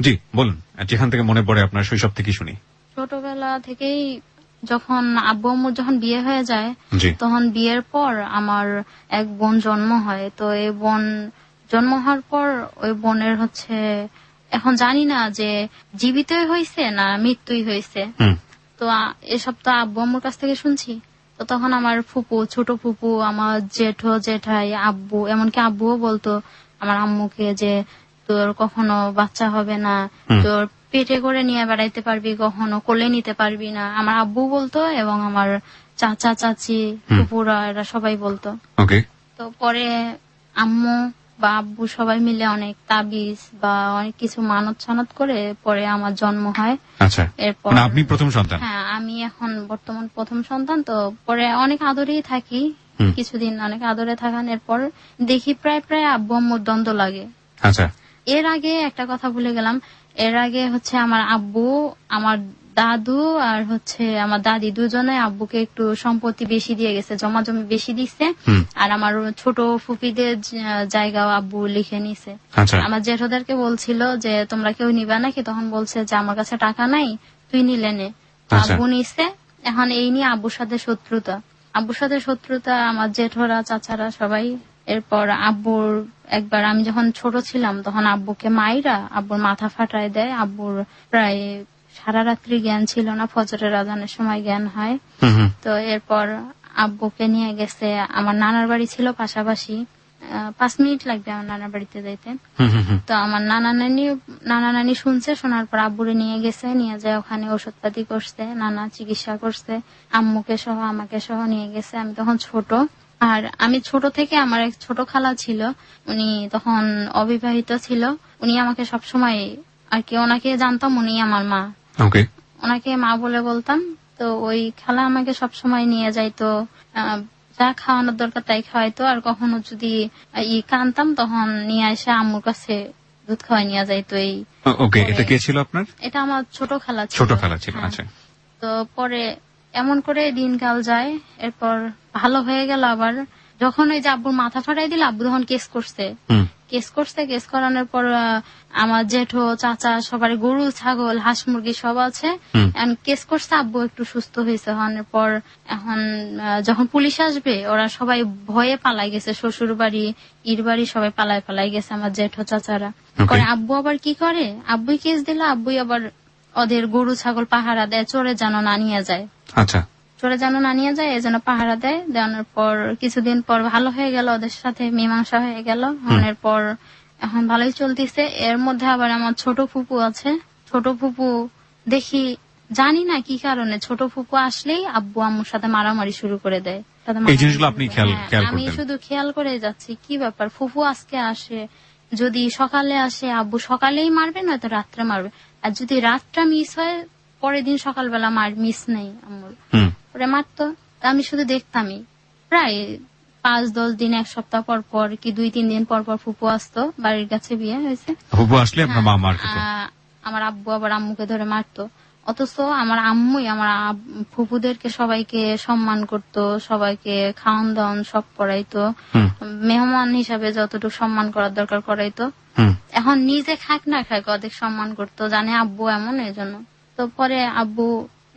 জি বলুন, যেখান থেকে মনে পড়ে আপনার শৈশব থেকে শুনি। ছোটবেলা থেকেই যখন আব্বু আম্মুর যখন বিয়ে হয়ে যায়, তখন বিয়ের পর আমার এক বোন জন্ম হয়। তো এই বোন জন্ম হওয়ার পর ওই বোনের হচ্ছে এখন জানি না যে জীবিতই হয়েছে না মৃত্যুই হয়েছে। তো এসব তো আব্বু আম্মুর কাছ থেকে শুনছি। তো তখন আমার ফুপু, ছোট ফুপু, আমার জেঠো জেঠাই, আব্বু, এমনকি আব্বুও বলতো আমার আম্মুকে যে তোর কখনো বাচ্চা হবে না, তোর পেটে করে নিয়ে বেড়াইতে পারবি, কখনো কোলে নিতে পারবি না। আমার আব্বু বলতো এবং আমার চাচা চাচি ফুপুরা এরা সবাই বলতো। তো পরে আম্মু বা আব্বু সবাই মিলে অনেক তাবিজ বা অনেক কিছু মানত ছানত করে পরে আমার জন্ম হয়। আচ্ছা, এরপর আপনি প্রথম সন্তান? হ্যাঁ, আমি এখন বর্তমান প্রথম সন্তান। তো পরে অনেক আদরেই থাকি, কিছুদিন অনেক আদরে থাকান। এরপর দেখি প্রায় প্রায় আব্বু আম্মুর দ্বন্দ্ব লাগে। আচ্ছা, এর আগে একটা কথা ভুলে গেলাম, এর আগে হচ্ছে আমার আব্বু, আমার দাদু আর হচ্ছে আমার দাদি দুজনে আব্বুকে একটু সম্পত্তি বেশি দিয়ে গেছে, জমা জমি বেশি দিচ্ছে। আর আমার ছোট ফুপিদের জায়গাও আব্বু লিখে নিছে। আমার জেঠোদেরকে বলছিল যে তোমরা কেউ নিবা নাকি, তখন বলছে যে আমার কাছে টাকা নাই, তুই নিলে নে। আব্বু নিছে। এখন এই নিয়ে আব্বুর সাথে শত্রুতা আমার জেঠোরা চাচারা সবাই। এরপর আব্বুর একবার আমি যখন ছোট ছিলাম তখন আব্বুকে মাইরা আব্বুর মাথা ফাটায় দেয়। আব্বুর প্রায় সারা রাত্রি জ্ঞান ছিল না, ফজরের আজানের সময় জ্ঞান হয়। তো এরপর আব্বুকে নিয়ে গেছে, আমার নানার বাড়ি ছিল পাশাপাশি, 5 মিনিট লাগবে আমার নানার বাড়িতে যাইতে। তো আমার নানা নানি শুনছে, শোনার পর আব্বুরে নিয়ে গেছে, নিয়ে যায় ওখানে ওষুধপাতি করছে, নানা চিকিৎসা করছে, আম্মুকে সহ আমাকে সহ নিয়ে গেছে। আমি তখন ছোট, আর আমি ছোট থেকে আমার এক ছোট খালা ছিল, উনি তখন অবিবাহিত ছিল। উনি আমাকে সবসময় আর কি, ওনাকে জানতাম উনি আমার মা, ওনাকে মা বলে বলতাম। তো ওই খালা আমাকে সবসময় নিয়ে যাইতো, যা খাওয়ানোর দরকার তাই খাওয়াইতো। আর কখনো যদি কানতাম তখন নিয়ে এসে আম্মুর কাছে দুধ খাওয়াই নিয়ে যাইতো। এটা কে ছিল আপনার? এটা আমার ছোট খালা ছিল। আচ্ছা। তো পরে এমন করে দিনকাল যায়। এরপর ভালো হয়ে গেল। আবার যখন ওই যে আব্বুর মাথা ফাটাই দিল, আব্বু তখন কেস করানোর পর আমার জেঠো চাচা সবার গরু ছাগল হাঁস মুরগি সব আছে, কেস করছে। আব্বু একটু সুস্থ হয়েছে হওয়ার পর এখন যখন পুলিশ আসবে ওরা সবাই ভয়ে পালাই গেছে, শ্বশুর বাড়ি ইর বাড়ি সবাই পালাই গেছে আমার জেঠো চাচারা। পরে আব্বু আবার কি করে, আব্বুই কেস দিল, আব্বুই আবার ওদের গরু ছাগল পাহারা দেয়, চোরে যেন না নিয়ে যায়। আচ্ছা, চোরে যেন না নিয়ে যায় এই জন্য পাহারা দেয়। দেওয়ানোর পর কিছুদিন পর ভালো হয়ে গেল, ওদের সাথে মীমাংসা হয়ে গেল। হওয়ার পর এখন ভালোই চলতেছে। এর মধ্যে আবার আমার ছোট ফুপু আছে। ছোট ফুপু দেখি জানি না কি কারণে ছোট ফুপু আসলেই আব্বু আম্মুর সাথে মারামারি শুরু করে দেয়। আমি শুধু খেয়াল করে যাচ্ছি কি ব্যাপার, ফুপু আজকে আসে, যদি সকালে আসে আব্বু সকালেই মারবে, নয়তো রাত্রে মারবে। আর যদি রাতটা মিস হয় পরের দিন সকালবেলা মিস নেই আম্মুর, ওরা মারতো। আমি শুধু দেখতামই। প্রায় 5-10 দিন, 1 সপ্তাহ পর পর কি 2-3 দিন পর পর ফুপু আসতো, বাড়ির কাছে বিয়ে হয়েছে, ফুপু আসলে আপনার মা মারতো, আমার আব্বু আবার আম্মুকে ধরে মারতো। অথচ আমার আম্মুই আমার ফুপুদেরকে সবাইকে সম্মান করতো, সবাইকে খাওয়ান দাওয়ান সব করাইতো, মেহমান হিসাবে যতটুকু সম্মান করার দরকার করাইতো। এখন নিজে খাক না খাক অধিক সম্মান করতো, জানে আব্বু এমন, এই জন্য। তো পরে আব্বু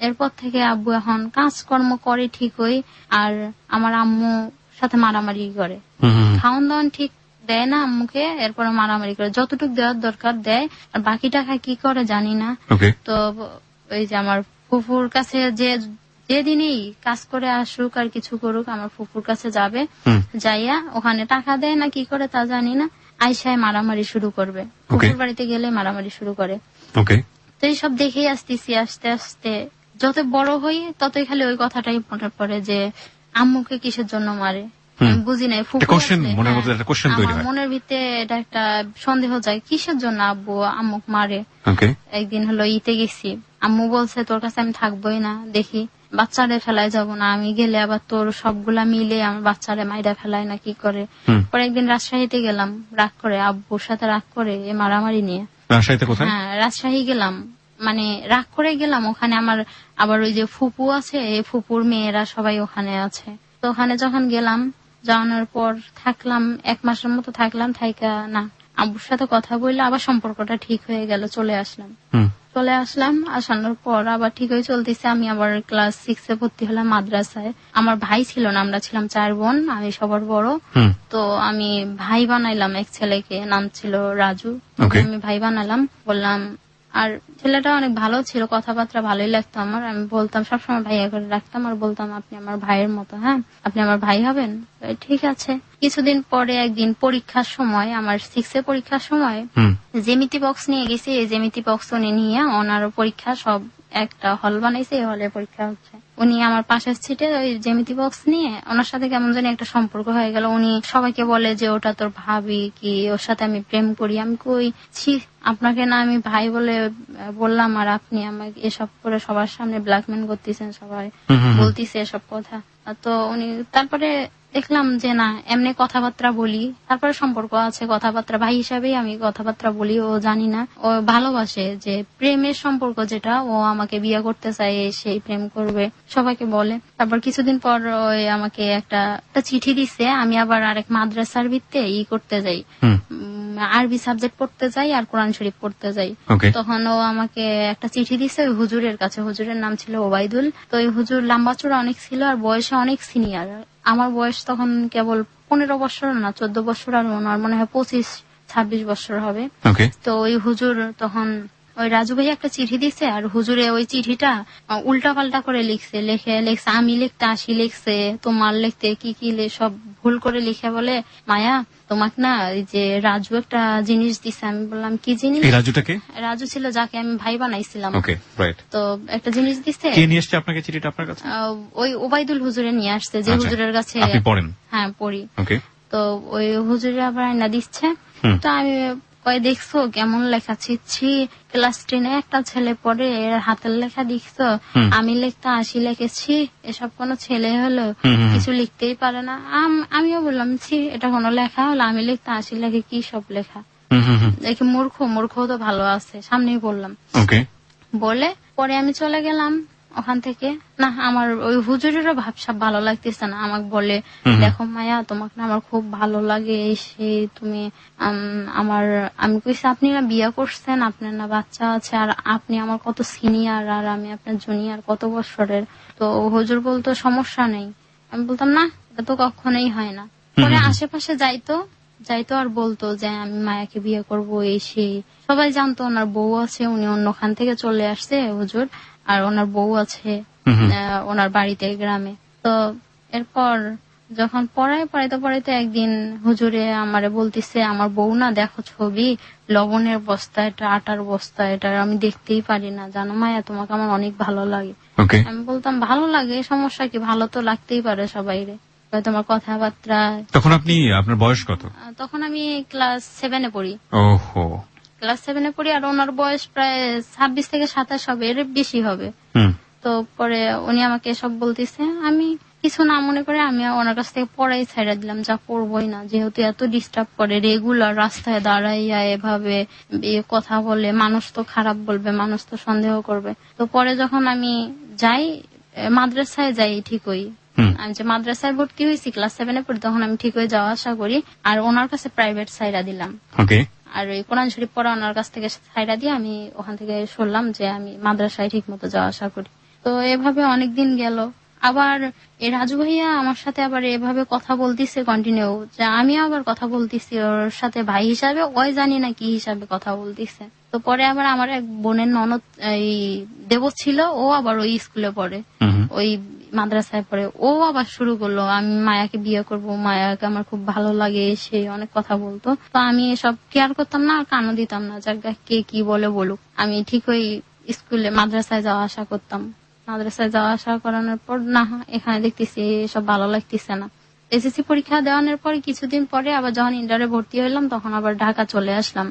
এরপর থেকে আব্বু এখন কাজকর্ম করে ঠিকই, আর আমার আম্মু সাথে মারামারি করে, খাওয়ান দাওয়ান ঠিক দেয় না আম্মুকে, এরপরে মারামারি করে, যতটুকু দেওয়ার দরকার দেয়, আর বাকি টাকা কি করে জানি না। তো ওই যে আমার ফুফুর কাছে যেদিনই কাজ করে আসুক আর কিছু করুক, আমার ফুফুর কাছে যাবে, যাইয়া ওখানে টাকা দেয় না কি করে তা জানি না, আইসায় মারামারি শুরু করবে, ফুফুর বাড়িতে গেলে মারামারি শুরু করে। তো এইসব দেখেই আসতেছি, আস্তে আস্তে যত বড় হই ততই খালি ওই কথাটাই মনে পড়ে যে আম্মুকে কিসের জন্য মারে, বুঝি নাই। মনের ভিতরে এটা একটা সন্দেহ যায়, কিসের জন্য আব্বু আম্মুক মারে। একদিন হলো ইতে গেছি, আম্মু বলছে তোর কাছে আমি থাকবোই না, দেখি বাচ্চারে ফেলাই যাব না, আমি গেলে আবার তোর সবগুলা মিলে আমার বাচ্চারে মাইরা ফেলায় না কি করে। পরে একদিন রাজশাহীতে গেলাম, রাগ করে, আব্বুর সাথে রাগ করে এই মারামারি নিয়ে। হ্যাঁ, রাজশাহী গেলাম, মানে রাগ করে গেলাম। ওখানে আমার আবার ওই যে ফুপু আছে, এই ফুপুর মেয়েরা সবাই ওখানে আছে। তো ওখানে যখন গেলাম, যাওয়ানোর পর থাকলাম 1 মাসের মতো থাকলাম, থাইকা না আব্বুর সাথে কথা বললে আবার সম্পর্কটা ঠিক হয়ে গেল, চলে আসলাম। আসানোর পর আবার ঠিক হয়ে চলতেছে। আমি আবার ক্লাস 6 এ ভর্তি হলাম মাদ্রাসায়। আমার ভাই ছিল না, আমরা ছিলাম 4 বোন, আমি সবার বড়। তো আমি ভাই বানাইলাম এক ছেলেকে, নাম ছিল রাজু। আমি ভাই বানালাম, বললাম। আর ছেলেটা অনেক ভালো ছিল, কথাবার্তা ভালোই লাগতো আমার। আমি বলতাম সবসময় ভাইয়া করে রাখতাম আর বলতাম আপনি আমার ভাইয়ের মতো, হ্যাঁ আপনি আমার ভাই হবেন। ঠিক আছে। কিছুদিন পরে একদিন পরীক্ষার সময়, আমার 6 এ পরীক্ষার সময় জ্যামিতি বক্স নিয়ে গেছি। এই জ্যামিতি বক্স উনি নিয়ে ওনার পরীক্ষা সব একটা হল বানাইছে, এই হলে পরীক্ষা হচ্ছে। উনি আমার পাশের সিটে ওই জ্যামিতি বক্স নিয়ে, ওনার সাথে কেমন জানি একটা সম্পর্ক হয়ে গেল। উনি সবাইকে বলে যে ওটা তোর ভাবি, কি ওর সাথে আমি প্রেম করি। আমি কই ছি, আপনাকে না আমি ভাই বলে বললাম আর আপনি আমাকে এসব করে সবার সামনে ব্ল্যাকমেল করতেছেন, সবাই বলতিছে এসব কথা। তো উনি তারপরে দেখলাম যে না, এমনি কথাবার্তা বলি, তারপরে সম্পর্ক আছে, কথাবার্তা ভাই হিসাবেই আমি কথাবার্তা বলি। ও জানি না, ও ভালোবাসে, যে প্রেমের সম্পর্ক যেটা, ও আমাকে বিয়ে করতে চায়, সেই প্রেম করবে সবাইকে বলে। তারপর কিছুদিন পর ওই আমাকে একটা চিঠি দিছে। আমি আবার আরেক মাদ্রাসার ভিত্তে করতে যাই, আরবি সাবজেক্ট পড়তে যাই আর কোরআন শরীফ পড়তে যাই। তখন ও আমাকে একটা চিঠি দিছে ওই হুজুরের কাছে। হুজুরের নাম ছিল ওবায়দুল। তো ওই হুজুর লম্বা চূড়া অনেক ছিল আর বয়সে অনেক সিনিয়র। আমার বয়স তখন কেবল 15 বছর না 14 বছর, আর ওনার মনে হয় 25-26 বছর হবে। তো ওই হুজুর তখন ওই রাজু ভাই একটা চিঠি দিছে, আর হুজুরে ওই চিঠিটা উল্টা পাল্টা করে লিখছে আমি লিখতে আসি, লিখছে তোমার লিখতে কি কি সব ভুল করে লিখে বলে, মায়া তোমাকে না এই যে রাজু একটা জিনিস দিছে। আমি বললাম কি জিনিস? রাজু ছিল যাকে আমি ভাই বানাইছিলাম। তো একটা জিনিস দিছে। কে নিয়ে আসছে আপনাকে চিঠিটা আপনার কাছে? ওই ওবায়দুল হুজুরে নিয়ে আসছে, যে হুজুরের কাছে আপনি পড়েন। হ্যাঁ পড়ি। তো ওই হুজুরে আবার আইনা দিচ্ছে। তো আমি দেখছো কেমন লেখা, ছিচ্ছি ক্লাস 10 একটা ছেলে পড়ে, এর হাতের লেখা দেখছো, আমি লিখতে আসি লিখেছি, এসব কোন ছেলে হলো, কিছু লিখতেই পারে না। আমিও বললাম ছি, এটা কোনো লেখা হলো, আমি লিখতে আসি লেখে কি সব লেখা, দেখি মূর্খ তো ভালো আছে, সামনেই বললাম। বলে পরে আমি চলে গেলাম ওখান থেকে। না, আমার ওই হুজুরেরও ভাবসাব ভালো লাগতেছে না। আমাকে বলে দেখো মায়া, তোমাকে না আমার খুব ভালো লাগে, সেই তুমি আমি কইছি আপনি না বিয়ে করছেন, আপনার না বাচ্চা আছে, আর আপনি আমার কত সিনিয়র আর আমি আপনার জুনিয়র কত বছরের। তো হুজুর বলতো সমস্যা নেই। আমি বলতাম না, এটা তো কখনোই হয় না। পরে আশেপাশে যাইতো আর বলতো যে আমি মায়াকে বিয়ে করবো, এই সেই। সবাই জানতো ওনার বউ আছে, উনি অন্যখান থেকে চলে আসছে হুজুর, আর ওনার বউ আছে ওনার বাড়িতে গ্রামে। তো এরপর যখন পড়াইতে একদিন হুজুরে আমারে বলতিছে, আমার বউ না দেখো ছবি, লবণের বস্তা এটা, আটার বস্তা এটা, আমি দেখতেই পারি না, জানো মায়া তোমাকে আমার অনেক ভালো লাগে। আমি বলতাম ভালো লাগে, সমস্যা কি, ভালো তো লাগতেই পারে সবাইরে, তোমার কথাবার্তা। তখন আপনার বয়স কত? তখন আমি ক্লাস 7 এ পড়ি। ক্লাস 7 এ পড়ি, আর ওনার বয়স প্রায় 26 থেকে 27 হবে, এর বেশি হবে। তো পরে উনি আমাকে সব বলতেছে, আমি কিছু না মনে করে আমি ওনার কাছ থেকে পড়াই ছাইড়া দিলাম, যা পড়বই না, যেহেতু এত ডিস্টার্ব করে, রেগুলার রাস্তায় দাঁড়াইয়া এভাবে কথা বলে, মানুষ তো খারাপ বলবে, মানুষ তো সন্দেহ করবে। তো পরে যখন আমি যাই মাদ্রাসায় যাই, ঠিকই আমি যে মাদ্রাসায় ভর্তি হয়েছি ক্লাস 7 এ পড়ি, তখন আমি ঠিক হয়ে যাওয়া আসা করি, আর ওনার কাছে প্রাইভেট সাইরা দিলাম। আর ওই কোরআন শরীফ পড়া ওনার কাছ থেকে সাইরা দিয়ে আমি ওখান থেকে শুনলাম যে আমি মাদ্রাসায় ঠিক মতো যাওয়া আসা করি। তো এভাবে অনেকদিন গেল। আবার এই রাজু ভাইয়া আমার সাথে আবার এভাবে কথা বলতিছে কন্টিনিউ, যে আমি আবার কথা বলতেছি ওর সাথে ভাই হিসাবে, ওই জানি না কি হিসাবে কথা বলতিছে। তো পরে আবার আমার এক বোনের ননদ এই দেব ছিল, ও আবার ওই স্কুলে পড়ে, ওই মাদ্রাসায় পড়ে। ও আবার শুরু করলো আমি মায়াকে বিয়ে করব, মায়াকে আমার খুব ভালো লাগে, সে অনেক কথা বলতো। তো আমি এসব কেয়ার করতাম না, আর কানও দিতাম না, জায়গা কে কি বলে বলুক। আমি ঠিক ওই স্কুলে মাদ্রাসায় যাওয়া আসা করতাম। মাদ্রাসায় যাওয়া আসা করানোর পর না, এখানে দেখতেছি এসব ভালো লাগতেছে না। এসএসসি পরীক্ষা দেওয়ানোর পরে কিছুদিন পরে আবার যখন ইন্টারে ভর্তি হইলাম, তখন আবার ঢাকা চলে আসলাম।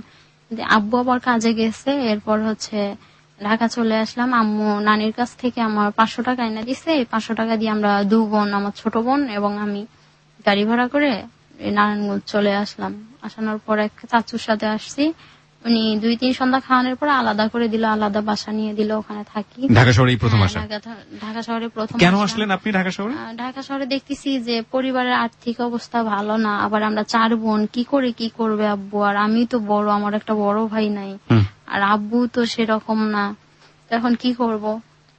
আব্বু আবার কাজে গেছে, এরপর ঢাকা চলে আসলাম। আম্মু নানির কাছ থেকে আমার 500 টাকা এনে দিছে। এই 500 টাকা দিয়ে আমরা 2 বোন, আমার ছোট বোন এবং আমি গাড়ি ভাড়া করে নারায়ণগঞ্জ চলে আসলাম। আসানোর পর এক চাচুর সাথে আসছি। উনি 2-3 সন্ধ্যা খাওয়ানোর পর আলাদা করে দিল, আলাদা বাসা নিয়ে দিল, ওখানে থাকি। ঢাকা শহরেই প্রথম হ্যাঁ, আসা? ঢাকা শহরে প্রথম। কেন আসা। আসলেন আপনি ঢাকা শহরে? ঢাকা শহরে দেখতেছি যে পরিবারের আর্থিক অবস্থা ভালো না, আবার আমরা 4 বোন, কি করবে আব্বু, আর আমি তো বড়, আমার একটা বড় ভাই নাই, আর আব্বু তো সেরকম না, এখন কি করব?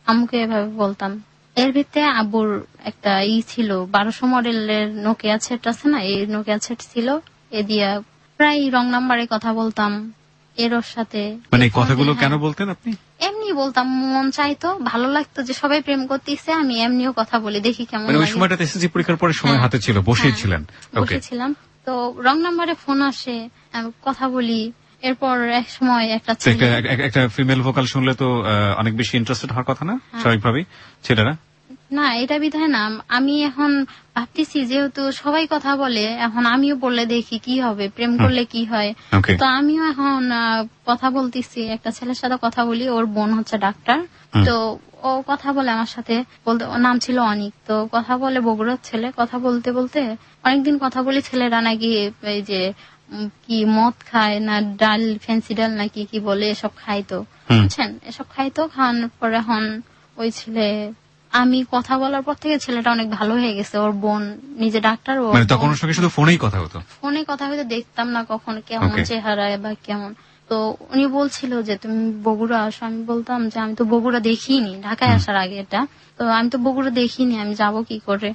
আম্মুকে এভাবে বলতাম। এর ভিতরে আব্বুর একটা ছিল 1200 মডেলের নোকিয়া সেট আছে না, এই নোকিয়া সেট ছিল, এ দিয়া প্রায় রং নাম্বারে কথা বলতাম এর সাথে। মানে কথাগুলো কেন বলতেন আপনি? এমনি বলতাম, মন চাইতো, ভালো লাগতো যে সবাই প্রেম করতেছে, আমি এমনিও কথা বলি, দেখি কেমন মানে ওই লাগে। সময়টা এসএসসি পরীক্ষার পরে সময় হাতে ছিল, বসেই ছিলেন? বসেছিলাম, তো রং নাম্বারে ফোন আসে, আমি কথা বলি। এরপর এক সময় একটা ফিমেল ভোকাল শুনলে তো অনেক বেশি ইন্টারেস্টেড হওয়ার কথা না, স্বাভাবিকভাবেই ছেলেরা? না, এটা বিধায় না। আমি এখন ভাবতেছি যেহেতু সবাই কথা বলে, এখন আমিও বললে দেখি কি হবে, প্রেম করলে কি হয়। তো আমিও এখন কথা বলতেছি, একটা ছেলের সাথে কথা বলি, ওর বোন হচ্ছে ডাক্তার। তো ও কথা বলে আমার সাথে, বলতে ওর নাম ছিল অনিক। তো কথা বলে, বগুড়ার ছেলে। কথা বলতে বলতে অনেকদিন কথা বলি, ছেলেরা নাকি এই যে কি মদ খায় না, ডাল, ফ্যান্সি ডাল নাকি কি বলে, এসব খাইতো, বুঝছেন, এসব খাইতো। খাওয়ানোর পর এখন ওই ছেলে, আমি কথা বলার পর থেকে ছেলেটা অনেক ভালো হয়ে গেছে। ওর বোন নিজে ডাক্তার। মানে তখন ওর সঙ্গে শুধু ফোনেই কথা হতো? ফোনে কথা হয়তো দেখতাম না কখন কেমন চেহারায় বা কেমন। তো উনি বলছিল যে তুমি বগুড়া আসো, আমি বলতাম যে আমি তো বগুড়া দেখিনি, ঢাকায় আসার আগে এটা, তো আমি তো বগুড়া দেখিনি, আমি যাব কি করে?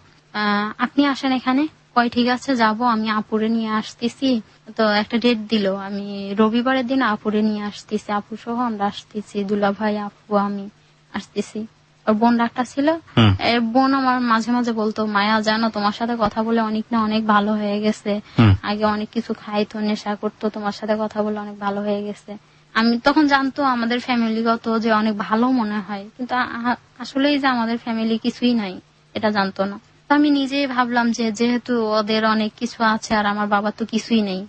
আপনি আসেন এখানে। কয় ঠিক আছে যাব, আমি আপুরে নিয়ে আসতেছি। তো একটা ডেট দিল, আমি রবিবারের দিন আপুরে নিয়ে আসতেছি, আপু সহ আমরা আসতেছি, দুলা ভাই, আপু, আমি আসতেছি। ওর বোন ডাক্তার ছিল। বোন আমার মাঝে মাঝে বলতো, মায়া জানো তোমার সাথে কথা বলে অনেক না অনেক ভালো হয়ে গেছে, আগে অনেক কিছু খাইতো, নেশা করতো, তোমার সাথে কথা বলে অনেক ভালো হয়ে গেছে। আমি তখন জানতো আমাদের ফ্যামিলিগত যে অনেক ভালো মনে হয়, কিন্তু আসলেই যে আমাদের ফ্যামিলি কিছুই নাই এটা জানতো না। তো আমি নিজেই ভাবলাম যে যেহেতু ওদের অনেক কিছু আছে আর আমার বাবার তো কিছুই নেই,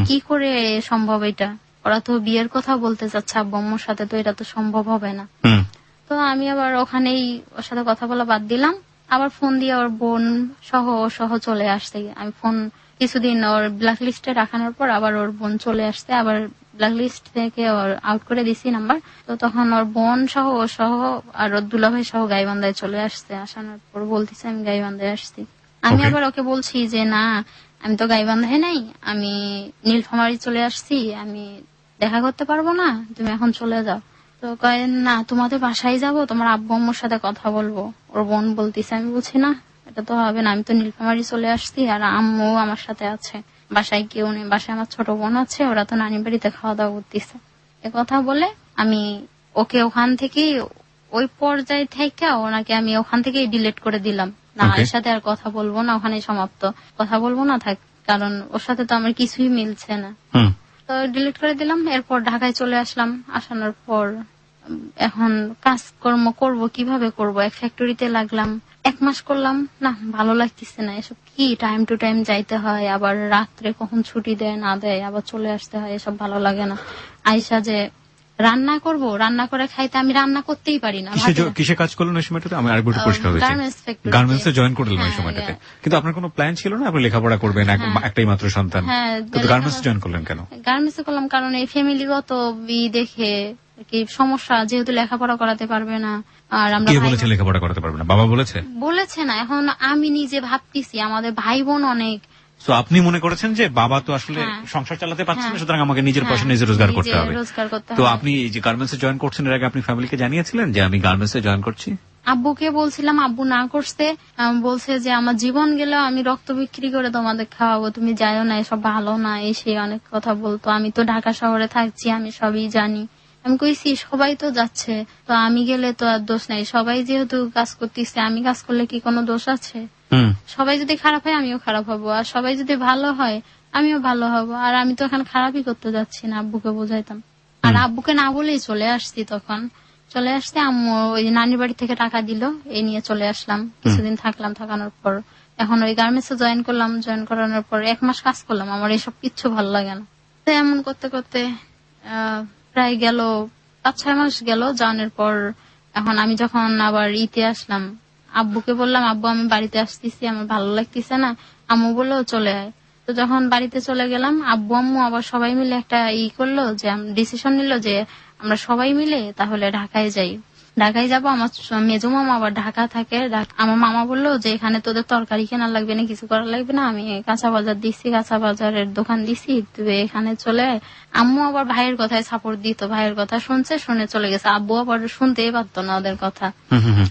কি করে সম্ভব এটা? ওরা তো বিয়ের কথা বলতে চাচ্ছে আব্বু আম্মুর সাথে, তো এটা তো সম্ভব হবে না। তো আমি আবার ওখানেই ওর সাথে কথা বলা বাদ দিলাম। আবার ফোন দিয়ে ওর বোন সহ চলে আসছে। আমি ফোন কিছুদিন ওর ব্ল্যাক লিস্টে রাখানোর পর আবার ওর বোন চলে আসছে, আবার ব্ল্যাক লিস্ট থেকে ওর আউট করে দিছি নাম্বার। তো তখন ওর বোন সহ ও সহ আর ওর দুলাভাই সহ গাইবান্ধায় চলে আসছে। আসানোর পর বলতেছে আমি গাইবান্ধায় আসছি। আমি আবার ওকে বলছি যে না, আমি তো গাইবান্ধায় নাই, আমি নীলফামারী চলে আসছি, আমি দেখা করতে পারবো না, তুমি এখন চলে যাও। তো কয় না, তোমাদের বাসায় যাবো, তোমার আব্বু আম্মুর সাথে কথা বলবো। ওর বোন বলতেছে, আমি বলছি না, এটা তো হবে না, আমি তো নীলফামারী চলে আসছি, আর আম্মু আমার সাথে আছে, বাসায় কেউ নেই, বাসায় আমার ছোট বোন আছে, ওরা তো নানি বাড়িতে খাওয়া দাওয়া করতেছে। এ কথা বলে আমি ওকে ওখান থেকে, ওই পর্যায়ে থেকে ওনাকে আমি ওখান থেকেই ডিলিট করে দিলাম। না, এর সাথে আর কথা বলবো না, ওখানে সমাপ্ত, কথা বলবো না, থাক, কারণ ওর সাথে তো আমার কিছুই মিলছে না। তো ডিলিট করে দিলাম। এরপর ঢাকায় চলে আসলাম। আসানোর পর এখন কাজকর্ম করব, কিভাবে করব? এক ফ্যাক্টরিতে লাগলাম, 1 মাস করলাম, না ভালো লাগতেছে না, এসব কি টাইম টু টাইম যাইতে হয়, আবার রাত্রে কখন ছুটি দেয় না দেয়, আবার চলে আসতে হয়, এসব ভালো লাগে না। আইসা যে রান্না করব, রান্না করে খাইতে, আমি রান্না করতেই পারি না। কিসে কাজ করলেন ওই সময়টাতে? আমি আরেকবার পরিষ্কার হয়েছে, গার্মেন্টসে জয়েন করলেন ওই সময়টাতে। কিন্তু আপনার কোনো প্ল্যান ছিল না আপনি লেখাপড়া করবেন, একটাই মাত্র সন্তান, কিন্তু গার্মেন্টসে জয়েন করলেন কেন? গার্মেন্টসে করলাম কারণ এই ফ্যামিলিগত দেখে কি সমস্যা, যেহেতু লেখাপড়া করাতে পারবে না। আর আমরা, কে বলেছে লেখাপড়া করাতে পারবে না? বাবা বলেছে না, এখন আমি নিজে ভাবতেছি আমাদের ভাই বোন অনেক। তো আপনি মনে করেছেন যে বাবা তো আসলে সংসার চালাতে পারছেন না, সুতরাং আমাকে নিজের পয়সা নিজে রোজগার করতে হবে। তো আপনি যে গার্মেন্টসে জয়েন করছেন, এর আগে আপনি ফ্যামিলিকে জানিয়েছিলেন যে আমি গার্মেন্টসে জয়েন করছি? আব্বুকে বলছিলাম, আব্বু না করছে, বলছে যে আমার জীবন গেলেও আমি রক্ত বিক্রি করে তোমাদের খাওয়াবো, তুমি যাইও না, এসব ভালো না, এসে অনেক কথা বলতো। আমি তো ঢাকা শহরে থাকছি, আমি সবই জানি। আমি কইছি সবাই তো যাচ্ছে, তো আমি গেলে তো আর দোষ নাই, সবাই যেহেতু কাজ করতেছে, আমি কাজ করলে কি কোনো দোষ আছে? সবাই যদি খারাপ হয় আমিও খারাপ হবো, আর সবাই যদি ভালো হয় আমিও ভালো হবো, আর আমি তো এখন খারাপই করতে যাচ্ছি না। আব্বুকে বোঝাইতাম, আর আব্বুকে না বলেই চলে আসছি। তখন চলে আসতে আম্মু ওই নানির বাড়ি থেকে টাকা দিল, এই নিয়ে চলে আসলাম। কিছুদিন থাকলাম, থাকানোর পর এখন ওই গার্মেন্টসে জয়েন করলাম। জয়েন করানোর পর 1 মাস কাজ করলাম, আমার এইসব কিচ্ছু ভালো লাগে না। তো এমন করতে করতে প্রায় গেল 5-6 মাস গেল। জানার পর এখন আমি যখন আবার ইতে আসলাম, আব্বুকে বললাম, আব্বু আমি বাড়িতে আসতেছি, আমার ভালো লাগতেছে না। আম্মু বললো চলে আয়। তো তো যখন বাড়িতে চলে গেলাম, আব্বু আম্মু আবার সবাই মিলে একটা করলো যে ডিসিশন নিল যে আমরা সবাই মিলে তাহলে ঢাকায় যাই। ঢাকায় যাবো। আমার মেজো মামা আবার ঢাকা থাকে। আমার মামা বললো যে এখানে তোদের তরকারি কেনা লাগবে না, কিছু করা লাগবে না, আমি কাঁচা বাজার দিচ্ছি, কাঁচা বাজারের দোকান দিছি, তুই এখানে চলে আয়। আম্মু আবার ভাইয়ের কথায় সাপোর্ট দিত, ভাইয়ের কথা শুনে চলে গেছে। আব্বু আবার শুনতেই পারতো না ওদের কথা,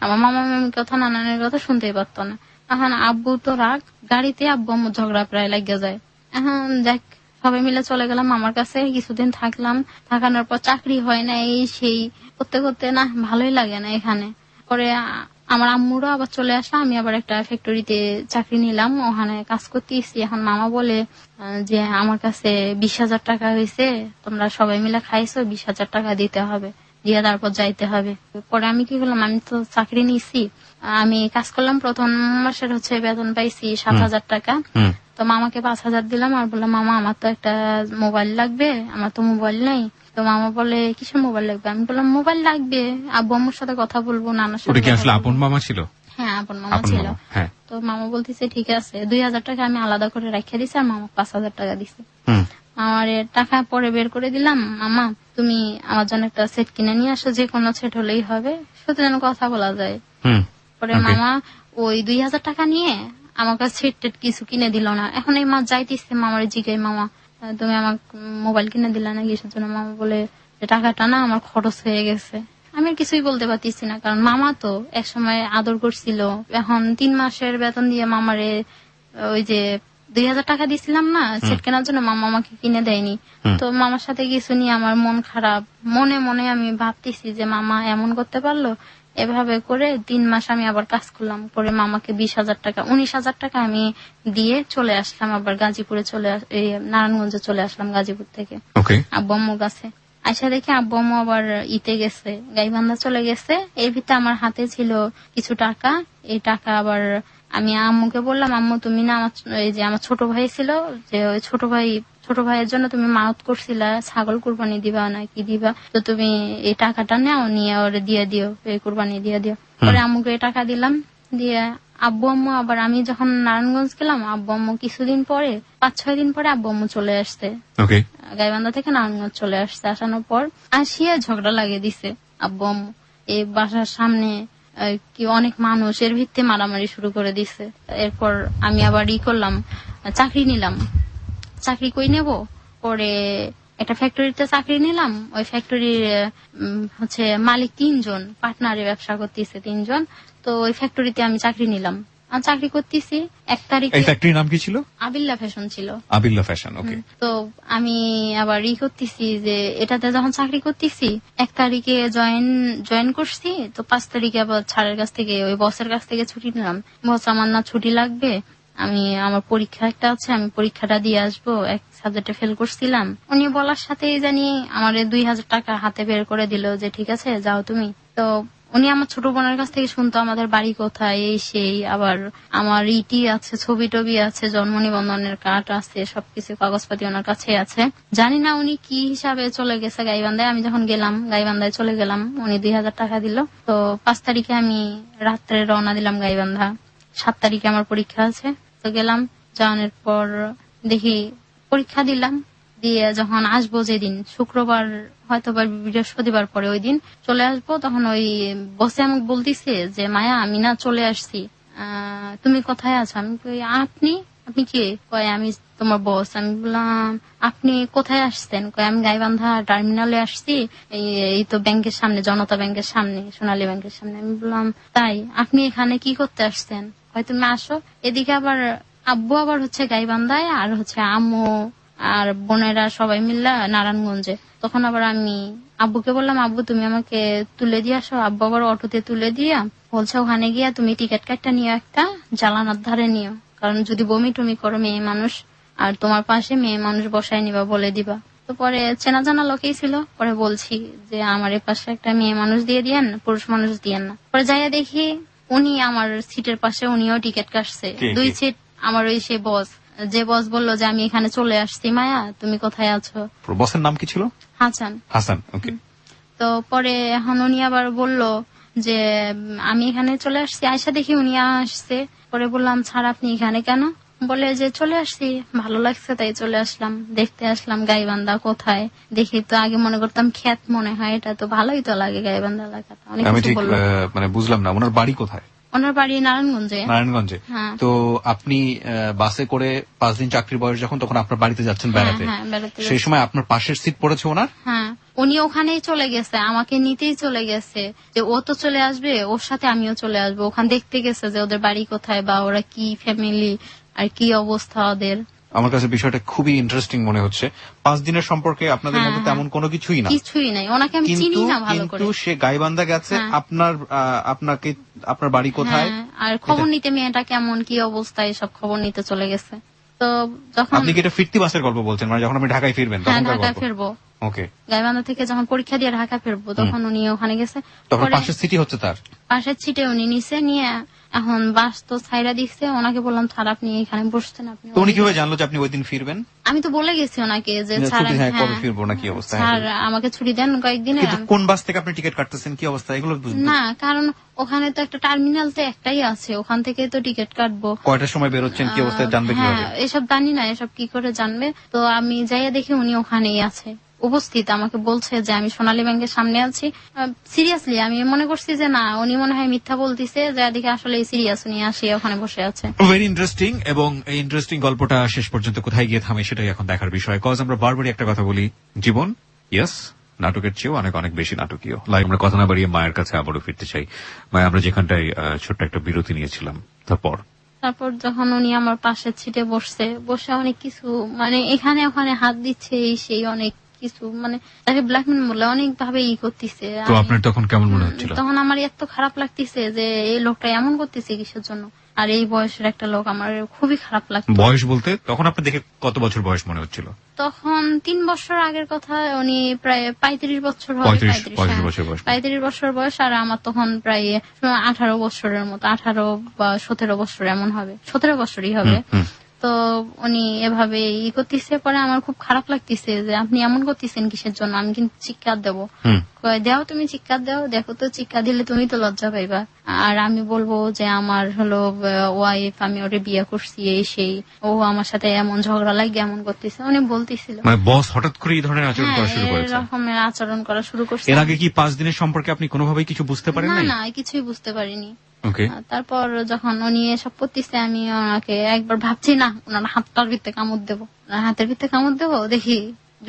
আমার মামা মামির কথা, নানানের কথা শুনতেই পারতো না। এখন আব্বু তো রাগ, গাড়িতে আব্বু আম্মু ঝগড়া প্রায় লাগিয়ে যায়। এখন যাক সবাই মিলে চলে গেলাম আমার কাছে, কিছুদিন থাকলাম। থাকানোর পর চাকরি হয় না, এই সেই করতে করতে না ভালোই লাগে না এখানে। পরে আমার আম্মুরও আবার চলে আসলো, আমি আবার একটা ফ্যাক্টরিতে চাকরি নিলাম, ওখানে কাজ করতেছি। এখন মামা বলে যে আমার কাছে 20,000 টাকা হয়েছে, তোমরা সবাই মিলে খাইছো, 20,000 টাকা দিতে হবে, দিয়ে তারপর যাইতে হবে। পরে আমি কি করলাম, আমি তো চাকরি নিছি, আমি কাজ করলাম, প্রথম মাসের বেতন পাইছি 7,000 টাকা। তো মামাকে 5,000 দিলাম আর বললাম মামা আমার তো একটা মোবাইল লাগবে, আমার তো মোবাইল নাই। তো মামা বলে কিসের মোবাইল লাগবে? আমি বললাম মোবাইল লাগবে, আব্বু আম্মুর সাথে কথা বলবো, নানার সাথে। আসলে আপন মামা ছিল? হ্যাঁ আপন মামা ছিল। তো মামা বলতেছে ঠিক আছে, 2,000 টাকা আমি আলাদা করে রেখে দিছি, আর মামা 5,000 টাকা দিছে। আমার টাকা পরে বের করে দিলাম, মামা তুমি আমার জন্য একটা সেট কিনে নিয়ে আসো, যে কোনো সেট হলেই হবে, শুধু যেন কথা বলা যায়। পরে মামা ওই 2,000 টাকা নিয়ে আমার কাছে সেট টেট কিছু কিনে দিল না। এখন এই মাস যাইতেছে, মামার জিগাই মামা তুমি আমার মোবাইল কিনে দিলা না কিসের জন্য? মামা বলে যে টাকাটা না আমার খরচ হয়ে গেছে। আমি আর কিছুই বলতে পারতেছি না, কারণ মামা তো একসময় আদর করছিল। এখন 3 মাসের বেতন দিয়ে মামারে ওই যে 2,000 টাকা দিছিলাম না সেট কেনার জন্য, মামা আমাকে কিনে দেয়নি। তো মামার সাথে কিছু নিয়ে আমার মন খারাপ, মনে মনে আমি ভাবতেছি যে মামা এমন করতে পারলো। এভাবে করে 3 মাস আমি আবার কাজ করলাম, পরে মামাকে 20,000 টাকা 19,000 টাকা আমি দিয়ে চলে আসলাম, আবার গাজীপুরে নারায়ণগঞ্জে চলে আসলাম গাজীপুর থেকে আব্বু আম্মুর কাছে। আইসা দেখি আব্বু আম্মু আবার গেছে, গাইবান্ধা চলে গেছে। এর ভিতরে আমার হাতে ছিল কিছু টাকা, এই টাকা আবার আমি আম্মুকে বললাম আম্মু তুমি না আমার ছোট ভাই ছিল, যে ওই ছোট ভাইয়ের জন্য তুমি মানত করছিলা ছাগল কুরবানি দিবা না কি দিবা, তো তুমি এই টাকাটা নাও, নিয়ে ওরে দিয়ে দিও, এই কুরবানি দিয়ে দিও। পরে আম্মুকে এই টাকা দিলাম, দিয়ে আব্বু আম্মু আবার আমি যখন নারায়ণগঞ্জ গেলাম, আব্বু আম্মু কিছুদিন পরে 5-6 দিন পরে আব্বু আম্মু চলে আসছে, গাইবান্ধা থেকে নারায়ণগঞ্জ চলে আসছে। আসানোর পর আসিয়া ঝগড়া লাগিয়ে দিছে আব্বু আম্মু, এই বাসার সামনে কি অনেক মানুষ, এর ভিত্তি মারামারি শুরু করে দিছে। এরপর আমি আবার করলাম, চাকরি নিলাম। চাকরি কই নেব, পরে একটা ফ্যাক্টরিতে চাকরি নিলাম। ওই ফ্যাক্টরির মালিক 3 জন, পার্টনারে ব্যবসা করতেছে 3 জন। তো ওই ফ্যাক্টরিতে আমি চাকরি নিলাম, চাকরি করতেছি। 1 তারিখে। এই ফ্যাক্টরির নাম কি ছিল? আবিল্লা ফ্যাশন ছিল। আবিল্লা ফ্যাশন, ওকে। তো আমি আবার করতেছি যে এটাতে যখন চাকরি করতেছি, 1 তারিখে জয়েন করছি, তো 5 তারিখে আবার ছাড়ের কাছ থেকে, ওই বসের কাছ থেকে ছুটি নিলাম। বস আমার না ছুটি লাগবে, আমার পরীক্ষা একটা আছে, আমি পরীক্ষাটা দিয়ে আসবো, এক সাবজেক্টে ফেল করছিলাম। উনি বলার সাথেই জানি আমার 2,000 টাকা হাতে বের করে দিল, যে ঠিক আছে যাও তুমি। তো উনি আমার ছোট বোনের কাছ থেকে শুনতো আমাদের বাড়ি কোথায়, এই সেই, আবার আমার ইটি আছে, ছবি টবি আছে, জন্ম নিবন্ধনের কার্ড আছে, সবকিছু কাগজপাতি ওনার কাছে আছে। জানি না উনি কি হিসাবে চলে গেছে গাইবান্ধায়। আমি যখন গেলাম, গাইবান্ধায় চলে গেলাম, উনি 2,000 টাকা দিল। তো 5 তারিখে আমি রাত্রে রওনা দিলাম গাইবান্ধা। 7 তারিখে আমার পরীক্ষা আছে। তো গেলাম, যাওয়ানোর পর দেখি পরীক্ষা দিলাম, দিয়ে যখন আসবো যেদিন শুক্রবার হয়তো বা বৃহস্পতিবার পরে ওই দিন চলে আসবো, তখন ওই বসে আমাকে বলতিছে যে মায়া আমি না চলে আসছি, তুমি কোথায় আছো? আমি কই আপনি কে? কয় আমি তোমার বস। আমি বললাম আপনি কোথায় আসছেন? কয় আমি গাইবান্ধা টার্মিনালে আসছি, এই তো ব্যাংকের সামনে, জনতা ব্যাংকের সামনে, সোনালী ব্যাংকের সামনে। আমি বললাম তাই, আপনি এখানে কি করতে আসছেন? কয় তুমি আসো এদিকে। আবার আব্বু আবার গাইবান্ধায়, আর আম্মু আর বোনেরা সবাই মিল্লা নারায়ণগঞ্জে। তখন আবার আমি আব্বুকে বললাম আব্বু তুমি আমাকে তুলে দিয়ে আসো। আব্বু আবার অটোতে তুলে দিয়া বলছে ওখানে গিয়া তুমি টিকিট কাটটা নিও, একটা জালানার ধারে নিও, কারণ যদি বমি টমি করো মেয়ে মানুষ, আর তোমার পাশে মেয়ে মানুষ বসায় নিবা, বলে দিবা। তো পরে চেনা জানা লোকেই ছিল, পরে বলছি যে আমার এ পাশে একটা মেয়ে মানুষ দিয়ে দিয়েন, পুরুষ মানুষ দিয়েন না। পরে যাইয়া দেখি উনি আমার সিটের পাশে, উনিও টিকিট কাটছে 2 সিট। আমার ওই সে বস, যে বস বললো যে আমি এখানে চলে আসছি, মায়া তুমি কোথায় আছো? বসের নাম কি ছিল? হাসান, ওকে। তো পরে এখন উনি আবার বললো যে আমি এখানে চলে আসছি। আয়সা দেখি উনি আসছে, পরে বললাম স্যার আপনি এখানে কেন? বলে যে চলে আসছি, ভালো লাগছে তাই চলে আসলাম, দেখতে আসলাম গাইবান্ধা কোথায়। দেখি তো আগে মনে করতাম ক্ষেত, মনে হয় এটা তো ভালোই তো লাগে গাইবান্ধা এলাকাটা। অনেক আমি কিছু ঠিক বললো। মানে বুঝলাম না ওনার বাড়ি কোথায়। ওনার বাড়ি নারায়ণগঞ্জে। নারায়ণগঞ্জে। হ্যাঁ। তো আপনি বাসে করে 5 দিন চাকরির বয়স যখন, তখন আপনার বাড়িতে যাচ্ছেন বেড়াতে, হ্যাঁ, বেড়াতে সেই সময় আপনার পাশের সিট পড়েছে ওনার। হ্যাঁ, উনি ওখানেই চলে গেছে, আমাকে নিতেই চলে গেছে, যে ও তো চলে আসবে, ওর সাথে আমিও চলে আসবো। ওখান দেখতে গেছে যে ওদের বাড়ি কোথায় বা ওরা কি ফ্যামিলি আর কি অবস্থা ওদের। আমার কাছে বিষয়টা খুবই ইন্টারেস্টিং মনে হচ্ছে। 5 দিনের সম্পর্কে আপনাদের মধ্যে তেমন কোনো কিছুই না। কিছুই নাই, ওনাকে আমি চিনি না ভালো করে। কিন্তু সে গাইবান্ধা গেছে, আপনার বাড়ি কোথায় আর খবর নিতে, মেয়েটা কেমন কি অবস্থায় সব খবর নিতে চলে গেছে। তো যখন আপনি কি এটা ফিরতি বাসের গল্প বলছেন, মানে যখন আপনি ঢাকায় ফিরবেন তখন ঢাকায় ফিরবো, ওকে, গাইবান্ধা থেকে যখন পরীক্ষা দিয়ে ঢাকা ফিরবো তখন উনি ওখানে গেছে। তখন পাশের সিটি হচ্ছে তার পাশের সিটে উনি নিচে নিয়ে, এখন বাস তো ছাইরা দিচ্ছে, ওনাকে বললাম স্যার আপনি এখানে বসছেন। আপনি উনি কিভাবে জানলো যে আপনি ওই দিন ফিরবেন? আমি তো বলে গেছি ওনাকে যে স্যার কবে ফিরবো না কি অবস্থা, স্যার আমাকে ছুটি দেন কয়েকদিনের। কিন্তু কোন বাস থেকে আপনি টিকিট কাটতেছেন, কি অবস্থা, এগুলো না, কারণ ওখানে তো একটা টার্মিনাল তো একটাই আছে, ওখান থেকে তো টিকিট কাটবো। কয়টার সময় বেরোচ্ছেন, কি অবস্থায় জানবে কিভাবে? এসব জানি না, এসব কি করে জানবে। তো আমি যাইয়া দেখি উনি ওখানেই আছে উপস্থিত, আমাকে বলছে যে আমি সোনালী ব্যাংকের সামনে আছি। সিরিয়াসলি আমি মনে করছি যে না, উনি মনে হয় মিথ্যা বলতিছে, যা দেখি আসলে সিরিয়াস, উনি আসি ওখানে বসে আছে। Very interesting. এবং এই ইন্টারেস্টিং গল্পটা শেষ পর্যন্ত কোথায় গিয়ে থামে সেটাই এখন দেখার বিষয়। কজ আমরা বারবারই একটা কথা বলি, জীবন ইয়েস নাটকের চেয়েও অনেক অনেক বেশি নাটকীয়। লাইক আমরা কথা না বাড়িয়ে মায়ের কাছে আবারও ফিরতে চাই। মায়া, আমরা যেখানটায় ছোট্ট একটা বিরতি নিয়েছিলাম, তারপর যখন উনি আমার পাশের সিটে বসে অনেক কিছু, মানে এখানে ওখানে হাত দিচ্ছে, এই সেই অনেক কিছু, মানে তাকে ব্ল্যাকমেল বলে অনেক ভাবে করতেছে। তো আপনার তখন কেমন মনে হচ্ছিল? তখন আমার এত খারাপ লাগতেছে যে এই লোকটা এমন করতেছে কিসের জন্য, আর এই বয়সের একটা লোক, আমার খুবই খারাপ লাগতো। বয়স বলতে তখন আপনি দেখে কত বছর বয়স মনে হচ্ছিল? তখন 3 বছর আগের কথা, উনি প্রায় 35 বছর হবে, 35 বছর বয়স, আর আমার তখন প্রায় 18 বছরের মতো, 18 বা 17 বছর এমন হবে, 17 বছরই হবে। তো উনি এভাবে করতেছে, পরে আমার খুব খারাপ লাগতেছে যে আপনি এমন করতেছেন কিসের জন্য, আমি কিন্তু চিৎকার দেবো। দেও তুমি চিৎকার দাও, দেখো তো চিৎকার দিলে তুমি তো লজ্জা পাইবা, আর আমি বলবো যে আমার হলো ওয়াইফ, আমি ওরে বিয়ে করছি, এই সেই, ও আমার সাথে এমন ঝগড়া লাগে এমন করতেছে, উনি বলতেছিল। মানে বস হঠাৎ করে এই ধরনের আচরণ করা শুরু করেছে? এরকমের আচরণ করা শুরু করছে। এর আগে কি 5 দিনের সম্পর্কে আপনি কোনোভাবেই কিছু বুঝতে পারেন? না, কিছুই বুঝতে পারিনি। Okay. তারপর যখন উনি এসব করতেছে, আমি ওনাকে একবার ভাবছি না ওনার হাতটার ভিতরে কামড় দেবো, হাতের ভিতরে কামড় দেবো, দেখি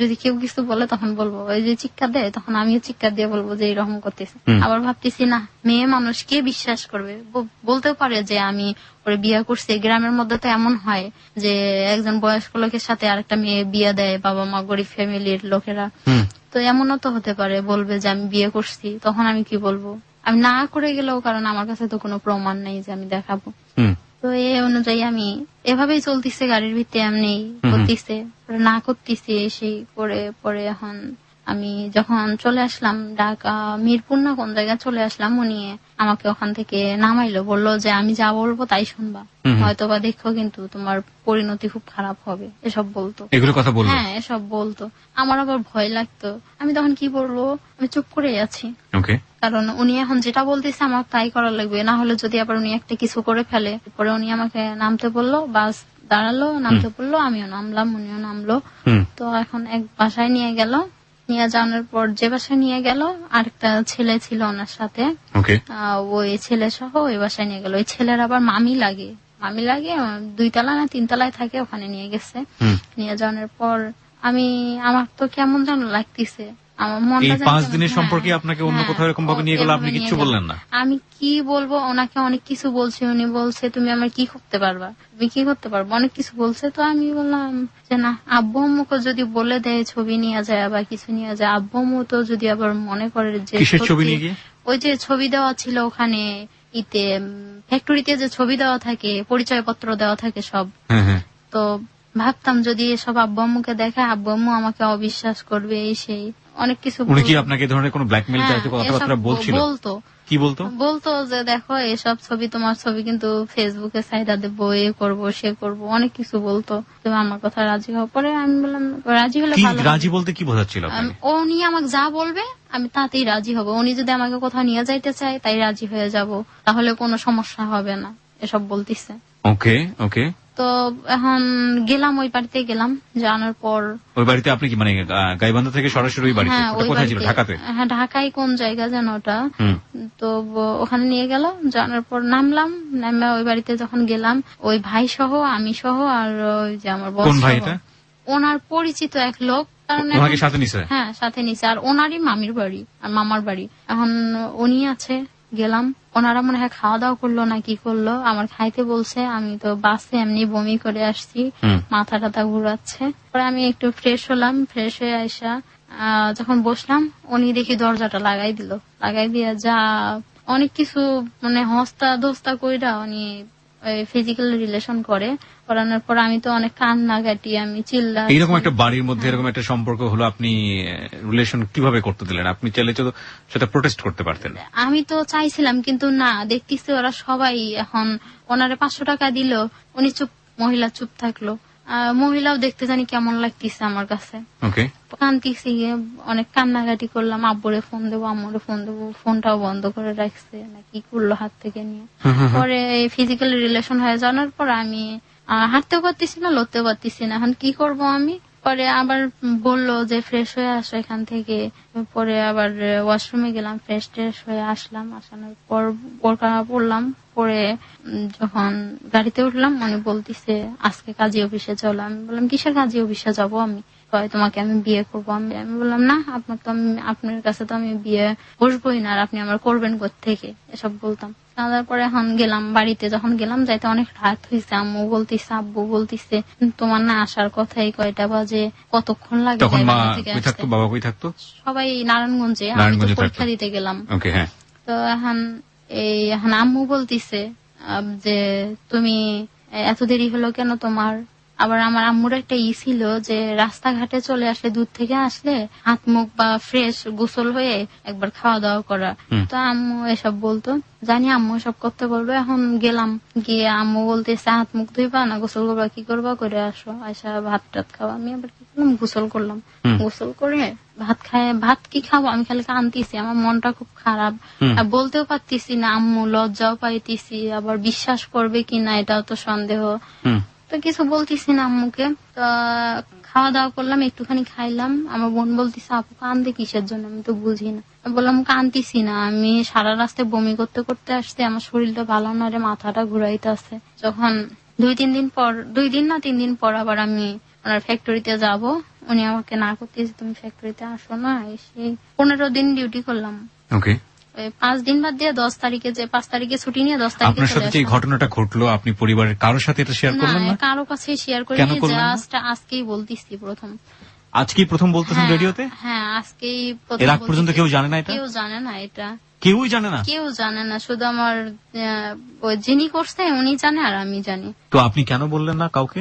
যদি কেউ কিছু বলে তখন বলবো, ওই যে চিৎকার দেয় তখন আমিও চিৎকার দিয়ে বলবো যে এরকম করতেছে। আবার ভাবতেছি না, মেয়ে মানুষ কে বিশ্বাস করবে, বলতেও পারে যে আমি ওরে বিয়ে করছি। গ্রামের মধ্যে তো এমন হয় যে একজন বয়স্ক লোকের সাথে আরেকটা মেয়ে বিয়ে দেয়, বাবা মা গরিব ফ্যামিলির লোকেরা, তো এমনও তো হতে পারে বলবে যে আমি বিয়ে করছি, তখন আমি কি বলবো? আমি না করে গেলেও, কারণ আমার কাছে তো কোনো প্রমাণ নেই যে আমি দেখাবো। তো এই অনুযায়ী আমি এভাবেই চলতেছে, গাড়ির ভিতরে এমনি করতেছে, না করতেছে সেই করে। পরে এখন আমি যখন চলে আসলাম ঢাকা, মিরপুর না কোন জায়গায় চলে আসলাম, উনি আমাকে ওখান থেকে নামাইলো, বললো যে আমি যা বলবো তাই শুনবা, হয়তো বা দেখো কিন্তু তোমার পরিণতি খুব খারাপ হবে, এসব বলতো। এগুলো কথা বলতো? হ্যাঁ, এসব বলতো। আমার আবার ভয় লাগতো, আমি তখন কি বলবো, আমি চুপ করে আছি। কারণ উনি এখন যেটা বলতেছে আমার তাই করা লাগবে, না হলে যদি আবার উনি একটা কিছু করে ফেলে। পরে উনি আমাকে নামতে বললো, বাস দাঁড়ালো, নামতে বললো, আমিও নামলাম, উনিও নামলো। তো এখন এক বাসায় নিয়ে গেল, নিয়ে যাওয়ার পর যে বাসায় নিয়ে গেল, আরেকটা ছেলে ছিল ওনার সাথে, ওই ছেলে সহ ওই বাসায় নিয়ে গেল। ওই ছেলের আবার মামি লাগে 2 তলা না 3 তলায় থাকে, ওখানে নিয়ে গেছে। নিয়ে যাওয়ার পর আমার তো কেমন যেন লাগতেছে, আমার মনটা। 5 দিনের সম্পর্কে আপনাকে অন্য কোথাও এরকম ভাবে নিয়ে গেল, আপনি কিছু বললেন না? আমি কি বলবো, ওনাকে অনেক কিছু বলছে, উনি বলছে তুমি আমার কি করতে পারবা, তুমি কি করতে পারবো, অনেক কিছু বলছে। তো আমি বললাম যে না, আব্বু আম্মুকে যদি বলে দেয় ছবি নিয়ে যায় বা কিছু নিয়ে যায়, আব্বু আম্মু তো যদি আবার মনে করে যে ছবি নিয়ে গিয়ে, ওই যে ছবি দেওয়া ছিল ওখানে ফ্যাক্টরিতে যে ছবি দেওয়া থাকে, পরিচয় পত্র দেওয়া থাকে সব, তো ভাবতাম যদি এসব আব্বু আম্মুকে দেখায়, আব্বু আম্মু আমাকে অবিশ্বাস করবে, এই সেই অনেক কিছু। উনি কি আপনাকে ধরনের কোনো ব্ল্যাকমেইল কথাবার্তা বলছিল? কি বলতো যে দেখো এসব ছবি, তোমার ছবি কিন্তু ফেসবুকে সাইডা দেবো, এ করবো সে করবো, অনেক কিছু বলতো। তুমি আমার কথা রাজি হও। পরে আমি বললাম রাজি হলে ভালো। রাজি বলতে কি বোঝাচ্ছিল? উনি আমাকে যা বলবে আমি তাতেই রাজি হব, উনি যদি আমাকে কোথাও নিয়ে যাইতে চায় তাই রাজি হয়ে যাব, তাহলে কোনো সমস্যা হবে না, এসব বলতেছে। ওকে। তো এখন গেলাম ওই বাড়িতে গেলাম, জানার পর ওই বাড়িতে আপনি কি মানে গাইবান্ধা থেকে সরাসরি ওই বাড়িতে? হ্যাঁ ওটা ওই কোথায় ছিল? বাড়িতে, ঢাকাতে? হ্যাঁ ঢাকায় কোন জায়গা যেন ওটা। হুম। তো ওখানে নিয়ে গেল, জানার পর নামলাম, নামে ওই বাড়িতে যখন গেলাম ওই ভাই সহ আমি সহ আর ওই যে আমার বস কোন ভাই সহ, এটা? ওনার পরিচিত এক লোক, কারণ ওনাকে এখন- সাথে নিছে? হ্যাঁ সাথে নিছে, আর ওনারই মামির বাড়ি আর মামার বাড়ি। এখন উনি আছে, গেলাম, ওনারা মনে হয় খাওয়া দাওয়া করলো না কি করলো, আমার খাইতে বলছে, আমি তো বাসে এমনি বমি করে আসছি, হুম। মাথা টাথা ঘুরাচ্ছে। পরে আমি একটু ফ্রেশ হলাম, ফ্রেশ হয়ে আইসা যখন বসলাম, উনি দেখি দরজাটা লাগাই দিল, লাগাই দিয়ে যা অনেক কিছু মানে হস্তা ধস্তা কইরা উনি ফিজিক্যাল রিলেশন করানোর পর আমি তো অনেক কান্নাকাটি, আমি চিল্লা। এইরকম একটা বাড়ির মধ্যে এরকম একটা সম্পর্ক হলো, আপনি রিলেশন কিভাবে করতে দিলেন? আপনি চাইলে তো সেটা প্রোটেস্ট করতে পারতেন। আমি তো চাইছিলাম, কিন্তু না, দেখতেছি ওরা সবাই এখন ওনারে 500 টাকা দিল, উনি চুপ, মহিলা চুপ থাকলো। মহিলাও দেখতে জানি কেমন লাগতেছে আমার কাছে, ওকে। কান্দিছি, অনেক কান্নাকাটি করলাম, আব্বুরে ফোন দেবো, আম্মুরে ফোন দেবো, ফোনটাও বন্ধ করে রাখছে না কি করলো হাত থেকে নিয়ে। পরে ফিজিক্যাল রিলেশন হয়ে যাওয়ার পর আমি হাঁটতেও পারতেছি না, লড়তেও পারতেছি না, এখন কি করব আমি। পরে আবার বললো যে ফ্রেশ হয়ে আসো এখান থেকে। পরে আবার ওয়াশরুমে গেলাম, ফ্রেশ ট্রেশ হয়ে আসলাম, আসানোর পর বোরকা পরলাম, পরে যখন গাড়িতে উঠলাম উনি বলতিছে আজকে কাজী অফিসে চলো। আমি বললাম কিসের কাজী অফিসে যাবো আমি? কয় তোমাকে আমি বিয়ে করবো। আমি বললাম না, আপনার কাছে তো আমি বিয়ে বসবোই না, আর আপনি আমার করবেন কোত্থেকে, এসব বলতাম। তারপরে এখন গেলাম বাড়িতে, যখন গেলাম যাইতে অনেক রাত হয়েছে, আম্মু বলতিছে আব্বু বলতিছে তোমার না আসার কথাই, কয়টা বাজে, কতক্ষণ লাগে তখন মা গাইবান্ধা থেকে কই আসতে? থাকতো, বাবা কই থাকতো? সবাই নারায়ণগঞ্জে, আমি তো নারায়ণগঞ্জে পরীক্ষা থাকতো। দিতে গেলাম। ওকে, হ্যাঁ। তো এখন আম্মু বলতিছে যে তুমি এত দেরি হলো কেন তোমার? আবার আমার আম্মুর একটা ছিল যে রাস্তাঘাটে চলে আসলে, দূর থেকে আসলে হাত মুখ বা ফ্রেশ গোসল হয়ে একবার খাওয়া দাওয়া করা। তো আম্মু এসব বলতো, জানি আম্মু সব করতে বলবো। এখন গেলাম, গিয়ে আম্মু বলতেছে হাত মুখ ধুইবা না, গোসল করবা, কি করবা, করে আসো, আসা ভাত টাত খাওয়া। আমি আবার কি করলাম, গোসল করলাম, গোসল করে ভাত খায়, ভাত কি খাবো, আমি খালি কাঁদতেছি, আমার মনটা খুব খারাপ, আর বলতেও পারতেছি না আম্মু, লজ্জাও পাইতেছি, আবার বিশ্বাস করবে কিনা এটাও তো সন্দেহ। তো কিছু বলতেছি না আম্মুকে। তো খাওয়া দাওয়া করলাম, একটুখানি খাইলাম। আমার বোন বলতেছে আপু কান্দে কিসের জন্য, আমি তো বুঝি না। বললাম কান্দিছি না, আমি সারা রাস্তায় বমি করতে করতে আসছি, আমার শরীরটা ভালো না রে, মাথাটা ঘুরাইতে আছে। যখন 2-3 দিন পর আবার আমি ওনার ফ্যাক্টরিতে যাব, উনি আমাকে না করতেছে তুমি ফ্যাক্টরিতে আসো না। এসে 15 দিন ডিউটি করলাম। ওকে। 5 দিন বাদ দিয়ে 10 তারিখে ছুটি নিয়ে 10 তারিখে আপনার সাথে যে ঘটনাটা ঘটলো, আপনি পরিবারের কারোর সাথে এটা শেয়ার করলেন না? কারো কাছে শেয়ার করি, কেন করলেন না? জাস্ট আজকেই বলতেছি প্রথম। আজকেই প্রথম বলতেছেন রেডিওতে? হ্যাঁ আজকেই প্রথম। এর আগ পর্যন্ত কেউ জানে না এটা? কেউ জানে না এটা, কেউই জানে না? কেউ জানে না, শুধু আমার যিনি করছে উনি জানে আর আমি জানি। তো আপনি কেন বললেন না কাউকে?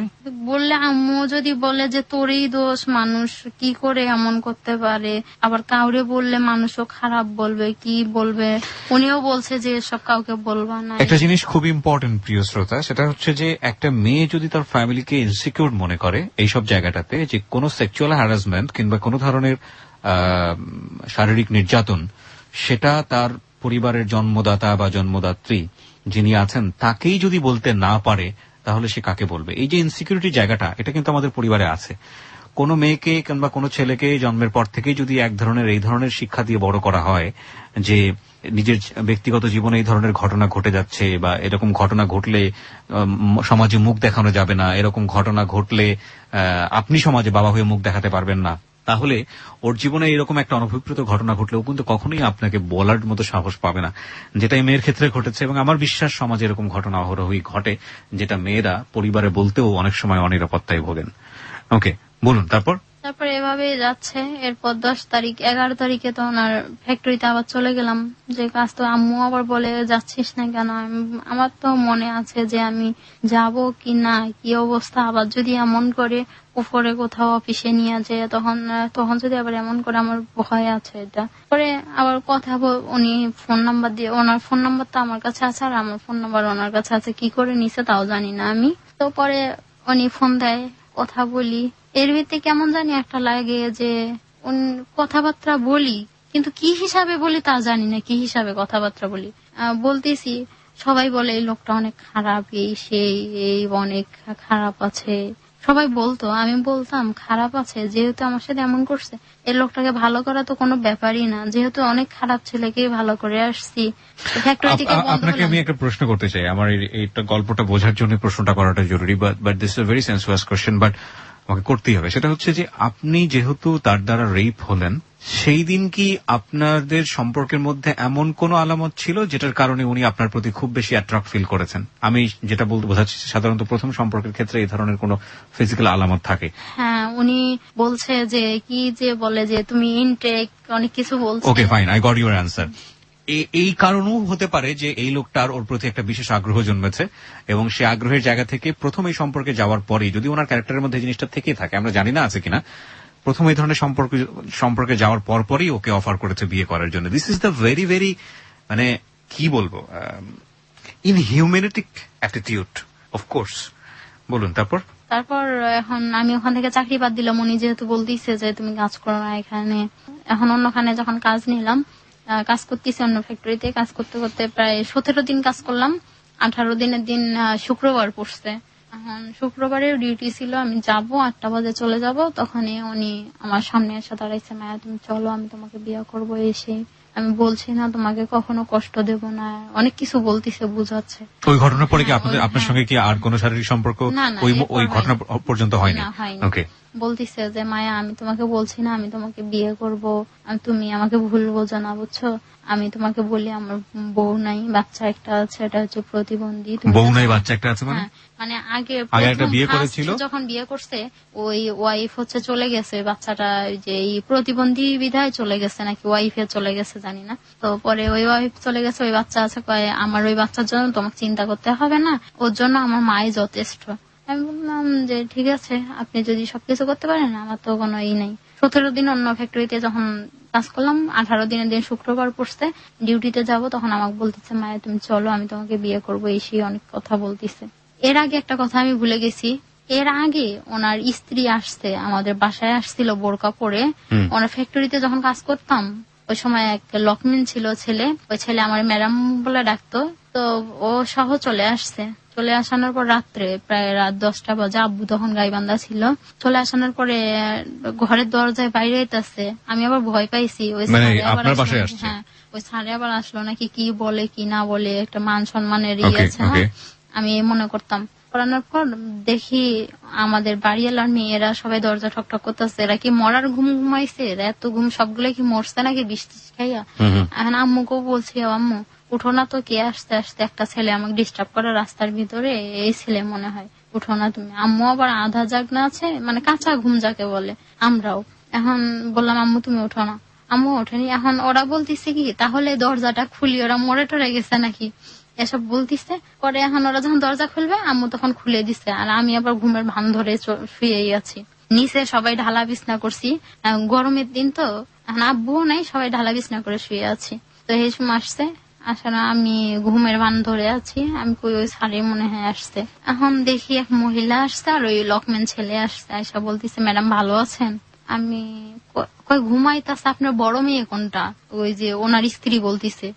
বললে আম্মু যদি বলে যে তোরই দোষ, মানুষ কি করে এমন করতে পারে, আবার কাউরে বললে মানুষও খারাপ বলবে, কি বলবে। উনিও বলছে যে সব কাউকে বলবা না। একটা জিনিস খুব ইম্পর্টেন্ট প্রিয় শ্রোতা, সেটা হচ্ছে যে একটা মেয়ে যদি তার ফ্যামিলিকে ইনসিকিউর মনে করে এইসব জায়গাটাতে, যে কোনো সেক্সুয়াল হ্যারাসমেন্ট কিংবা কোনো ধরনের শারীরিক নির্যাতন, সেটা তার পরিবারের জন্মদাতা বা জন্মদাত্রী যিনি আছেন তাকেই যদি বলতে না পারে, তাহলে সে কাকে বলবে? এই যে ইনসিকিউরিটি জায়গাটা, এটা কিন্তু আমাদের পরিবারে আছে। কোনো মেয়েকে কিংবা কোনো ছেলেকে জন্মের পর থেকেই যদি এই ধরনের শিক্ষা দিয়ে বড় করা হয় যে নিজের ব্যক্তিগত জীবনে এই ধরনের ঘটনা ঘটে যাচ্ছে, বা এরকম ঘটনা ঘটলে সমাজে মুখ দেখানো যাবে না, এরকম ঘটনা ঘটলে আপনি সমাজে বাবা হয়ে মুখ দেখাতে পারবেন না, তাহলে ওর জীবনে এরকম একটা অনভিপ্রেত ঘটনা ঘটলেও কিন্তু কখনোই আপনাকে বলার মতো সাহস পাবে না, যেটা এই মেয়ের ক্ষেত্রে ঘটেছে। এবং আমার বিশ্বাস সমাজে এরকম ঘটনা অহরহই ঘটে, যেটা মেয়েরা পরিবারে বলতেও অনেক সময় অনিরাপত্তায় ভোগেন। ওকে, বলুন তারপরে এভাবে যাচ্ছে। এরপর 11 তারিখে তো ওনার ফ্যাক্টরিতে আবার চলে গেলাম, যে কাজ তো আম্মু আবার বলে যাচ্ছিস না কেন। আমার তো মনে আছে যে আমি যাব কি না, কি অবস্থা, আবার যদি এমন করে উপরে কোথাও অফিসে নিয়ে যায়, তখন যদি আবার এমন করে, আমার ভয় আছে এটা। পরে আবার কথা উনি ফোন নাম্বার দিয়ে, ওনার ফোন নাম্বারটা আমার কাছে আছে আর আমার ফোন নাম্বার ওনার কাছে আছে, কি করে নিছে তাও জানি না আমি। তো পরে উনি ফোন দেয়, কথা বলি, এর ভিত্তি কেমন জানি একটা লাগে যে কথাবার্তা বলি, কিন্তু কি হিসাবে বলি তা জানি না, কি হিসাবে কথাবার্তা বলি। বলতেছি সবাই বলে এই লোকটা অনেক খারাপ, এই সেই, এই অনেক খারাপ আছে, সবাই বলতো। আমি বলতাম খারাপ আছে যেহেতু আমার সাথে এমন করছে, এই লোকটাকে ভালো করা তো কোনো ব্যাপারই না, যেহেতু অনেক খারাপ ছেলেকে ভালো করে আসছি, ফ্যাক্টরি থেকে বন্ধ আপনাকে হলাম। আমি একটা প্রশ্ন করতে চাই, আমার এইটা গল্পটা বোঝার জন্য প্রশ্নটা করাটা জরুরি, but this is a very sensuous question, but আমাকে করতেই হবে। সেটা হচ্ছে যে আপনি যেহেতু তার দ্বারা রেপ হলেন, সেই দিন কি আপনাদের সম্পর্কের মধ্যে এমন কোন আলামত ছিল যেটার কারণে উনি আপনার প্রতি খুব বেশি অ্যাট্রাক্ট ফিল করেছেন? আমি যেটা বলতে বোঝাচ্ছি, সাধারণত প্রথম সম্পর্কের ক্ষেত্রে এই ধরনের কোন ফিজিক্যাল আলামত থাকে। হ্যাঁ, উনি বলছে যে কি যে বলে যে তুমি ইনটেক অনেক কিছু বলছে। Okay, fine, I got your answer. এই কারণও হতে পারে যে এই লোকটার ওর প্রতি একটা বিশেষ আগ্রহ জন্মেছে, এবং সে আগ্রহের জায়গা থেকে প্রথম এই সম্পর্কে যাওয়ার পরেই, যদি ওনার ক্যারেক্টারের মধ্যে জিনিসটা থেকেই থাকে, আমরা জানি না আছে কিনা, প্রথম এই ধরনের সম্পর্কে যাওয়ার পরই ওকে অফার করেছে বিয়ে করার জন্য। This is the very very, মানে কি বলবো, ইনহিউম্যানিটিক অ্যাটিটিউড, অফকোর্স। বলুন তারপর। তারপর এখন আমি ওখান থেকে চাকরি বাদ দিলাম, উনি যেহেতু বলতেছে যে তুমি কাজ করো না এখানে। এখন অন্যখানে যখন কাজ নিলাম, কাজ করতেছি অন্য ফ্যাক্টরিতে, কাজ করতে করতে প্রায় 17 দিন কাজ করলাম। 18 দিনের দিন শুক্রবার পড়ছে। এখন শুক্রবারের ডিউটি ছিল, আমি যাব 8টা বাজে চলে যাব। তখনই উনি আমার সামনে এসে দাঁড়াইছে, মায়া তুমি চলো, আমি তোমাকে বিয়ে করবো। এসে আমি বলছি না তোমাকে কখনো কষ্ট দেব না, অনেক কিছু বলতিছে, বুঝাচ্ছে। ওই ঘটনার পরে কি আপনার হ্যাঁ। সঙ্গে কি আর কোন শারীরিক সম্পর্ক না, না, ওই এরপর ঘটনা পর্যন্ত হয়নি? না, হয়নি। ওকে। বলতিছে যে মায়া আমি তোমাকে বলছি না আমি তোমাকে বিয়ে করব, তুমি আমাকে ভুল বোঝো না, বুঝছো? আমি তোমাকে বলি আমার বউ নাই, বাচ্চা একটা আছে, এটা হচ্ছে প্রতিবন্ধী। বউ নাই, বাচ্চা একটা আছে মানে? হ্যাঁ, মানে আগে একটা বিয়ে প্রথম করেছিল, যখন বিয়ে করছে ওই ওয়াইফ হচ্ছে চলে গেছে, বাচ্চাটা যে এই প্রতিবন্ধী বিধায় চলে গেছে নাকি ওয়াইফে চলে গেছে জানি না। তো পরে ওই ওয়াইফ চলে গেছে, ওই বাচ্চা আছে, কয় আমার ওই বাচ্চার জন্য তোমাকে চিন্তা করতে হবে না, ওর জন্য আমার মাই যথেষ্ট। আমি বললাম যে ঠিক আছে, আপনি যদি সবকিছু করতে পারেন আমার তো কোনো ই নাই। 17 দিন অন্য ফ্যাক্টরিতে যখন কাজ করলাম, 18 দিনের দিন শুক্রবার পড়ছে, ডিউটিতে যাব, তখন আমাকে বলতেছে মায়া তুমি চলো, আমি তোমাকে বিয়ে করবো। এসে অনেক কথা বলতেছে। এর আগে একটা কথা আমি ভুলে গেছি, এর আগে ওনার স্ত্রী আসছে, আমাদের বাসায় আসছিল বোরকা পরে। ওনার ফ্যাক্টরিতে যখন কাজ করতাম ওই সময় এক লকমিন ছিল ছেলে, ওই ছেলে আমার ম্যাডাম বলে ডাকতো, তো ও সহ চলে আসছে। চলে আসানোর পর রাত্রে প্রায় রাত 10টা বাজে, আব্বু তখন গাইবান্ধা ছিল। চলে আসানোর পরে ঘরের দরজায় বাইরে আইতাছে, আমি আবার ভয় পাইছি। ওই হ্যাঁ, ওই সারে আবার আসলো নাকি কি বলে কি না বলে, একটা মান সম্মানের আছে না, আমি মনে করতাম। করানোর পর দেখি আমাদের বাড়িওয়ালার মেয়েরা সবাই দরজা ঠকঠক করতেছে, এরা কি মরার ঘুম ঘুমাইছে, এরা এত ঘুম সবগুলো কি মরছে নাকি বিষ খাইয়া। এখন আম্মুকেও বলছি আম্মু উঠো না তো, কে আসতে আসতে একটা ছেলে আমাকে ডিস্টার্ব করে রাস্তার ভিতরে, এই ছেলে মনে হয়, উঠো না তুমি। আম্মু আবার আধা জাগনা আছে, মানে কাঁচা ঘুম যাকে বলে আমরাও। এখন বললাম আম্মু তুমি উঠো না, আম্মু ওঠেনি। এখন ওরা বলতেছে কি তাহলে দরজাটা খুলি, ওরা মরে টরে গেছে নাকি এসব বলতিছে। পরে এখন ওরা যখন দরজা খুলবে আম্মু তখন খুলে দিছে, আর আমি আবার ঘুমের ভান ধরে শুয়েই আছি। নিচে সবাই ঢালা বিছনা করছি, গরমের দিন তো, এখন আব্বুও নাই, সবাই ঢালা বিছনা করে শুয়ে আছি। তো এই সময় আসছে, আসলে আমি ঘুমের ভান ধরে আছি, আমি কই ওই সারে মনে হয় আসছে। এখন দেখি এক মহিলা আসছে আর ওই লকম্যান ছেলে আসছে, আয়সা বলতেছে ম্যাডাম ভালো আছেন? আমি কই ঘুমাইতেছে, আপনার বড় মেয়ে কোনটা? ওই যে ওনার স্ত্রী বলতিছে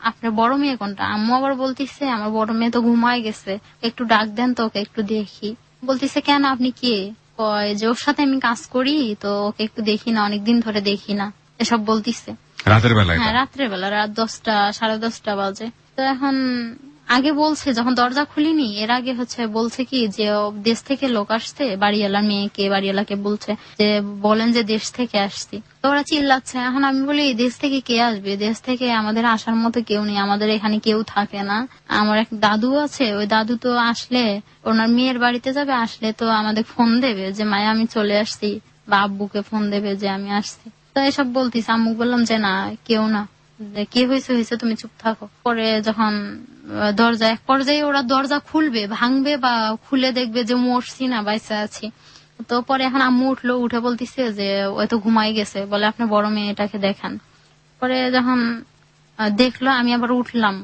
আপনার বড় মেয়ে কোনটা? আম্মু আবার বলতিছে আমার বড় মেয়ে তো ঘুমায় গেছে, একটু ডাক দেন তো ওকে, একটু দেখি। বলতিছে কেন, আপনি কে? কয় যে ওর সাথে আমি কাজ করি, তো ওকে একটু দেখি না, অনেকদিন ধরে দেখি না, এসব বলতিছে। রাতের বেলায়? হ্যাঁ, রাত্রের বেলা, রাত 10টা 10:30 বাজে। তো এখন আগে বলছে যখন দরজা খুলিনি, এর আগে হচ্ছে বলছে কি যে দেশ থেকে লোক আসছে, বাড়িওয়ালার মেয়েকে বাড়িওয়ালাকে বলছে যে বলেন যে দেশ থেকে আসছি। তো ওরা চিল্লাচ্ছে। এখন আমি বলি দেশ থেকে কে আসবে, দেশ থেকে আমাদের আসার মতো কেউ নেই, আমাদের এখানে কেউ থাকে না। আমার এক দাদু আছে, ওই দাদু তো আসলে ওনার মেয়ের বাড়িতে যাবে, আসলে তো আমাদের ফোন দেবে যে মায়া আমি চলে আসছি, বা আব্বুকে ফোন দেবে যে আমি আসছি। তো এসব বলতিস। আম্মু বললাম যে না কেউ না, কি হয়েছে হয়েছে তুমি চুপ থাকো। পরে যখন দরজা এক পর্যায়ে ওরা দরজা খুলবে, ভাঙবে বা খুলে দেখবে যে মরছি না বাইসা আছি। তো পরে এখন আম্মু উঠলো, উঠে বলতিছে যে ওই তো ঘুমাই গেছে, বলে আপনার বড় মেয়েটাকে দেখান। পরে যখন দেখলো আমি আবার উঠলাম,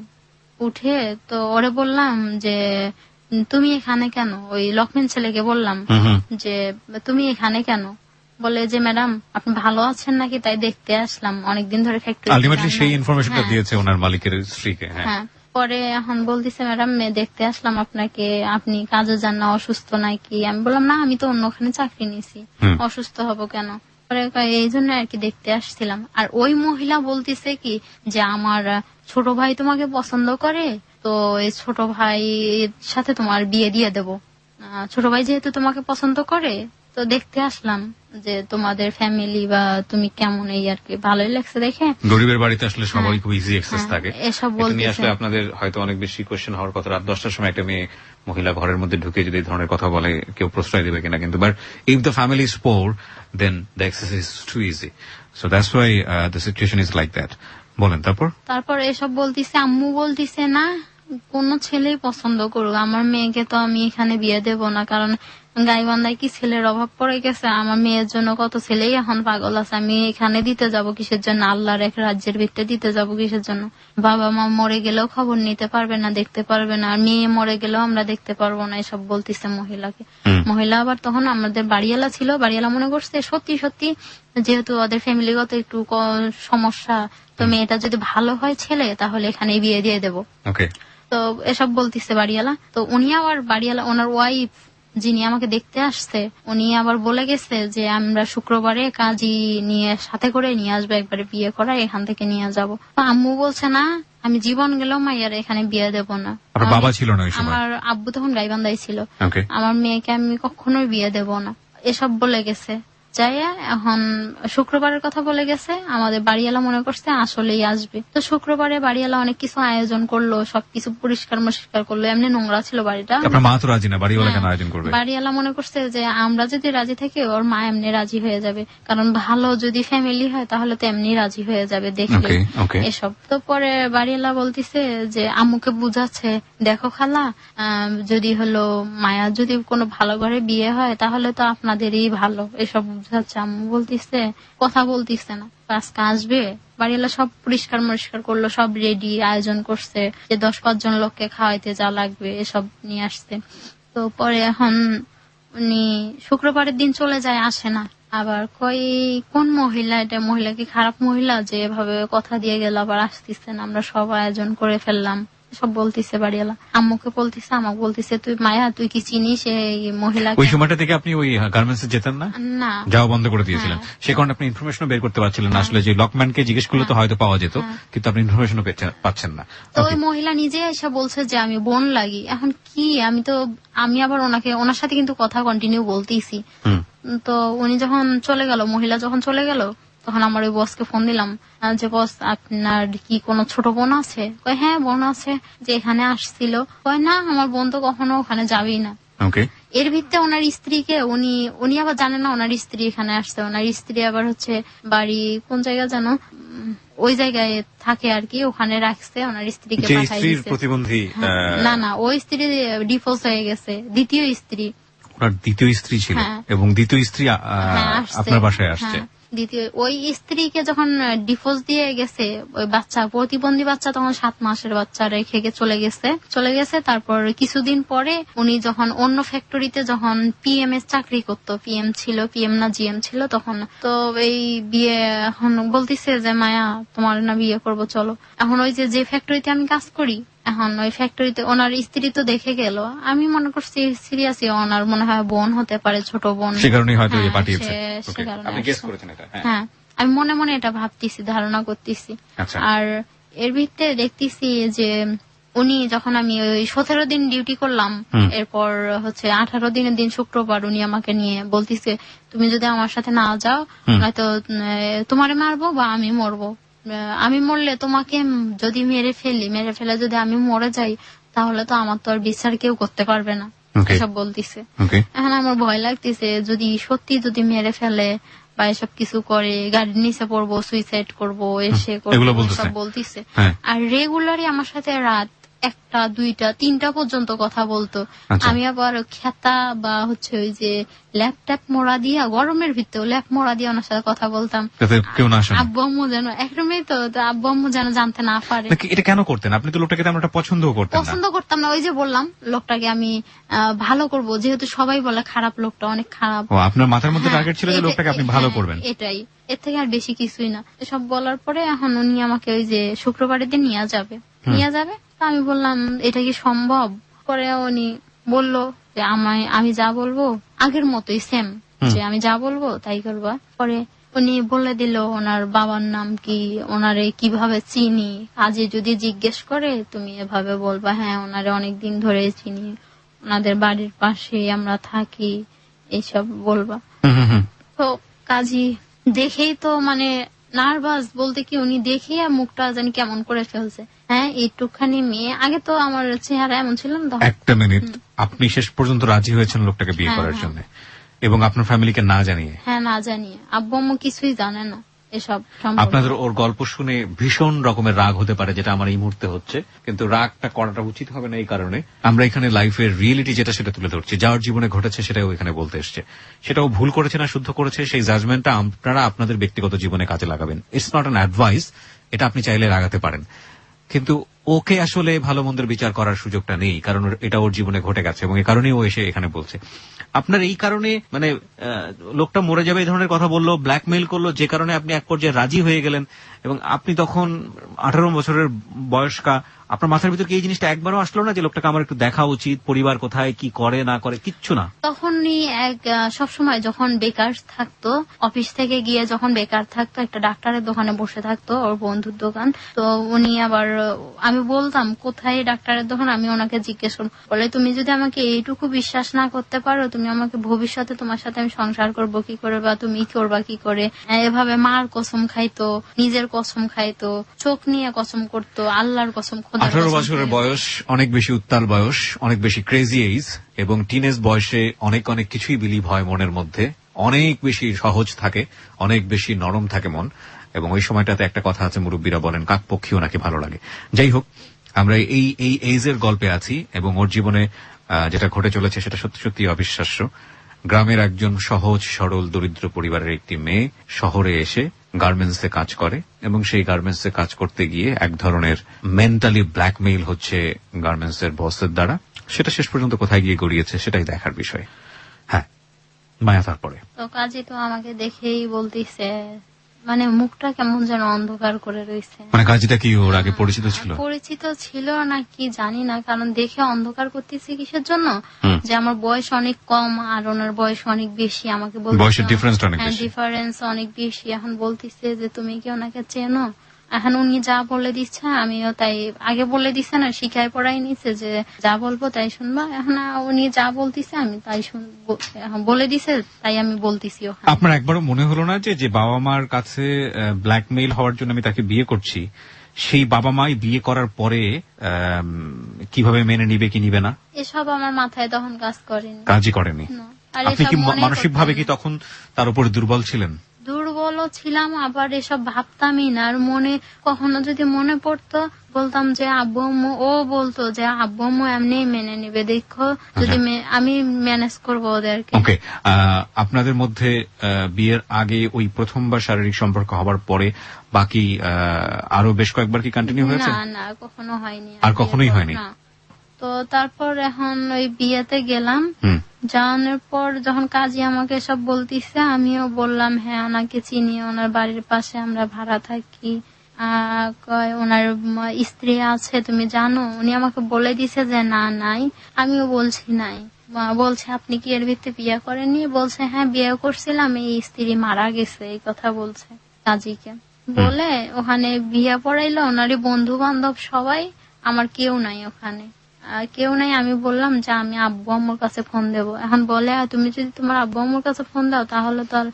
উঠে তো ওরে বললাম যে তুমি এখানে কেন? ওই লক্ষ্মণ ছেলেকে বললাম যে তুমি এখানে কেন? বলে যে ম্যাডাম আপনি ভালো আছেন নাকি তাই দেখতে আসলাম, অনেকদিন ধরে ফ্যাক্টরি। আলটিমেটলি সেই ইনফরমেশনটা দিয়েছে ওনার মালিকের স্ত্রীকে। হ্যাঁ, পরে এখন বলতেছে ম্যাডাম দেখতে আসলাম আপনাকে, আপনি কাজে যান না, অসুস্থ নাকি? আমি বললাম না, আমি তো অন্যখানে চাকরি নিছি, অসুস্থ হব কেন? পরে এই জন্য আর কি দেখতে আসছিলাম। আর ওই মহিলা বলতেছে কি যে আমার ছোট ভাই তোমাকে পছন্দ করে, তো এই ছোট ভাইয়ের সাথে তোমার বিয়ে দিয়ে দেব। ছোট ভাই যেহেতু তোমাকে পছন্দ করে, তো দেখতে আসলাম যে তোমাদের ফ্যামিলি বা তুমি কেমন, এই আর কি। ভালোই লাগছে দেখে। গরিবের বাড়িতে আসলে সবারই খুব ইজি অ্যাক্সেস থাকে, এসব এটা নিয়ে বলতেছে। আসলে আপনাদের হয়তো অনেক বেশি কোয়েশ্চেন হওয়ার কথা। রাত 10টার সময় একটা মেয়ে মহিলা ঘরের মধ্যে ঢুকে যদি এই ধরনের কথা বলে, কেউ প্রশ্রয় দেবে কিনা। কিন্তু but if the family is poor, then the access is too easy, so that's why the situation is like that. বলেন তারপর এসব বলতিছে। আম্মু বলতিছে না, কোন ছেলেই পছন্দ করুক, আমার মেয়েকে তো আমি এখানে বিয়ে দেব না, কারণ গাইবান্ধায় কি ছেলের অভাব পড়ে গেছে? আমার মেয়ের জন্য কত ছেলেই এখন পাগল আছে, আমি এখানে দিতে যাব কিসের জন্য? আল্লাহর এক রাজ্যের ভিতরে দিতে যাব কিসের জন্য? বাবা মা মরে গেলেও খবর নিতে পারবে না, দেখতে পারবে না, আর মেয়ে মরে গেলেও আমরা দেখতে পারবো না, এসব বলতিছে মহিলাকে। মহিলা আবার তখন আমাদের বাড়িওয়ালা ছিল, বাড়িওয়ালা মনে করছে সত্যি সত্যি যেহেতু ওদের ফ্যামিলিগত একটু সমস্যা, তো মেয়েটা যদি ভালো হয় ছেলে, তাহলে এখানে বিয়ে দিয়ে দেবো। তো এসব বলতিছে বাড়িওয়ালা। তো উনি আবার বাড়িওয়ালা, ওনার ওয়াইফ যিনি আমাকে দেখতে আসছে, উনি আবার বলে গেছে যে আমরা শুক্রবারে কাজী নিয়ে সাথে করে নিয়ে আসবো, একবারে বিয়ে করা, এখান থেকে নিয়ে যাব। তো আম্মু বলছে না, আমি জীবন গেলেও মাইয়ার এখানে বিয়ে দেব না। বাবা ছিল না ওই সময়? আমার আব্বু তখন গাইবান্ধায় ছিল। আমার মেয়েকে আমি কখনোই বিয়ে দেব না, এসব বলে গেছে। যাই এখন শুক্রবারের কথা বলে গেছে, আমাদের বাড়িওয়ালা মনে করছে আসলেই আসবে। তো শুক্রবারে বাড়িওয়ালা অনেক কিছু আয়োজন করলো, সবকিছু পরিষ্কার মরিষ্কার করলো, এমনি নোংরা ছিল বাড়িটা। আপনার মা তো রাজি না, বাড়িওয়ালা কেন আয়োজন করবে? বাড়িওয়ালা মনে করছে যে আমরা যদি রাজি থাকি, ওর মা এমনি রাজি হয়ে যাবে, কারণ ভালো যদি ফ্যামিলি হয় তাহলে তো এমনি রাজি হয়ে যাবে দেখলে এসব। তো পরে বাড়িওয়ালা বলতিছে যে আম্মুকে বুঝাচ্ছে, দেখো খালা, যদি হলো মায়া যদি কোনো ভালো ঘরে বিয়ে হয় তাহলে তো আপনাদেরই ভালো, এসব বুঝাচ্ছে। আম্মু বলতিছে, কথা বলতিছে না, আজকে আসবে। বাড়িওয়ালা সব পরিষ্কার মরিষ্কার করলো, সব রেডি আয়োজন করছে, যে 10-5 জন লোককে খাওয়াইতে যা লাগবে এসব নিয়ে আসছে। তো পরে এখন উনি শুক্রবারের দিন চলে যায়, আসে না। আবার কোন মহিলা এটা? মহিলা কি খারাপ মহিলা যে এভাবে কথা দিয়ে গেল আবার আসতেছে না? আমরা সব আয়োজন করে ফেললাম, সব বলতিছে বাড়িওয়ালা। আম্মুকে বলতিছে, আমাকে বলতিছে, তুই মায়া, তুই কি চিনিস এই মহিলা? ওই সময়টা থেকে আপনি ওই গার্মেন্টসে যেতেন না? না, যাওয়া বন্ধ করে দিয়েছিলেন। সে কারণে আপনি ইনফরমেশন বের করতে পারছিলেন না। আসলে যে লকম্যানকে জিজ্ঞেস করলে তো হয়তো পাওয়া যেত, কিন্তু আপনি ইনফরমেশন পাচ্ছেন না। তো ওই মহিলা নিজে এসে বলছে যে আমি বোন লাগি। এখন কি, আমি আবার ওনার সাথে কিন্তু কথা কন্টিনিউ বলতেইছি। তো উনি যখন চলে গেল, মহিলা যখন চলে গেল, তখন আমার ওই বসকে ফোন দিলাম যে বস, আপনার কি কোনো ছোট বোন আছে? কয় হ্যাঁ বোন আছে, যে এখানে আসছিল। কয় না, আমার বোন তো কখনো ওখানে যাবেই না। এর ভিত্তিতে ওনার স্ত্রীকে উনি আবার জানেন না ওনার স্ত্রী এখানে আসছে। ওনার স্ত্রী আবার হচ্ছে বাড়ি কোন জায়গা জানো, ওই জায়গায় থাকে আর কি, ওখানে রাখছে, ওনার স্ত্রীকে পাঠাই দিয়েছে। প্রতিবন্ধী? না, ওই স্ত্রী ডিভোর্স হয়ে গেছে, দ্বিতীয় স্ত্রী। ওনার দ্বিতীয় স্ত্রী ছিল, এবং দ্বিতীয় স্ত্রী আপনার বাসায় আসছে। দ্বিতীয় ওই স্ত্রীকে যখন ডিভোর্স দিয়ে গেছে, ওই বাচ্চা, প্রতিবন্ধী বাচ্চা তখন 7 মাসের বাচ্চা রেখে চলে গেছে। তারপর কিছুদিন পরে উনি যখন অন্য ফ্যাক্টরিতে যখন পিএম এর চাকরি করতো, পিএম না জিএম ছিল তখন, তো এই বিয়ে এখন বলতিছে যে মায়া, তোমার না বিয়ে করবো, চলো। এখন ওই যে ফ্যাক্টরিতে আমি কাজ করি, এখন ওই ফ্যাক্টরিতে ওনার স্ত্রী তো দেখে গেল। আমি মনে করছি সিরিয়াসলি ওনার মনে হয় বোন হতে পারে, ছোট বোন, সে কারণেই হয়তো পাঠিয়েছে। হ্যাঁ, আমি মনে মনে এটা ভাবতেছি, ধারণা করতেছি। আর এর ভিতরে দেখতেছি যে উনি যখন আমি ওই 17 দিন ডিউটি করলাম, এরপর হচ্ছে 18 দিনের দিন শুক্রবার উনি আমাকে নিয়ে বলতিছে, তুমি যদি আমার সাথে না যাও, নয়তো তোমারে মারবো বা আমি মরবো। আমি মরলে তোমাকে যদি মেরে ফেলে যদি আমি মরে যাই, তাহলে তো আমার তো আর বিচার কেউ করতে পারবে না, এসব বলতিছে। এখন আমার ভয় লাগতেছে, যদি মেরে ফেলে বা এসব কিছু করে, গাড়ির নিচে পড়বো, সুইসাইড করবো, এসে করবো, সব বলতিছে। আর রেগুলারই আমার সাথে রাত 1টা 2টা 3টা পর্যন্ত কথা বলতো। আমি আবার খেতা বা হচ্ছে ওই যে ল্যাপটপ মোড়া দিয়া, গরমের ভিতরে ল্যাপ মোড়া দিয়ে ওনার সাথে কথা বলতাম। আব্বু আম্মু যেন একরকমই তো, আব্বু আম্মু যেন জানতে না পারে। এটা কেন করতেন আপনি? তো লোকটাকে তেমন একটা পছন্দ করতাম না। ওই যে বললাম, লোকটাকে আমি ভালো করব, যেহেতু সবাই বলে খারাপ, লোকটা অনেক খারাপ। আপনার মাথার মধ্যে টার্গেট ছিল যে লোকটাকে আপনি ভালো করবেন, এটাই, এর থেকে আর বেশি কিছুই না। সব বলার পরে এখন উনি আমাকে ওই যে শুক্রবারের দিন নিয়ে যাবে। আমি বললাম এটা কি সম্ভব? পরে উনি বলল যে আমি যা বলবো আগের মতোই সেম, যে আমি যা বলবো তাই করবা। পরে উনি বলে দিল ওনার বাবার নাম কি, ওনারে কিভাবে চিনি, আজই যদি জিজ্ঞেস করে তুমি এভাবে বলবা হ্যাঁ ওনারে অনেকদিন ধরে চিনি, ওনাদের বাড়ির পাশে আমরা থাকি, এইসব বলবা। তো কাজী দেখেই তো মানে নার্ভাস বলতে কি, উনি দেখেই মুখটা জানি কেমন করে ফেলছে। হ্যাঁ এইটুকখানি মেয়ে, আগে তো আমার চেহারা এমন ছিল না। একটা মিনিট, আপনি শেষ পর্যন্ত রাজি হয়েছেন লোকটাকে বিয়ে করার জন্য, এবং আপনার ফ্যামিলিকে না জানিয়ে? হ্যাঁ না জানিয়ে, আব্বু আম্মু কিছুই জানে না এসব সম্পর্কে। আপনাদের ওর গল্প শুনে ভীষণ রকমের রাগ হতে পারে, যেটা আমার এই মুহূর্তে হচ্ছে, কিন্তু রাগটা করাটা উচিত হবে না। এই কারণে আমরা এখানে লাইফের রিয়েলিটি যেটা সেটা তুলে ধরছি, যার জীবনে ঘটেছে সেটাও এখানে বলতে এসছে। সেটাও ভুল করেছে না শুদ্ধ করেছে, সেই জাজমেন্টটা আপনারা আপনাদের ব্যক্তিগত জীবনে কাজে লাগাবেন। ইটস নট অ্যান অ্যাডভাইস, এটা আপনি চাইলে লাগাতে পারেন, কিন্তু ওকে আসলে ভালো মন্দের বিচার করার সুযোগটা নেই, কারণ এটা ওর জীবনে ঘটে গেছে এবং এই কারণেই ও এসে এখানে বলছে। আপনার এই কারণে মানে লোকটা মরে যাবে এই ধরনের কথা বললো, ব্ল্যাকমেইল করলো, যে কারণে আপনি এক পর্যায়ে রাজি হয়ে গেলেন, এবং আপনি তখন 18 বছরের বয়স্কা। আপনার মাথার ভিতর কি এই জিনিসটা একবারও আসলো না যে লোকটাকে আমার একটু দেখা উচিত, পরিবার কোথায়, কি করে না করে? কিচ্ছু না? তখনই সবসময় যখন বেকার থাকতো, অফিস থেকে গিয়ে যখন বেকার থাকতো, একটা ডাক্তারের দোকানে বসে থাকতো, ওর বন্ধুর দোকান। তো উনি আবার, আমি বলতাম কোথায় ডাক্তারের দোকান, আমি ওনাকে জিজ্ঞেস করব, বলে তুমি যদি আমাকে এইটুকু বিশ্বাস না করতে পারো, তুমি আমাকে ভবিষ্যতে তোমার সাথে আমি সংসার করব কি করে, বা তুমি করবা কি করে? এভাবে মার কসম খাইতো, নিজের কসম খাইতো, চোখ নিয়ে কসম করতো, আল্লাহর কসম। 18 বছরের বয়স অনেক বেশি উত্তাল বয়স, অনেক বেশি ক্রেজি এজ, এবং টিনেজ বয়সে অনেক অনেক কিছুই বিলিভ হয় মনের মধ্যে, অনেক বেশি সহজ থাকে, অনেক বেশি নরম থাকে মন। এবং ওই সময়টাতে একটা কথা আছে, মুরব্বীরা বলেন কাকপক্ষীও নাকি ভালো লাগে। যাই হোক, আমরা এই এজের গল্পে আছি, এবং ওর জীবনে যেটা ঘটে চলেছে সেটা সত্যি সত্যি অবিশ্বাস্য। গ্রামের একজন সহজ সরল দরিদ্র পরিবারের একটি মেয়ে শহরে এসে গার্মেন্টসে কাজ করে, এবং সেই গার্মেন্টসে কাজ করতে গিয়ে এক ধরনের মেন্টালি ব্ল্যাকমেইল হচ্ছে গার্মেন্টসের বসের দ্বারা। সেটা শেষ পর্যন্ত কোথায় গিয়ে গড়িয়েছে সেটাই দেখার বিষয়। হ্যাঁ মায়া, তারপরে? তো কাজী তো আমাকে দেখেই বলতেছে, মানে মুখটা কেমন যেন অন্ধকার করে রয়েছে। মানে কাজীটা কি ওর আগে পরিচিত ছিল? পরিচিত ছিল নাকি জানি না, কারণ দেখে অন্ধকার করতেছি কিসের জন্য, যে আমার বয়স অনেক কম আর ওনার বয়স অনেক বেশি। আমাকে বয়সের ডিফারেন্স অনেক বেশি। ডিফারেন্স অনেক বেশি। এখন বলতেছে যে তুমি কি ওনাকে চেনো? এখন উনি যা বলে দিচ্ছে আমিও তাই, আগে বলে দিচ্ছে না, শিখায় পড়াই নিচ্ছে যে যা বলবো তাই শুনবা। এখন উনি যা বলতেছে আমি তাই শুনবো, বলে দিছে তাই আমি বলতেছি। আপনার একবারও মনে হলো না যে বাবা মার কাছে ব্ল্যাকমেইল হওয়ার জন্য আমি তাকে বিয়ে করছি, সেই বাবা মাই বিয়ে করার পরে কিভাবে মেনে নিবে কি নিবে না, এসব আমার মাথায় তখন কাজই করেনি। আপনি কি মানসিকভাবে কি তখন তার উপরে দুর্বল ছিলেন? দুর্বলও ছিলাম, আবার এসব ভাবতামই না। আর মনে কখনো যদি মনে পড়তো বলতাম যে আব্বু আম্মু, ও বলতো যে আব্বু আম্মু এমনি মেনে নিবে, দেখো যদি আমি ম্যানেজ করবো ওদেরকে। ওকে, আপনাদের মধ্যে বিয়ের আগে ওই প্রথমবার শারীরিক সম্পর্ক হবার পরে বাকি আরো বেশ কয়েকবার কি কন্টিনিউ হয়েছে? না কখনো হয়নি, আর কখনোই হয়নি। তো তারপর এখন ওই বিয়েতে গেলাম, যাওয়ানোর পর যখন কাজী আমাকে সব বলতিছে, আমিও বললাম হ্যাঁ ওনাকে চিনি, ওনার বাড়ির পাশে আমরা ভাড়া থাকি, ওনার স্ত্রী আছে তুমি জানো? উনি আমাকে বলে দিছে যে না নাই। আমিও বলছি নাই। বলছে আপনি কি এর ভিত্তি বিয়ে করেননি? বলছে হ্যাঁ বিয়ে করছিলাম, এই স্ত্রী মারা গেছে, এই কথা বলছে কাজীকে। বলে ওখানে বিয়ে পড়াইলো, ওনারই বন্ধু বান্ধব সবাই, আমার কেউ নাই ওখানে, কেউ নাই। আমি বললাম যে আমি আব্বু আম্মুর কাছে ফোন দেবো। এখন বলে তুমি যদি তোমার আব্বু আম্মুর কাছে ফোন দাও তাহলে তো আর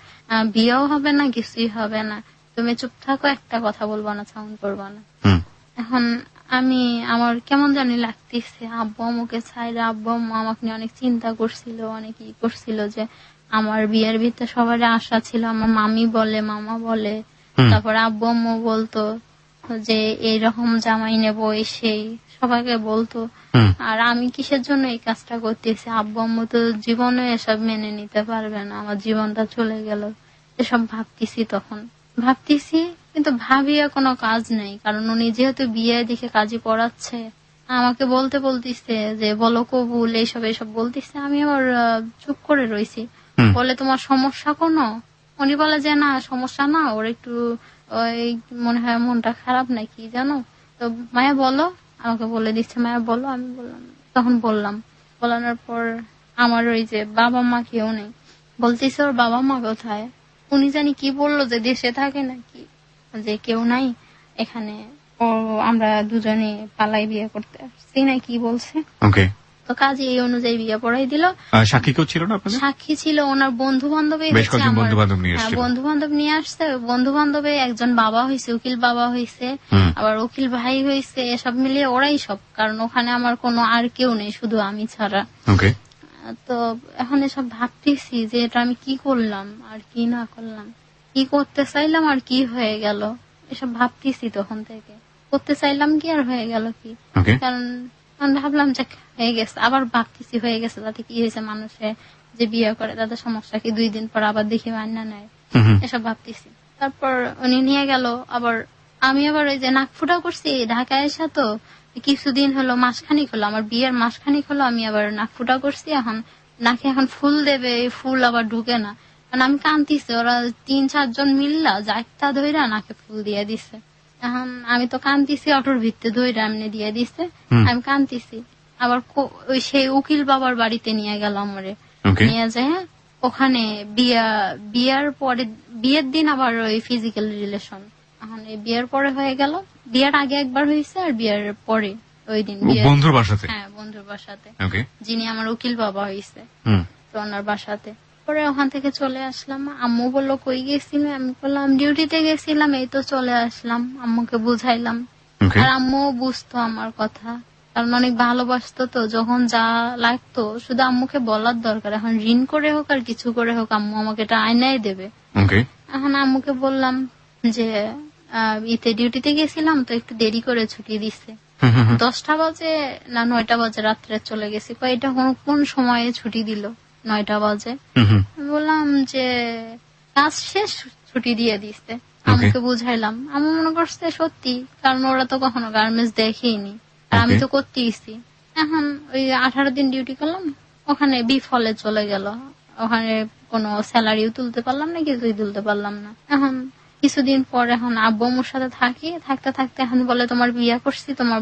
বিয়েও হবে না, কিছুই হবে না, তুমি চুপ থাকো, একটা কথা বলবো না, সাউন্ড করবো না। এখন আমার কেমন জানি লাগতেছে আব্বু আম্মুকে ছাইরা। আব্বু আম্মু আমাকে নিয়ে অনেক চিন্তা করছিল, অনেক ই করছিল, যে আমার বিয়ের ভিতরে সবার আশা ছিল, আমার মামি বলে, মামা বলে, তারপর আব্বু আম্মু বলতো যে এইরকম জামাই নেবো, সেই সবাইকে বলতো। আর আমি কিসের জন্য এই কাজটা করতেছি? আব্বু আম্মু তো জীবনে এসব মেনে নিতে পারবে না, আমার জীবনটা চলে গেল, এসব ভাবতেছি, কিন্তু ভাবিয়া কোনো কাজ নেই। কারণ উনি যেহেতু বিয়ে দিকে কাজী পড়াচ্ছে, আমাকে বলতেছে যে বলো কবুল, এইসব বলতেছে। আমি আবার চুপ করে রয়েছি। বলে তোমার সমস্যা কোনো? উনি বলে যে না সমস্যা না, ওর একটু ওই মনে হয় মনটা খারাপ নাকি জানো। তো মায়া বলো, আমাকে বলে দিচ্ছে মায়া বলো। আমি বললাম, তখন বলানোর পর আমার ওই যে বাবা মা কেউ নেই, বলতেছে ওর বাবা মা কোথায়, উনি জানি কি বললো যে দেশে থাকে নাকি, যে কেউ নাই এখানে, ও আমরা দুজনে পালাই বিয়ে করতে আসছি না কি বলছে। ওকে, তো কাজে এই অনুযায়ী বিয়ে পড়াই দিল। সাক্ষী কেউ ছিল না আপনাদের? সাক্ষী ছিল ওনার বন্ধু বান্ধব, বেশ কয়েকজন বন্ধু বান্ধব নিয়ে এসেছিল। বন্ধু বান্ধব নিয়ে আসছে। বন্ধু বান্ধবে একজন বাবা হয়েছে, উকিল বাবা হয়েছে, আবার উকিল ভাই হয়েছে, সব মিলিয়ে ওরাই সব। কারণ ওখানে আমার কোনো আর কেউ নেই, শুধু আমি ছাড়া। ওকে, তো এখন এসব ভাবতেছি যে এটা আমি কি করলাম আর কি না করলাম, কি করতে চাইলাম আর কি হয়ে গেল, এসব ভাবতেছি তখন থেকে। করতে চাইলাম কি আর হয়ে গেল কি। কারণ আমি ভাবলাম যে হয়ে গেছে, আবার ভাবতেছি হয়ে গেছে, তাতে কি হয়েছে, মানুষে যে বিয়ে করে তাদের সমস্যা কি, 2 দিন পর আবার দেখি মান্না নেয়, এসব ভাবতেছি। তারপর উনি নিয়ে গেল। আবার আমি আবার ওই যে নাক ফুটা করছি ঢাকায় এসে, তো কিছুদিন হলো, মাসখানিক হলো, আমার বিয়ের মাসখানিক হলো, আমি আবার নাক ফুটা করছি। এখন নাকে এখন ফুল দেবে, এই ফুল আবার ঢুকে না, মানে আমি কান্দিছি। ওরা 3-4 জন মিললা যাইতা ধইরা নাকে ফুল দিয়ে দিছে। এখন আমি তো কান্দিছি, অটোর ভিত্তে ধইরা এমনি দিয়ে দিছে, আমি কান্দিছি। আবার ওই সেই উকিল বাবার বাড়িতে নিয়ে গেল আমারে, নিয়ে যায় ওখানে বিয়ের দিন আবার ওই ফিজিক্যাল রিলেশন। এখন এই বিয়ের পরে হয়ে গেল, বিয়ের আগে একবার হয়েছে আর বিয়ের পরে ওই দিন বন্ধুর বাসাতে। হ্যাঁ, বন্ধুর বাসাতে, যিনি আমার উকিল বাবা হয়েছে, তো ওনার বাসাতে। পরে ওখান থেকে চলে আসলাম। আম্মু বললো কই গেছিল, আমি বললাম ডিউটিতে গেছিলাম, এই তো চলে আসলাম। আম্মুকে বুঝাইলাম, আর আম্মু বুঝতো আমার কথা, কারণ অনেক ভালোবাসতো। তো যখন যা লাগতো শুধু আম্মুকে বলার দরকার, এখন ঋণ করে হোক আর কিছু করে হোক আম্মু আমাকে এটা আয়নায় দেবে। এখন আম্মুকে বললাম যে ইতে ডিউটিতে গেছিলাম, তো একটু দেরি করে ছুটি দিচ্ছে, 10টা বাজে না 9টা বাজে রাত্রে চলে গেছি। এটা কোন সময়ে ছুটি দিল, 9টা বাজে। বললাম যে কাজ শেষ, ছুটি দিয়ে দিচ্ছে। আমাকে বুঝাইলাম, আমি মনে করছে সত্যি, কারণ ওরা তো কখনো গার্মেন্টস দেখেইনি, আর আমি তো করতেইছি। এখন ওই 18 দিন ডিউটি করলাম, ওখানে বিফলে চলে গেল। ওখানে কোনো স্যালারিও তুলতে পারলাম না, কিছুই তুলতে পারলাম না। এখন কিছুদিন পর এখন আব্বু আম্মুর সাথে থাকতে থাকতে এখন বলে তোমার বিয়ে করছি, তোমার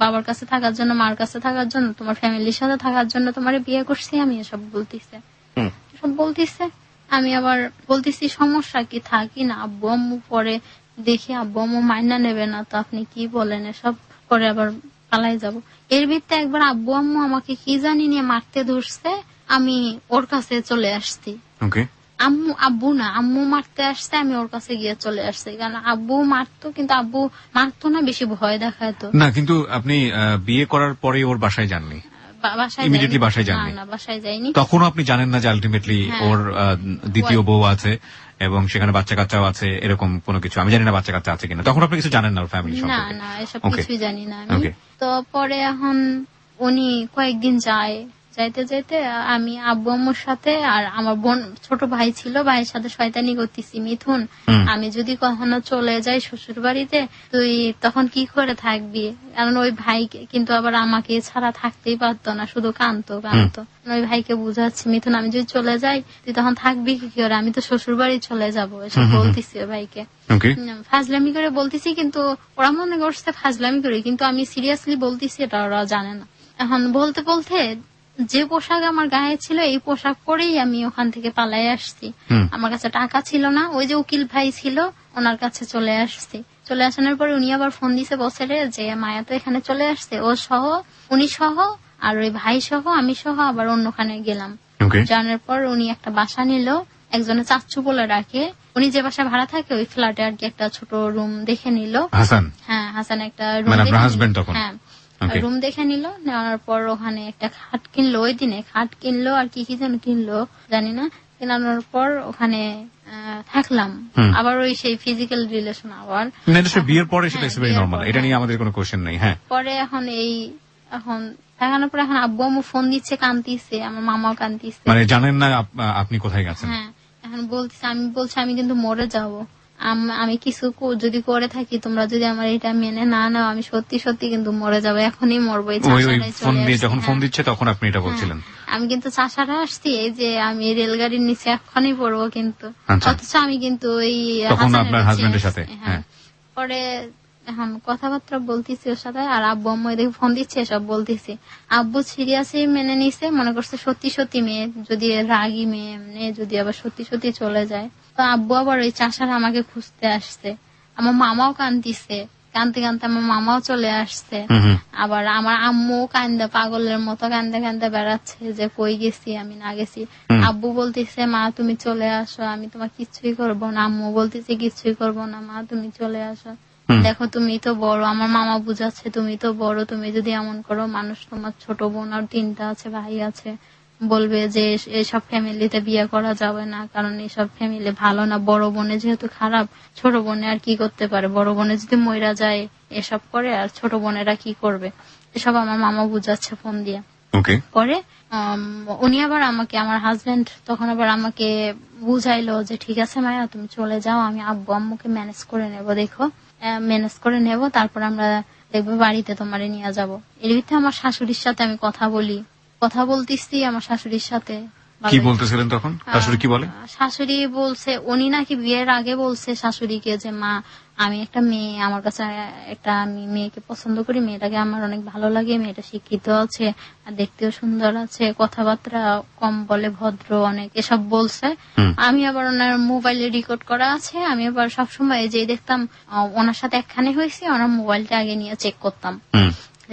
বাবার কাছে থাকার জন্য, মার কাছে থাকার জন্য, তোমার ফ্যামিলির সাথে থাকার জন্য তোমার বিয়ে করছি। আমি এসব বলতেছে। আমি আবার বলতেছি সমস্যা কি, থাকি না, আব্বু আম্মু পরে দেখি আব্বু আম্মু মাইনা নেবে না, তো আপনি কি বলেন, এসব করে আবার পালাই যাব। এর ভিত্তিতে একবার আব্বু আম্মু আমাকে কি জানি নিয়ে মারতে ধরছে, আমি ওর কাছে চলে আসছি। আম্মু মারতে আসছে, আমি ওর কাছে গিয়ে চলে আসছি। কারণ আব্বু মারতো, কিন্তু আব্বু মারতো না, বেশি ভয় দেখাতো না। কিন্তু আপনি বিয়ে করার পরে ওর বাসায় যাননি? বাসায় যাইনি। তখনও আপনি জানেন না যে আলটিমেটলি ওর দ্বিতীয় বউ আছে এবং সেখানে বাচ্চা কাচ্চাও আছে, এরকম কোনো কিছু? আমি জানি না বাচ্চা কাচ্চা আছে কিনা, তখন আপনি কিছু জানেন না ওর ফ্যামিলি সম্পর্কে? না, এসব কিছুই জানি না আমি। তো পরে এখন উনি কয়েকদিন যাইতে আমি আব্বু আম্মুর সাথে, আর আমার বোন ছোট ভাই ছিল, ভাইয়ের সাথে শয়তানি করতেছি, মিথুন আমি যদি কখনো চলে যাই শ্বশুর বাড়িতে, তুই তখন কি করে থাকবি? কারণ ওই ভাই কিন্তু আবার আমাকে ছাড়া থাকতেই পারতো না, শুধু কাঁদতো। ওই ভাইকে বুঝাচ্ছি, মিথুন আমি যদি চলে যাই তুই তখন থাকবি কি করে, আমি তো শ্বশুর বাড়ি চলে যাবো, এসব বলতেছি ওই ভাইকে। ফাজলামি করে বলতেছি, কিন্তু ওরা মনে করছে ফাজলামি করে, কিন্তু আমি সিরিয়াসলি বলতেছি, এটা ওরা জানে না। এখন বলতে যে পোশাক আমার গায়ে ছিল, এই পোশাক পরেই আমি ওখান থেকে পালাই আসছি। আমার কাছে টাকা ছিল না, ওই যে উকিল ভাই ছিল ওনার কাছে চলে আসছি। চলে আসানোর পরে উনি আবার ফোন দিছে বছরে যে মায়া তো এখানে চলে আসছে, উনি সহ আর ওই ভাই সহ আমি সহ আবার অন্যখানে গেলাম। জানার পর উনি একটা বাসা নিল, একজনের চাচ্চু বলে রাখে, উনি যে বাসা ভাড়া থাকে ওই ফ্ল্যাটে আর কি একটা ছোট রুম দেখে নিল। হাসান একটা রুম দেখে নিল। নেওয়ার পর ওখানে একটা খাট কিনলো, ওই দিনে খাট কিনলো আর কি যেন কিনলো জানি না। কেনানোর পর ওখানে থাকলাম। আবার ওই সেই ফিজিক্যাল রিলেশন আবার বিয়ের পরে, সেটা নরমাল, এটা নিয়ে আমাদের কোনো কোশ্চেন নেই। পরে এখন দেখানোর পর এখন আব্বু আম্মু ফোন দিচ্ছে, কান্দিছে, আমার মামাও কান্দিছে, মানে জানেন না আপনি কোথায় গেছেন। এখন বলছি আমি কিন্তু মরে যাবো, আমি কিছু যদি করে থাকি, তোমরা যদি আমার এটা মেনে না নাও, আমি সত্যি সত্যি কিন্তু মরে যাবো, এখনই মরবো। যখন ফোন দিচ্ছে তখন আপনি এটা বলছিলেন? আমি কিন্তু চাষারা আসছি, এই যে আমি রেলগাড়ির নিচে এখনই পড়বো, কিন্তু অথচ আমি কিন্তু ওই আপনার হাজবেন্ডের সাথে। পরে এখন কথাবার্তা বলতেছি ওর সাথে, আর আব্বু আম্মু এদিকে ফোন দিচ্ছে, সব বলতেছি। আব্বু সিরিয়াসলি মেনে নিছে, মনে করছে সত্যি সত্যি মেয়ে, যদি রাগী মেয়ে এমনি যদি আবার সত্যি সত্যি চলে যায়। তো আব্বু আবার ওই চাষার আমাকে খুঁজতে আসছে, আমার মামাও কান্দিছে, কানতে কানতে আমার মামাও চলে আসছে। আবার আমার আম্মু কান্দা পাগলের মতো কান্দে কান্দে বেড়াচ্ছে যে কই গেছি, আমি না গেছি। আব্বু বলতেছে মা তুমি চলে আসো, আমি তোমার কিছুই করবো না। আম্মু বলতেছে কিছুই করবো না মা, তুমি চলে আসো, দেখো তুমি তো বড়। আমার মামা বুঝাচ্ছে তুমি তো বড়, তুমি যদি এমন করো মানুষ, তোমার ছোট বোন আর 3টা আছে, ভাই আছে, বলবে যে এসব ফ্যামিলিতে বিয়ে করা যাবে না, কারণ এসব ফ্যামিলি ভালো না। বড় বোনে যেহেতু খারাপ, ছোট বোনে আর কি করতে পারে? বড় বোনে যদি মইরা যায় এসব করে, আর ছোট বোনেরা কি করবে? এসব আমার মামা বুঝাচ্ছে ফোন দিয়ে। পরে উনি আবার আমাকে, আমার হাজবেন্ড তখন আবার আমাকে বুঝাইলো যে ঠিক আছে মায়া তুমি চলে যাও, আমি আব্বু আম্মুকে ম্যানেজ করে নেব, দেখো ম্যানেজ করে নেব, তারপর আমরা দেখবো বাড়িতে তোমারে নিয়ে যাব। এর ভিতরে আমার শাশুড়ির সাথে আমি কথা বলতেছি আমার শাশুড়ির সাথে। কি বলতেছিলেন তখন? শাশুড়ি কি বলে? শাশুড়ি বলছে, উনি নাকি বিয়ের আগে বলছে শাশুড়িকে যে মা আমি একটা মেয়ে, আমার কাছে একটা আমি মেয়েকে পছন্দ করি, মেয়েটাকে আমার অনেক ভালো লাগে, মেয়েটা শিক্ষিত আছে আর দেখতেও সুন্দর আছে, কথাবার্তা কম বলে, ভদ্র অনেক, এসব বলছে। আমি আবার ওনার মোবাইলে রেকর্ড করা আছে, আমি আবার সবসময় যে দেখতাম ওনার সাথে একখানে হয়েছে, ওনার মোবাইলটা আগে নিয়ে চেক করতাম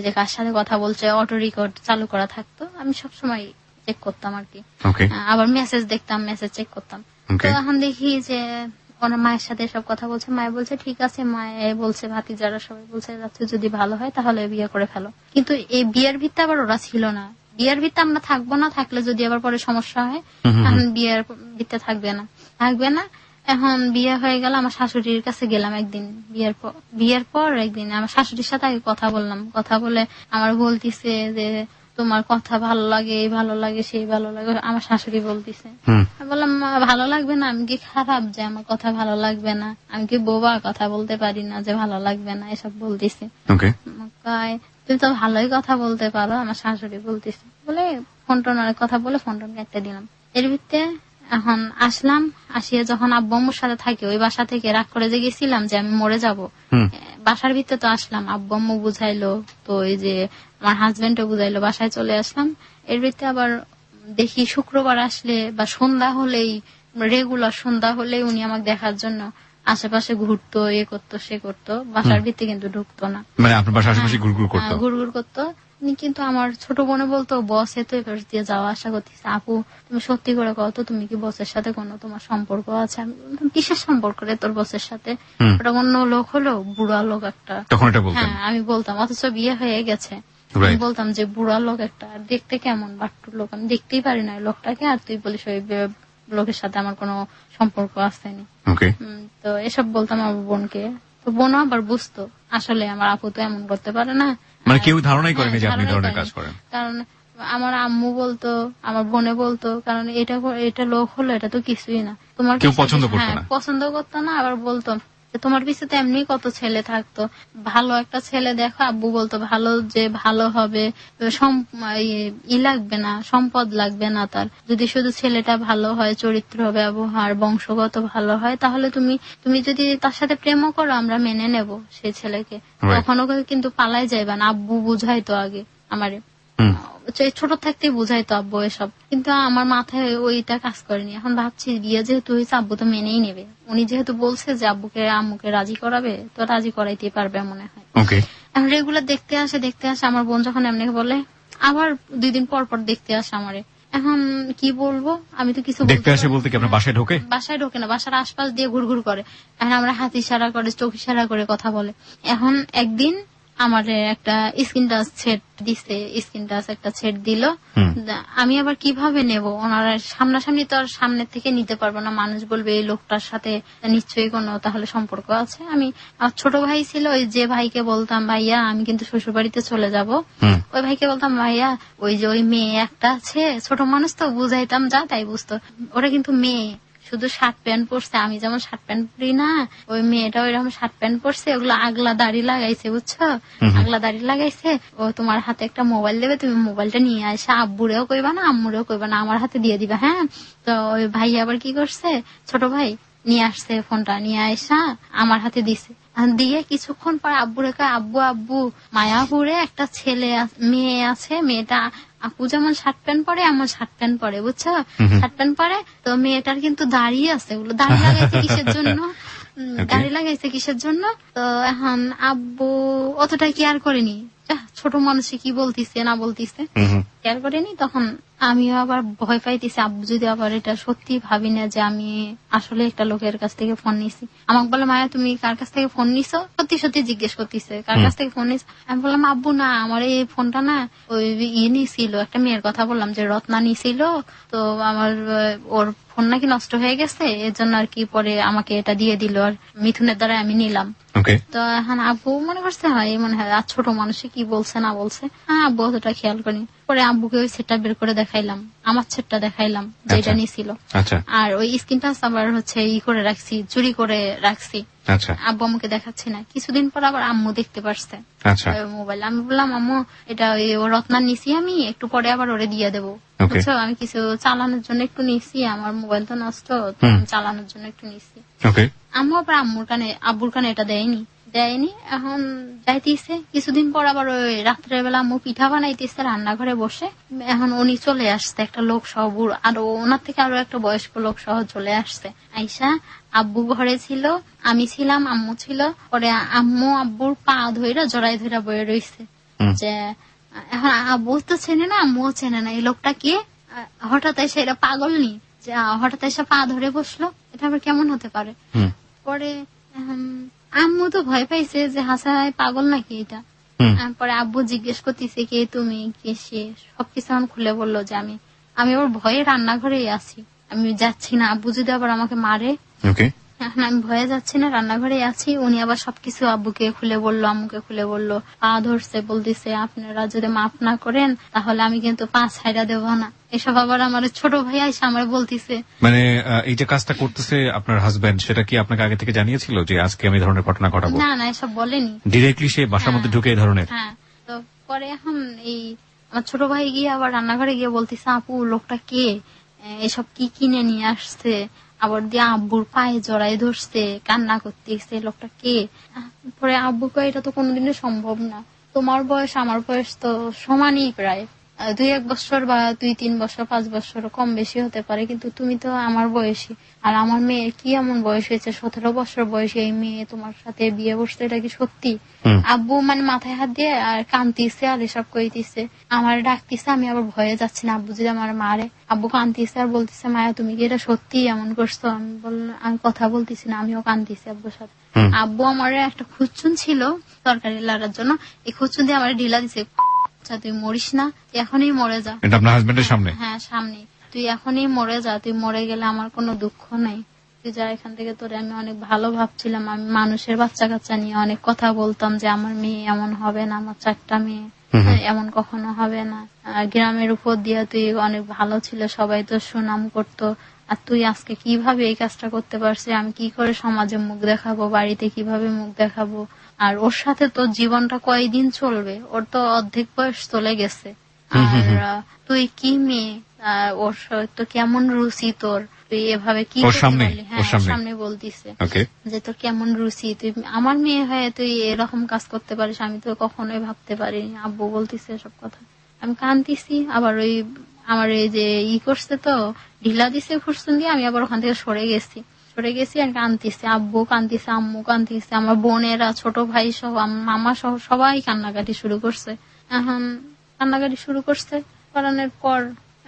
যে কার সাথে কথা বলছে, অটো রেকর্ড চালু করা থাকতো, আমি সবসময় চেক করতাম আর কি। আবার মেসেজ দেখতাম, মেসেজ চেক করতাম। তো এখন দেখি যে ওনার মায়ের সাথে সব কথা বলছে, মায়ে বলছে ঠিক আছে, মায়ে বলছে ভাতিজারা সবাই বলছে যাচ্ছে যদি ভালো হয় তাহলে বিয়ে করে ফেলো। কিন্তু এই বিয়ের ভিত্তে আবার ওরা ছিল না, বিয়ের ভিত্তে আমরা থাকবো না, থাকলে যদি আবার পরে সমস্যা হয়, এখন বিয়ের ভিত্তে থাকবে না। এখন বিয়ে হয়ে গেল, আমার শাশুড়ির কাছে গেলাম একদিন, বিয়ের পর একদিন আমার শাশুড়ির সাথে আগে কথা বললাম, কথা বলে আমার বলতিছে যে তোমার কথা ভালো লাগে, এই ভালো লাগে, সেই ভালো লাগে, আমার শাশুড়ি বলতিছে। বললাম ভালো লাগবে না, আমি কি খারাপ যে আমার কথা ভালো লাগবে না? আমি কি বোবা, কথা বলতে পারি না যে ভালো লাগবে না? এসব বলতিছে। তুমি তো ভালোই কথা বলতে পারো, আমার শাশুড়ি বলতিছে। বলে ফোন টোন অনেক কথা বলে ফোন টোন কেটে দিলাম। এর ভিত্তে এখন আসলাম, আসিয়া যখন আব্বু আম্মুর সাথে থাকি, ওই বাসা থেকে রাগ করে যে গেছিলাম যে আমি মরে যাব, বাসার ভিতরে তো আসলাম, আব্বু আম্মু বুঝাইলো, তো এই যে আমার হাজবেন্ডও বুঝাইলো, বাসায় চলে আসলাম। এর ভিতরে আবার দেখি শুক্রবার আসলে বা সন্ধ্যা হলেই, রেগুলার সন্ধ্যা হলেই উনি আমাকে দেখার জন্য আশেপাশে ঘুরতো, এ করতো সে করতো, বাসার ভিতরে কিন্তু ঢুকতো না, মানে আপনার বাসার আশেপাশে ঘুরঘুর করতো। কিন্তু আমার ছোট বোনে বলতো বসে তো এবার দিয়ে যাওয়া আসা করতেছে, আপু তুমি সত্যি করে কত, তুমি কি বসের সাথে কোনো তোমার সম্পর্ক আছে? কিসের সম্পর্ক রে তোর বসের সাথে? ওটা অন্য লোক হলো, বুড়া লোক একটা। হ্যাঁ আমি বলতাম, অথচ বিয়ে হয়ে গেছে। আমি বলতাম যে বুড়া লোক একটা, দেখতে কেমন বাট্টুর লোক, আমি দেখতেই পারি না লোকটাকে, আর তুই বলিস ওই লোকের সাথে আমার কোনো সম্পর্ক আসেনি। তো এসব বলতাম আমার বোনকে, তো বোনও আবার বুঝতো আসলে আমার আপু তো এমন করতে পারে না, মানে কেউ ধারণাই করেনি যে আপনি ধরনের কাজ করেন। কারণ আমার আম্মু বলতো, আমার বোনে বলতো, কারণ এটা লোক হলো, এটা তো কিছুই না, তোমার কেউ পছন্দ করতো না। আবার বলতো তোমার পিছনে এমনি কত ছেলে থাকতো, ভালো একটা ছেলে দেখো। আব্বু বলতো ভালো যে ভালো হবে, লাগবে না, সম্পদ লাগবে না তার, যদি শুধু ছেলেটা ভালো হয়, চরিত্র ব্যবহার বংশগত ভালো হয়, তাহলে তুমি যদি তার সাথে প্রেমও করো আমরা মেনে নেব সেই ছেলেকে, কখনো কিন্তু পালাই যাইবা না। আব্বু বুঝাইতো আগে আমারে, ছোট থাকতেই বুঝাইতো আব্বু এসব, কিন্তু আমার মাথায় ওইটা কাজ করেনি। এখন ভাবছি বিয়ে যেহেতু হয়েছে আব্বু তো মেনেই নেবে, উনি যেহেতু বলছে যে আম্মুকে রাজি করাবে, তো রাজি করাইতেই পারবে মনে হয়। এখন রেগুলার দেখতে আসে আমার বোন, যখন এমনি বলে আবার 2 দিন পর পর দেখতে আসে আমারে। এখন কি বলবো, আমি তো কিছু দেখতে আসে বলতে কি আপনার বাসায় ঢোকে? বাসায় ঢোকে না, বাসার আশপাশ দিয়ে ঘুরঘুর করে। এখন আমরা হাত ইশারা করে, চোখ ইশারা করে কথা বলে। এখন একদিন আমার একটা স্কিন টাচ সেট দিছে, স্কিন টাচ একটা সেট দিল, আমি আবার কিভাবে নেব, ওনারা সামনাসামনি তো আর সামনের থেকে নিতে পারবো না, মানুষ বলবে এই লোকটার সাথে নিশ্চয়ই কোনো তাহলে সম্পর্ক আছে। আমি আমার ছোট ভাই ছিল, ওই যে ভাইকে বলতাম ভাইয়া আমি কিন্তু শ্বশুর বাড়িতে চলে যাব, ওই ভাইকে বলতাম ভাইয়া ওই যে ওই মেয়ে একটা আছে, ছোট মানুষ তো বুঝাইতাম যা তাই বুঝতো, ওরা কিন্তু মেয়ে, শুধু শার্ট প্যান্ট পরছে, আমি যেমন শার্ট প্যান্ট পরি না, ওই মেয়েটা ওইরকম শার্ট প্যান্ট পরছে, ওগুলো আগলা দাড়ি লাগাইছে, বুঝছো, আগলা দাড়ি লাগাইছে। ও তোমার হাতে একটা মোবাইল দেবে, তুমি মোবাইলটা নিয়ে আসে, আব্বুরেও কইবা না আম্মুরেও কইবা না, আমার হাতে দিয়ে দিবা। হ্যাঁ, তো ওই ভাই আবার কি করছে, ছোট ভাই নিয়ে আসছে ফোনটা, নিয়ে আসা আমার হাতে দিছে। দিয়ে কিছুক্ষণ পর আব্বুরে কয়, আব্বু আব্বু মায়াপুরে একটা মেয়ে আছে, মেয়েটা আপু যেমন শার্ট প্যান্ট পরে এমন শার্ট প্যান্ট পরে, বুঝছো, শার্ট প্যান্ট পরে, তো মেয়েটার কিন্তু দাঁড়িয়ে আছে, ওগুলো দাঁড়িয়ে লাগাইছে কিসের জন্য, দাঁড়িয়ে লাগাইছে কিসের জন্য। তো এখন আব্বু অতটা কেয়ার করেনি, ছোট মানুষে কি বলতিছে না বলতিছে কেয়ার করেনি। তখন আমিও আবার ভয় পাইতেছি, আব্বু যদি আবার এটা সত্যি ভাবি না যে আমি আসলে একটা লোকের কাছ থেকে ফোন নিছি। আমাকে বলে, মায়া তুমি কার কাছ থেকে ফোন নিছো, সত্যি সত্যি জিজ্ঞেস করতেছে কার কাছ থেকে ফোন নিস। আমি বললাম, আব্বু না, আমার এই ফোনটা না ওই নিছিল, একটা মেয়ের কথা বললাম যে রত্না নিছিল, তো আমার ওর ফোন নাকি নষ্ট হয়ে গেছে, এর জন্য আর কি পরে আমাকে এটা দিয়ে দিল, আর মিথুনের দ্বারা আমি নিলাম। তো এখন আব্বু মনে করছে হয় মনে হয় আর ছোট মানুষে কি বলছে না বলছে, হ্যাঁ আব্বু অতটা খেয়াল করি। পরে আব্বুকে ওই সেটটা বের করে দেখাইলাম, আমার সেটটা দেখাইলাম যেটা নিছিল, আর ওই স্ক্রিন টাচ আবার হচ্ছে করে রাখছি, চুরি করে রাখছি। আব্বু আমাকে দেখাচ্ছে না। কিছুদিন পর আবার আম্মু দেখতে পারছে মোবাইল। আমি বললাম, আম্মু এটা ও রত্নার নিছি, আমি একটু পরে আবার ওরে দিয়ে দেবো, বুঝছো, আমি কিছু চালানোর জন্য একটু নিছি, আমার মোবাইল তো নষ্ট, চালানোর জন্য একটু নিছি। আম্মু আবার আব্বুর কানে এটা দেয়নি। এখন যাইতেছে কিছুদিন পর আবার ওই রাত্রেবেলা আম্মু পিঠা বানাইতেছে রান্নাঘরে বসে, এখন উনি চলে আসছে, একটা লোক সহ, আর ওনার থেকে আরো একটা বয়স্ক লোক সহ চলে আসছে। আইসা আব্বু ঘরে ছিল, আমি ছিলাম, আম্মু ছিল। পরে আম্মু আব্বুর পা ধইরা জড়াই ধইরা বয়ে রইছে, যে এখন আব্বু তো চেনে না, আম্মুও চেনে না, এই লোকটা কে, হঠাৎ এসে, এটা পাগল নি যে হঠাৎ এসে পা ধরে বসলো, এটা আবার কেমন হতে পারে। পরে আম্মু তো ভয় পাইছে যে হাসাই পাগল নাকি এটা। পরে আব্বু জিজ্ঞেস করতেছে কে তুমি, কে সে, সবকিছু আমার খুলে বললো যে আমি ওর ভয়ে রান্নাঘরেই আছি, আমি যাচ্ছি না, আব্বু যদি আবার আমাকে মারে। এখন আমি ভয়ে যাচ্ছি না, রান্নাঘরে আছি। উনি আবার সবকিছু আব্বুকে খুলে বললো, আম্মুকে খুলে বললো, পা ধরছে, বলতেছে আপনারা যদি মাফ না করেন তাহলে আমি কিন্তু পা ছাইড়া দেবো না। এসব আবার আমার ছোট ভাই আইসা আমার বলতেছে। মানে এই যে কাজটা করতেছে আপনার হাজবেন্ড, সেটা কি আপনাকে আগে থেকে জানিয়েছিল যে আজকে আমি ধরনের ঘটনা ঘটাবো? না না, এসব বলেনি, ডিরেক্টলি সে বাসার মধ্যে ঢুকে এই ধরনের। হ্যাঁ। তো পরে এখন এই আমার ছোট ভাই গিয়ে আবার রান্নাঘরে গিয়ে বলতেছে, আপু লোকটা কে, এসব কি কিনে নিয়ে আসছে, আবার দিয়ে আব্বুর পায়ে জড়াই ধরছে, কান্না করতেছে, লোকটা কে। পরে আব্বু কয়, এটা তো কোনোদিনই সম্ভব না, তোমার বয়স আমার বয়স তো সমানই, প্রায় 2-1 বছর বা 2-3 বছর 5 বছর কম বেশি হতে পারে, কিন্তু তুমি তো আমার বয়সী, আর আমার মেয়ের কি এমন বয়স হয়েছে, 17 বছর বয়সী এই মেয়ে তোমার সাথে বিয়ে বসছে, এটা কি সত্যি? আব্বু মানে মাথায় হাত দিয়ে আর কান্দিছে, আর এসব কইতেছে, আমার ডাকতেছে, আমি আবার ভয়ে যাচ্ছি না আব্বু যদি আমার মারে। আব্বু কান্দিছে আর বলতেছে, মায়া তুমি কি এটা সত্যি এমন করছো? আমি বললাম, আমি কথা বলতেছি না, আমিও কান্দিছি আব্বুর সাথে। আব্বু আমার একটা খুচুন ছিল তরকারি লাগার জন্য, এই খুচুন দিয়ে আমার ঢিলা দিছে, তুই মরিস না, তুই এখনই মরে যা। এটা আপনার হাজবেন্ডের সামনে? হ্যাঁ সামনে। তুই এখনই মরে যা, তুই মরে গেলে আমার কোনো দুঃখ নাই, তুই যা এখান থেকে। তোরে আমি অনেক ভালো ভাবছিলাম, আমি মানুষের বাচ্চা কাচ্চা নিয়ে অনেক কথা বলতাম যে আমার মেয়ে এমন হবে না, আমার 4টা মেয়ে এমন কখনো হবে না, গ্রামের উপর দিয়ে তুই অনেক ভালো ছিল, সবাই তো সুনাম করতো, আর তুই আজকে কিভাবে এই কাজটা করতে পারছিস, আমি কি করে সমাজে মুখ দেখাবো, বাড়িতে কিভাবে মুখ দেখাবো, আর ওর সাথে তোর জীবনটা কয়দিন চলবে, ওর তো অর্ধেক বয়স চলে গেছে, আর তুই কি মেয়ে, ওর তো কেমন রুচি তোর, তুই এভাবে কি সামনে বলতিছে যে তোর কেমন রুচি, তুই আমার মেয়ে হয়ে তুই এরকম কাজ করতে পারিস, আমি তো কখনোই ভাবতে পারিনি। আব্বু বলতিছে সব কথা, আমি কান্দিছি। আবার ওই আমার এই যে করছে তো ঢিলা দিছে খুরসুন দিয়ে, আমি আবার ওখান থেকে সরে গেছি আর কান্দিছে, আব্বু কান্দিছে, আম্মু কান্দিছে, আমার বোনেরা, ছোট ভাই সহ, মামা সহ সবাই কান্নাকাটি শুরু করছে। এখন কান্নাকাটি শুরু করছে, করানোর পর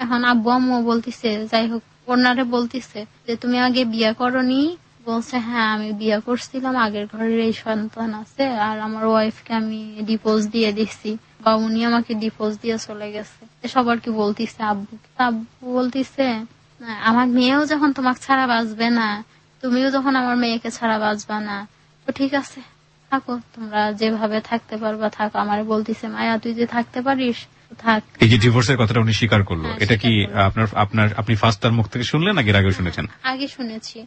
এখন আব্বু আম্মু বলতিছে, যাই হোক ওনারে বলতিছে যে তুমি আগে বিয়ে করনি, বলছে হ্যাঁ আমি বিয়ে করছিলাম, আগের ঘরের এই সন্তান আছে, আর আমার ওয়াইফকে আমি ডিভোর্স দিয়ে দিচ্ছি, বা উনি আমাকে ডিভোর্স দিয়ে চলে গেছে, সবার কি বলতিছে আব্বু। আব্বু বলতিছে, আমার মেয়েও যখন তোমাকে ছাড়া বাঁচবে না, তুমিও যখন আমার মেয়েকে ছাড়া বাঁচবা না, তো ঠিক আছে থাকো, তোমরা যেভাবে থাকতে পারবা থাকো। আমার বলতিছে, মায়া তুই যে থাকতে পারিস থাক। এই যে ডিভোর্সের কথাটা উনি স্বীকার করলো, এটা কি আপনি ফার্স্ট তার মুখ থেকে শুনলেন নাকি আগে শুনেছেন? আগে শুনেছি।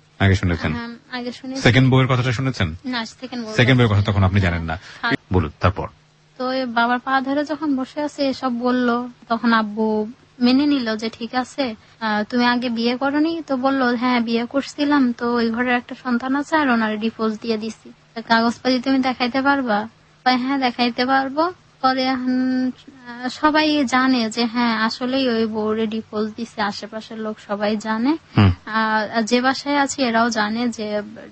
সেকেন্ড বউয়ের কথাটা শুনেছেন? না, সেকেন্ড বউয়ের কথা তখন আপনি জানেন না। বলুন তারপর। তো বাবার পা ধরে যখন বসে আছে এসব বললো, তখন আব্বু মেনে নিল যে ঠিক আছে, তুমি আগে বিয়ে করনি, তো বললো হ্যাঁ বিয়ে করছিলাম, তো ওই ঘরের একটা সন্তান আছে আর ওনার ডিভোর্স দিয়ে দিছি। তা কাগজপাতি তুমি দেখাইতে পারবা? হ্যাঁ দেখাইতে পারবো। পরে এখন সবাই জানে যে হ্যাঁ আসলেই ওই বউরে ডিভোর্স দিছে, আশেপাশের লোক সবাই জানে, আর যে বাসায় আছে এরাও জানে যে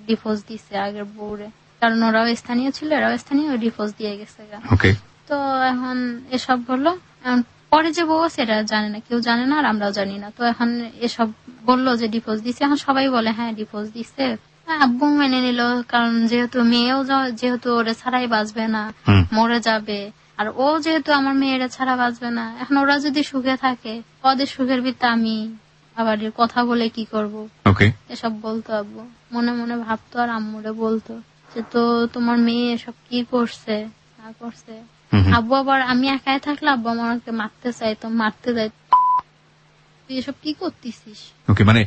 ডিভোর্স দিছে আগের বউরে, কারণ ওরাও স্থানীয় ছিল, এরাও স্থানীয়, ডিভোর্স দিয়ে গেছে। তো এখন এসব হলো। পরে যে বউ আছে এরা জানে না, কেউ জানে না আর আমরাও জানি না। তো এখন এসব বললো যে ডিভোর্স দিছে, এখন সবাই বলে হ্যাঁ ডিভোর্স দিছে। আব্বু মেনে নিল, কারণ যেহেতু মেয়েও যেহেতু ওরে ছাড়াই বাঁচবে না, মরে যাবে, আর ও যেহেতু আমার মেয়েরা ছাড়া বাঁচবে না, এখন ওরা যদি সুখে থাকে, ওদের সুখের ভিত্তি আমি আবার কথা বলে কি করব, এসব বলতো আব্বু। মনে মনে ভাবতো আর আম্মুরে বলতো যে তো তোমার মেয়ে এসব কি করছে না করছে। আব্বু আবার আমি একাই থাকলে আব্বু আমাকে মারতে চাইতো, মারতে যাই, তুই এসব কি করতেছিস। মানে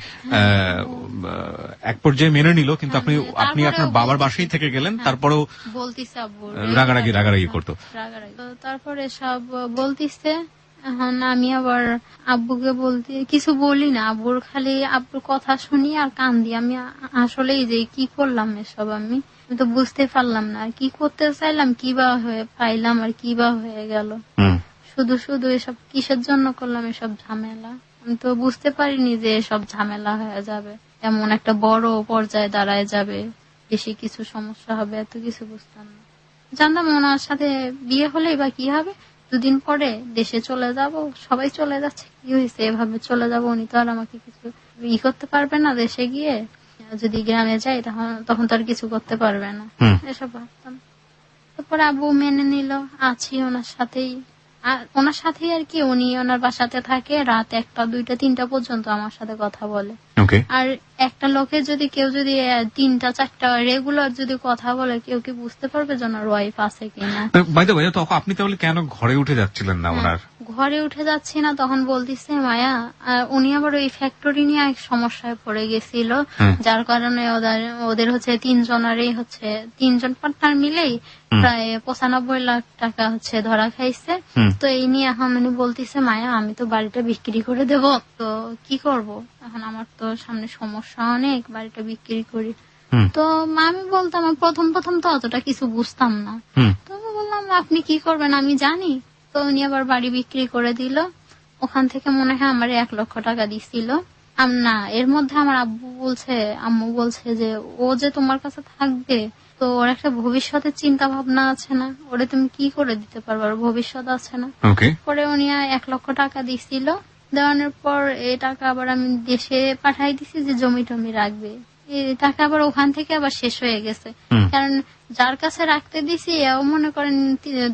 এক পর্যায়ে মেনে নিল, কিন্তু আপনি আপনার বাবার বাসায় থেকে গেলেন, তারপরেও বলতিছে আব্বু, রাগারাগি করতো। তারপরে সব বলতিছে। এখন আমি আবার আব্বুকে বলতে কিছু বলি না, আব্বুর খালি আব্বুর কথা শুনি আর কান দিই। আমি আসলেই যে কি করলাম এসব আমি তো বুঝতে পারলাম না, আর কি করতে চাইলাম, কি বা হয়ে পাইলাম আর কি বা হয়ে গেল। শুধু শুধু এসব কিসের জন্য করলাম এসব ঝামেলা, আমি তো বুঝতে পারিনি যে এসব ঝামেলা হয়ে যাবে, এমন একটা বড় পর্যায়ে দাঁড়ায় যাবে, বেশি কিছু সমস্যা হবে, এত কিছু বুঝতাম না। জানতাম ওনার সাথে বিয়ে হলেই বা কি হবে, দুদিন পরে দেশে চলে যাব, সবাই চলে যাচ্ছে, কি হয়েছে এভাবে চলে যাব, উনি তো আর আমাকে কিছু করতে পারবে না, দেশে গিয়ে যদি গ্রামে যাই তখন তো আর কিছু করতে পারবে না, এসব ভাবতাম। তারপরে আব্বু মেনে নিল, আছি ওনার সাথেই আর কি। উনি ওনার বাসাতে থাকে, রাত 1টা 2টা 3টা পর্যন্ত আমার সাথে কথা বলে। আর একটা লোকে যদি কেউ যদি 3টা 4টা রেগুলার যদি কথা বলে, কেউ কি বুঝতে পারবে যে ওনার ওয়াইফ আছে কিনা। আপনি তাহলে কেন ঘরে উঠে যাচ্ছিলেন না ওনার? ঘরে উঠে যাচ্ছি না, তখন বলতেছে মায়া, উনি আবার ওই ফ্যাক্টরি নিয়ে এক সমস্যায় পড়ে গেছিল, যার কারণে ওদের হচ্ছে 3জন পার্টনার মিলেই প্রায় 95 লাখ টাকা ধরা খাইছে। তো এই নিয়ে এখন উনি বলতেছে মায়া আমি তো বাড়িটা বিক্রি করে দেব, তো কি করব, এখন আমার তো সামনে সমস্যা অনেক, বাড়িটা বিক্রি করি। তো আমি বলতাম, প্রথম তো অতটা কিছু বুঝতাম না, তো আমি বললাম আপনি কি করবেন আমি জানি। তো উনি আবার বাড়ি বিক্রি করে দিল, ওখান থেকে মনে হয় আমার 1 লক্ষ টাকা দিছিল। না, এর মধ্যে আমার আম্মু বলছে যে ও যে তোমার কাছে থাকবে, তো ওর একটা ভবিষ্যতের চিন্তা ভাবনা আছে না, ওরে তুমি কি করে দিতে পারবে, ওর ভবিষ্যৎ আছে না। পরে উনি 1 লক্ষ টাকা দিছিল, দেওয়ানোর পর এই টাকা আবার আমি দেশে পাঠাই দিছি যে জমি টমি রাখবে। এই টাকা আবার ওখান থেকে আবার শেষ হয়ে গেছে, কারণ যার কাছে রাখতে দিছি এও মনে করেন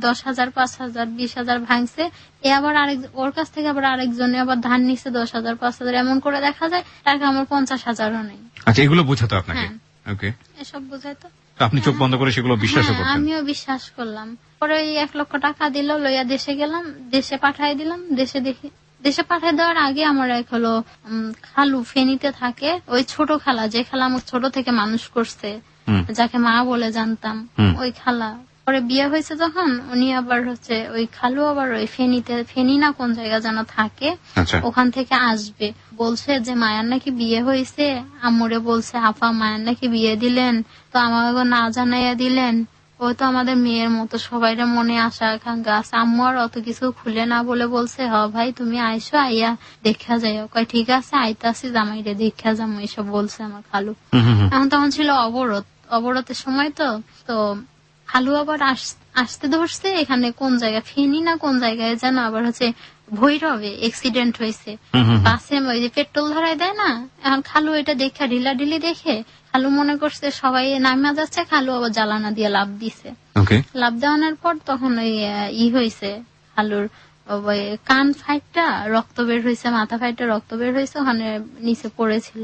10,000 5,000 20,000 ভাঙছে, এ আবার ওর কাছ থেকে আবার আরেকজনে আবার ধান নিচ্ছে 10,000 5,000, এমন করে দেখা যায় টাকা আমার 50,000ও নেই। আচ্ছা, এগুলো বোঝাতো আপনাকে? এসব বোঝাইতো, আপনি চোখ বন্ধ করে সেগুলো বিশ্বাস করতেন? আমিও বিশ্বাস করলাম। পরে ওই 1 লক্ষ টাকা দিল, লইয়া দেশে গেলাম, দেশে পাঠাই দিলাম। দেশে পাঠাই দেওয়ার আগে আমার এক খালু ফেনীতে থাকে, ওই ছোট খালা, যে খালা আমার ছোট থেকে মানুষ করছে, যাকে মা বলে জানতাম, ওই খালা পরে বিয়ে হয়েছে যখন, উনি আবার ওই খালু আবার ওই ফেনী না কোন জায়গা যেন থাকে, ওখান থেকে আসবে। বলছে যে মায়ার নাকি বিয়ে হয়েছে, আম্মুরে বলছে আপা মায়ার নাকি বিয়ে দিলেন, তো আমাকে না জানাইয়া দিলেন, ও তো আমাদের মেয়ের মতো, সবাই মনে আশা আকাঙ্ক্ষা আছে। আম্মু আর অত কিছু খুলে না বলে বলছে ভাই তুমি আইসো, আইয়া দেখা যাইও। কয় ঠিক আছে আইতাছি, জামাইরে দেখা যাবো, এসব বলছে আমার খালু। এখন তখন ছিল অবরোধের সময়, তো খালু আবার আসতে ধরছে এখানে কোন জায়গায়, ফেনী না কোন জায়গায় যেন আবার ভৈরবে অ্যাক্সিডেন্ট হয়েছে, বাসে ওই যে পেট্রোল ধরাই দেয় না। এখন খালু এটা দেখে ঢিলাঢিলি দেখে খালু মনে করছে সবাই নামা যাচ্ছে, খালু আবার জ্বালানা দিয়ে লাভ দিছে। লাভ দেওয়ানোর পর তখন ওই হয়েছে, খালুর কান ফাইটটা রক্ত বের হয়েছে, মাথা ফাইটটা রক্ত বের হয়েছে, ওখানে নিচে পড়েছিল।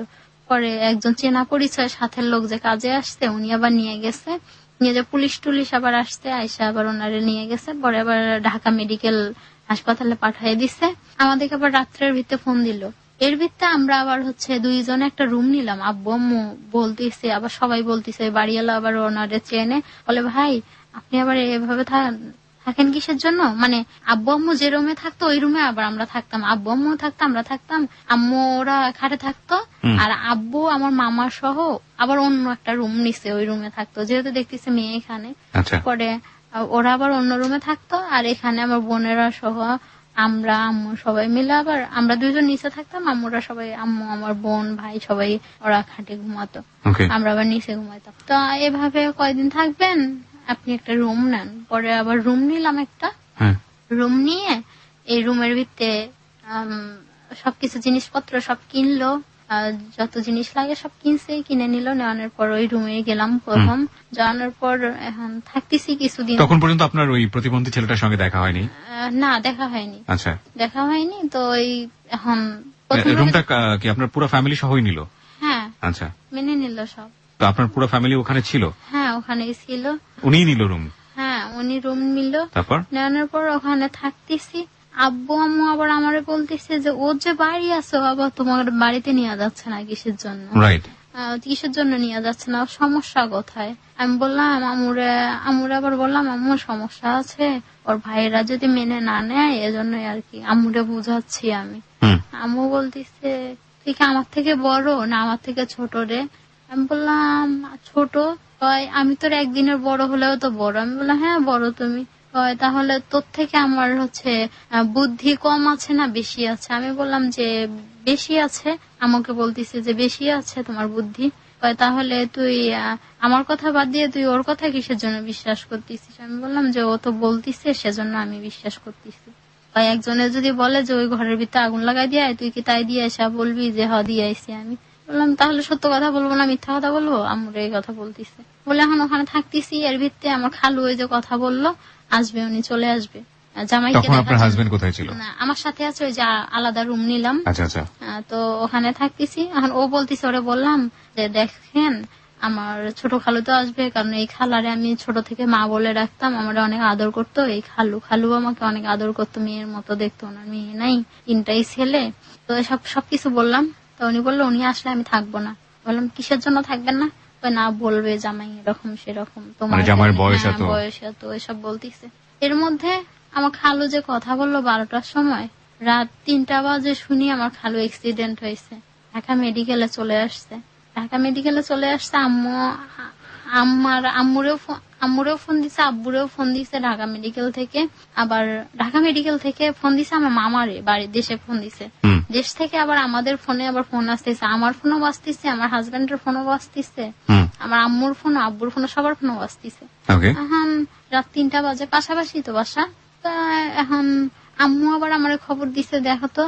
পরে একজন চেনা পরিচয় সাথের লোক যে কাজে আসছে, উনি আবার নিয়ে গেছে, নিয়ে যে পুলিশ টুলিশ আবার আসছে, আইসা আবার ওনারে নিয়ে গেছে। পরে আবার ঢাকা মেডিকেল হাসপাতালে পাঠিয়ে দিছে। আমাদেরকে আবার রাত্রের ভিতরে ফোন দিল। এর ভিত্তে আমরা আবার 2 জনে একটা রুম নিলাম। আব্বু আম্মু বলতেছে, আবার সবাই বলতেছে, বাড়িওয়ালা আবার ওনারে চেনে, বলে ভাই আপনি আবার এভাবে থাকেন কিসের জন্য, মানে আব্বু আম্মু যে রুমে থাকতো ওই রুমে আবার আমরা থাকতাম, আব্বু আম্মু থাকতো আমরা থাকতাম, আম্মু ওরা খাটে থাকতো, আর আব্বু আমার মামা সহ আবার অন্য একটা রুম নিছে ওই রুমে থাকতো, যেহেতু দেখতেছে মেয়ে এখানে। পরে ওরা আবার অন্য রুমে থাকতো, আর এখানে আমার বোনেরা সহ আমরা আম্মু সবাই মিলে আবার আমরা দুইজন নিচে থাকতাম, আম্মুরা সবাই, আম্মু আমার বোন ভাই সবাই ওরা খাটে ঘুমাতো, আমরা আবার নিচে ঘুমাইতাম। তো এভাবে কয়দিন থাকবেন, আপনি একটা রুম নেন। পরে আবার রুম নিলাম একটা, রুম নিয়ে এই রুমের ভিতরে সবকিছু জিনিসপত্র সব কিনলো, যত জিনিস লাগে সব কিনে নিল, নেওয়ানোর পর ওই রুমে গেলাম প্রথম, যাওয়ানোর পর এখন থাকতেছি কিছুদিন। তখন পর্যন্ত আপনার ওই প্রতিবন্ধী ছেলেটার সঙ্গে দেখা হয়নি? না, দেখা হয়নি। আচ্ছা, দেখা হয়নি। তো ওই এখন রুমটা কি আপনার পুরো ফ্যামিলি সহই নিল? হ্যাঁ। আচ্ছা, মেনে নিল সব। তো আপনার পুরো ফ্যামিলি ওখানে ছিল? হ্যাঁ, ওখানেই ছিল। উনিই নিল রুম? হ্যাঁ, উনি রুম নিল। তারপর নেওয়ানোর পর ওখানে থাকতেছি। আব্বু আম্মু আবার আমারে বলতেছে যে ওর যে বাড়ি আছে আবার তোমার বাড়িতে নিয়ে যাচ্ছে না কিসের জন্য? রাইট, কিসের জন্য নিয়ে যাচ্ছে না, সমস্যা কোথায়? আমি বললাম আমুরে আবার বললাম আম্মু সমস্যা আছে, ওর ভাইয়েরা যদি মেনে না নেয় এজন্য আর কি, আম্মুরে বুঝাচ্ছি আমি। আম্মু বলতেছে তুই কি আমার থেকে বড় না আমার থেকে ছোট রে? আমি বললাম ছোট। আমি তোর একদিনের বড় হলেও তো বড়। আমি বললাম হ্যাঁ বড় তুমি। তাহলে তোর থেকে আমার বুদ্ধি কম আছে না বেশি আছে? আমি বললাম যে বেশি আছে। আমাকে বলতিছে যে বেশি আছে তোমার বুদ্ধি। তাহলে তুই আমার কথা বাদ দিয়ে তুই ওর কথা কিসের জন্য বিশ্বাস করতেছিস? আমি বললাম যে ও তো বলতিছে সেজন্য আমি বিশ্বাস করতেছি। একজনে যদি বলে যে ওই ঘরের ভিতরে আগুন লাগাই দিয়ে তুই কি তাই দিয়ে আসা বলবি যে হ দিয়ে আইসি? আমি বললাম তাহলে সত্য কথা বলবো না মিথ্যা কথা বলবো? আমার এই কথা বলতিছে বলে এখন ওখানে থাকতেছি। এর ভিত্তিতে আমার খালু ওই যে কথা বললো আসবে, উনি চলে আসবে জামাইকে। আপনার হাজবেন্ড কোথায় ছিল? না, আমার সাথে আছে, ওই যে আলাদা রুম নিলাম। আচ্ছা আচ্ছা। তো ওখানে থাকতেছি। এখন ও বলতিছে, ওরে বললাম যে দেখেন আমার ছোট খালু তো আসবে, কারণ এই খালারে আমি ছোট থেকে মা বলে রাখতাম, আমার অনেক আদর করতো। এই খালু আমাকে অনেক আদর করতো, মেয়ের মতো দেখতো। ওনার মেয়ে নাই, 3টাই ছেলে। তো সবকিছু বললাম। তো উনি বললো উনি আসলে আমি থাকবো না। বললাম কিসের জন্য থাকবেন না? না বলবে জামাই এরকম সেরকম, তোমার জামাইয়ের বয়স এত এসব বলতিছে। এর মধ্যে আমার খালু যে কথা বললো 12টার সময়, রাত 3টা বাজে শুনি আমার খালু অ্যাক্সিডেন্ট হয়েছে, ঢাকা মেডিকেলে চলে আসছে। আম্মুরেও ফোন দিছে, আব্বুরেও ফোন দিছে ঢাকা মেডিকেল থেকে। আবার ঢাকা মেডিকেল থেকে ফোন দিছে আমার মামারে বাড়ির দেশে ফোন দিছে। দেশ থেকে আবার আমাদের ফোনে আবার ফোন আসতেছে, আমার ফোনও বাজতেছে, আমার হাজবেন্ডের ফোনও বাজতেছে, আমার আম্মুর ফোন আব্বুর ফোন সবার ফোনও বাজতেছে। এখন রাত 3টা বাজে, পাশাপাশি তো বাসা। তা এখন আম্মু আবার আমার খবর দিছে, দেখো তো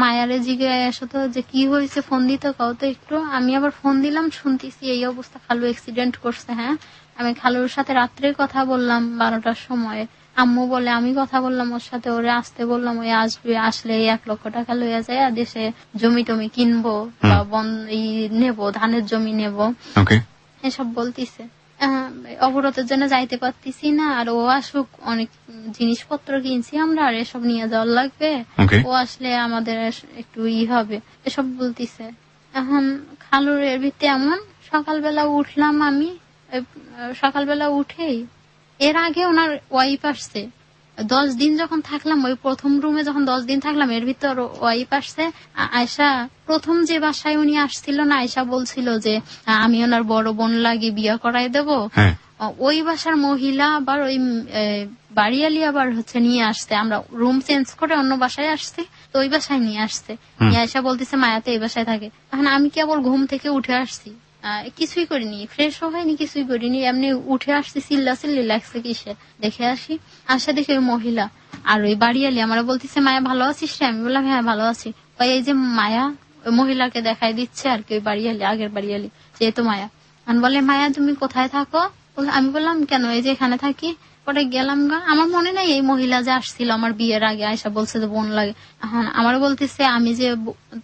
মায়ারে জিজ্ঞাসা আসো তো যে কি হয়েছে, ফোন দিতে কও তো একটু। আমি আবার ফোন দিলাম, শুনতেছি এই অবস্থা, খালু অ্যাক্সিডেন্ট করছে। হ্যাঁ, আমি খালুর সাথে রাত্রে কথা বললাম 12টার সময়। আম্মু বলে আমি কথা বললাম ওর সাথে, ওরে আসতে বললাম, ওই আসবে, আসলে 1 লক্ষ টাকা লইয়া যায় দেশে জমি টমি কিনবো বা নেবো, ধানের জমি নেবো, এসব বলতিছে। অবরোধের জন্য যাইতে পারতেছি না, আর ও আসুক, অনেক জিনিসপত্র কিনছি আমরা, আর এসব নিয়ে যাওয়ার লাগবে, ও আসলে আমাদের একটু হবে, এসব বলতিছে। এখন খালুর এর ভিত্তি এমন, সকালবেলা উঠলাম আমি, সকালবেলা উঠেই এর আগে ওনার ওয়াইফ আসছে। 10 দিন যখন থাকলাম ওই প্রথম রুমে, যখন 10 দিন থাকলাম, এর ভিতর ওয়াইফ আসছে। আয়শা প্রথম যে বাসায় উনি আসছিল না, আয়শা বলছিল যে আমি ওনার বড় বোন লাগে বিয়ে করাই দেবো, ওই বাসার মহিলা আবার ওই বাড়িয়ালি আবার নিয়ে আসছে। আমরা রুম চেঞ্জ করে অন্য বাসায় আসছি, তো ওই বাসায় নিয়ে আসছে। আয়শা বলতেছে মায়াতে এই বাসায় থাকে। এখন আমি কেবল ঘুম থেকে উঠে আসছি, কিছুই করিনি, ফ্রেশও হয়নি, কিছুই করিনি, এমনি উঠে আসছি, চিল্লি লাগছে কিসে, দেখে আসি। আসা দেখে ওই মহিলা আর ওই বাড়িয়ালি আমার বলতেছে মায়া ভালো আছিস রে? আমি বললাম হ্যাঁ ভালো আছি। এই যে মায়া ওই মহিলাকে দেখাই দিচ্ছে আর কি, ওই বাড়িয়ালি, আগের বাড়িয়ালি, যেহেতু মায়া। বলে মায়া তুমি কোথায় থাকো? আমি বললাম কেন, এই যে এখানে থাকি। পরে গেলাম গা, আমার মনে নাই এই মহিলা যে আসছিল আমার বিয়ের আগে, আয়সা বলছে যে বোন লাগে। এখন আমার বলতেছে আমি যে,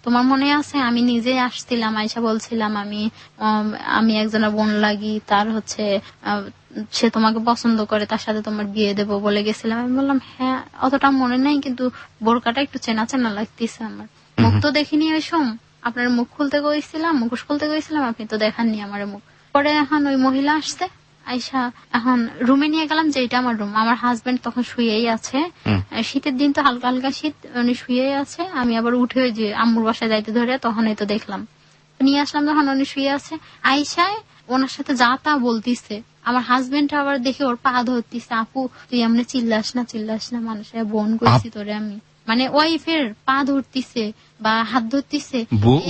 তোমার মনে আছে আমি নিজে আসছিলাম, আয়সা বলছিলাম আমি একজনের বোন লাগি, তার সে তোমাকে পছন্দ করে, তার সাথে তোমার বিয়ে দেবো বলে গেছিলাম। আমি বললাম হ্যাঁ অতটা মনে নাই, কিন্তু বোরকাটা একটু চেনা চেনা লাগতেছে আমার, মুখ তো দেখিনি ওই সময়, আপনার মুখ খুলতে গেছিলাম, মুখোশ খুলতে গেছিলাম, আপনি তো দেখাননি আমার মুখ। পরে এখন ওই মহিলা আসছে, আইসা এখন রুমে নিয়ে গেলাম, যে এটা আমার রুম। আমার হাজবেন্ড তখন শুয়েই আছে, শীতের দিন তো হালকা হালকা শীত, উনি শুয়েই আছে। আমি আবার উঠে ওই যে আম্মুর বাসায় যাইতে ধরে তখন এই তো দেখলাম, নিয়ে আসলাম যখন উনি শুয়ে আছে। আইসায় ওনার সাথে যা তা বলতিছে। আমার হাজবেন্ড আবার দেখে ওর পা ধরতিছে, আপু তুই এমনি চিল্লাস না, মানুষের বোন কইছি তোরে আমি, মানে ওয়াইফের পা ধরতিছে বা হাত ধরতিছে।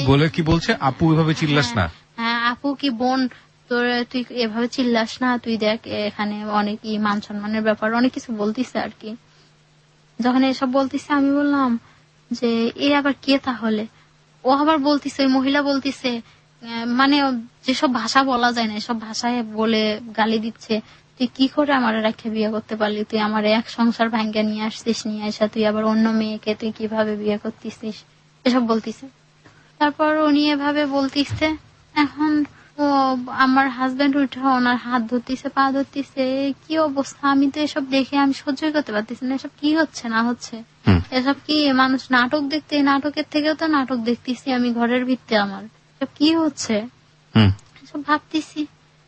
বলে কি বলছে, আপু এভাবে চিল্লাস না? হ্যাঁ, আপু কি বোন তোর, তুই এভাবে চিল্লাস না, তুই দেখ এখানে অনেক মান সম্মানের ব্যাপার, অনেক কিছু বলতিছে আর কি। যখন এসব বলতিছে আমি বললাম যে এ আবার কে তাহলে? ও আবার বলতিছে, ওই মহিলা বলতিছে, মানে যেসব ভাষা বলা যায় না এসব ভাষায় বলে গালি দিচ্ছে, তুই কি করে আমার রেখে বিয়ে করতে পারলি, তুই আমার এক সংসার ভাঙ্গা নিয়ে আসছিস, নিয়ে আসা তুই আবার অন্য মেয়েকে তুই কিভাবে বিয়ে করতেছিস, এসব বলতিছে। তারপর উনি এভাবে বলতিছে। এখন ও আমার হাজবেন্ড উঠে ওনার হাত ধরতিছে, পা ধরতিছে, কি অবস্থা! আমি তো এসব দেখে আমি সহ্যই করতে পারতেছি না, এসব কি হচ্ছে না হচ্ছে, এসব কি মানুষ নাটক দেখতে, নাটকের থেকেও তো নাটক দেখতেছি আমি ঘরের ভিতরে, আমার এসব কি হচ্ছে এসব ভাবতেছি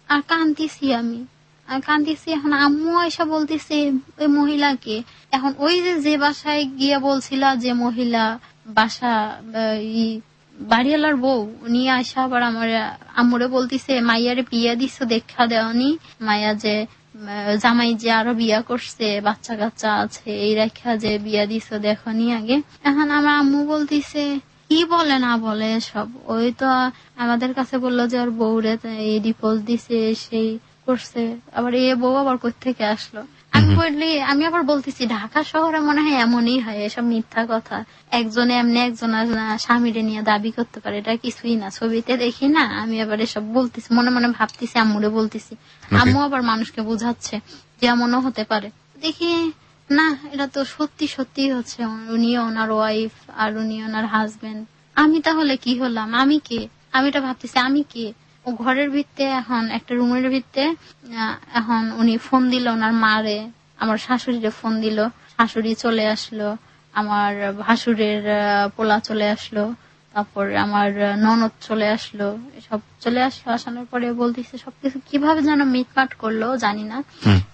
আর কান্দিছি আমি, আর কান্দিছি। এখন আম্মু এসব বলতেছে ওই মহিলাকে, এখন ওই যে বাসায় গিয়ে বলছিল যে মহিলা বাসা বাড়িওয়ালার বউ, উনি আসা আবার আমার আম্মুরে বলতিছে মাইয়ারে বিয়া দিচ্ছ দেখা দেওয়ানি, মাইয়া যে জামাই যে আরো বিয়া করছে, বাচ্চা কাচ্চা আছে, এই রেখা যে বিয়া দিচ্ছ দেখনি আগে। এখন আমার আম্মু বলতিছে কি বলে না বলে সব, ওই তো আমাদের কাছে বললো যে ওর বউরে এই ডিভোর্স দিছে, সেই করছে, আবার এ বউ আবার কোত্থেকে আসলো। আমি বললি, আমি আবার বলতেছি ঢাকা শহরে মনে হয় এমনই হয়, এসব মিথ্যা কথা, একজনে এমনি একজন স্বামীরে নিয়ে দাবি করতে পারে, এটা কিছুই না, ছবিতে দেখি না। আমি আবার এসব বলতেছি, মনে মনে ভাবতেছি, আম্মুরে বলতেছি, আম্মু আবার মানুষকে বুঝাচ্ছে যে এমনও হতে পারে। দেখি না, এটা তো সত্যি সত্যি হচ্ছে, উনি ওনার ওয়াইফ আর উনি ওনার হাজবেন্ড। আমি তাহলে কি হলাম, আমি কে? আমি এটা ভাবতেছি আমি কে। ও ঘরের ভিতরে, এখন একটা রুমের ভিতরে, এখন উনি ফোন দিল ওনার মারে, আমার শাশুড়িরে ফোন দিল, শাশুড়ি চলে আসলো, আমার ভাসুরের পোলা চলে আসলো, তারপর আমার ননদ চলে আসলো, সব চলে আসলো। আসানোর পরে বলতেছে সবকিছু কিভাবে যেন মিটমাট করলো জানি না।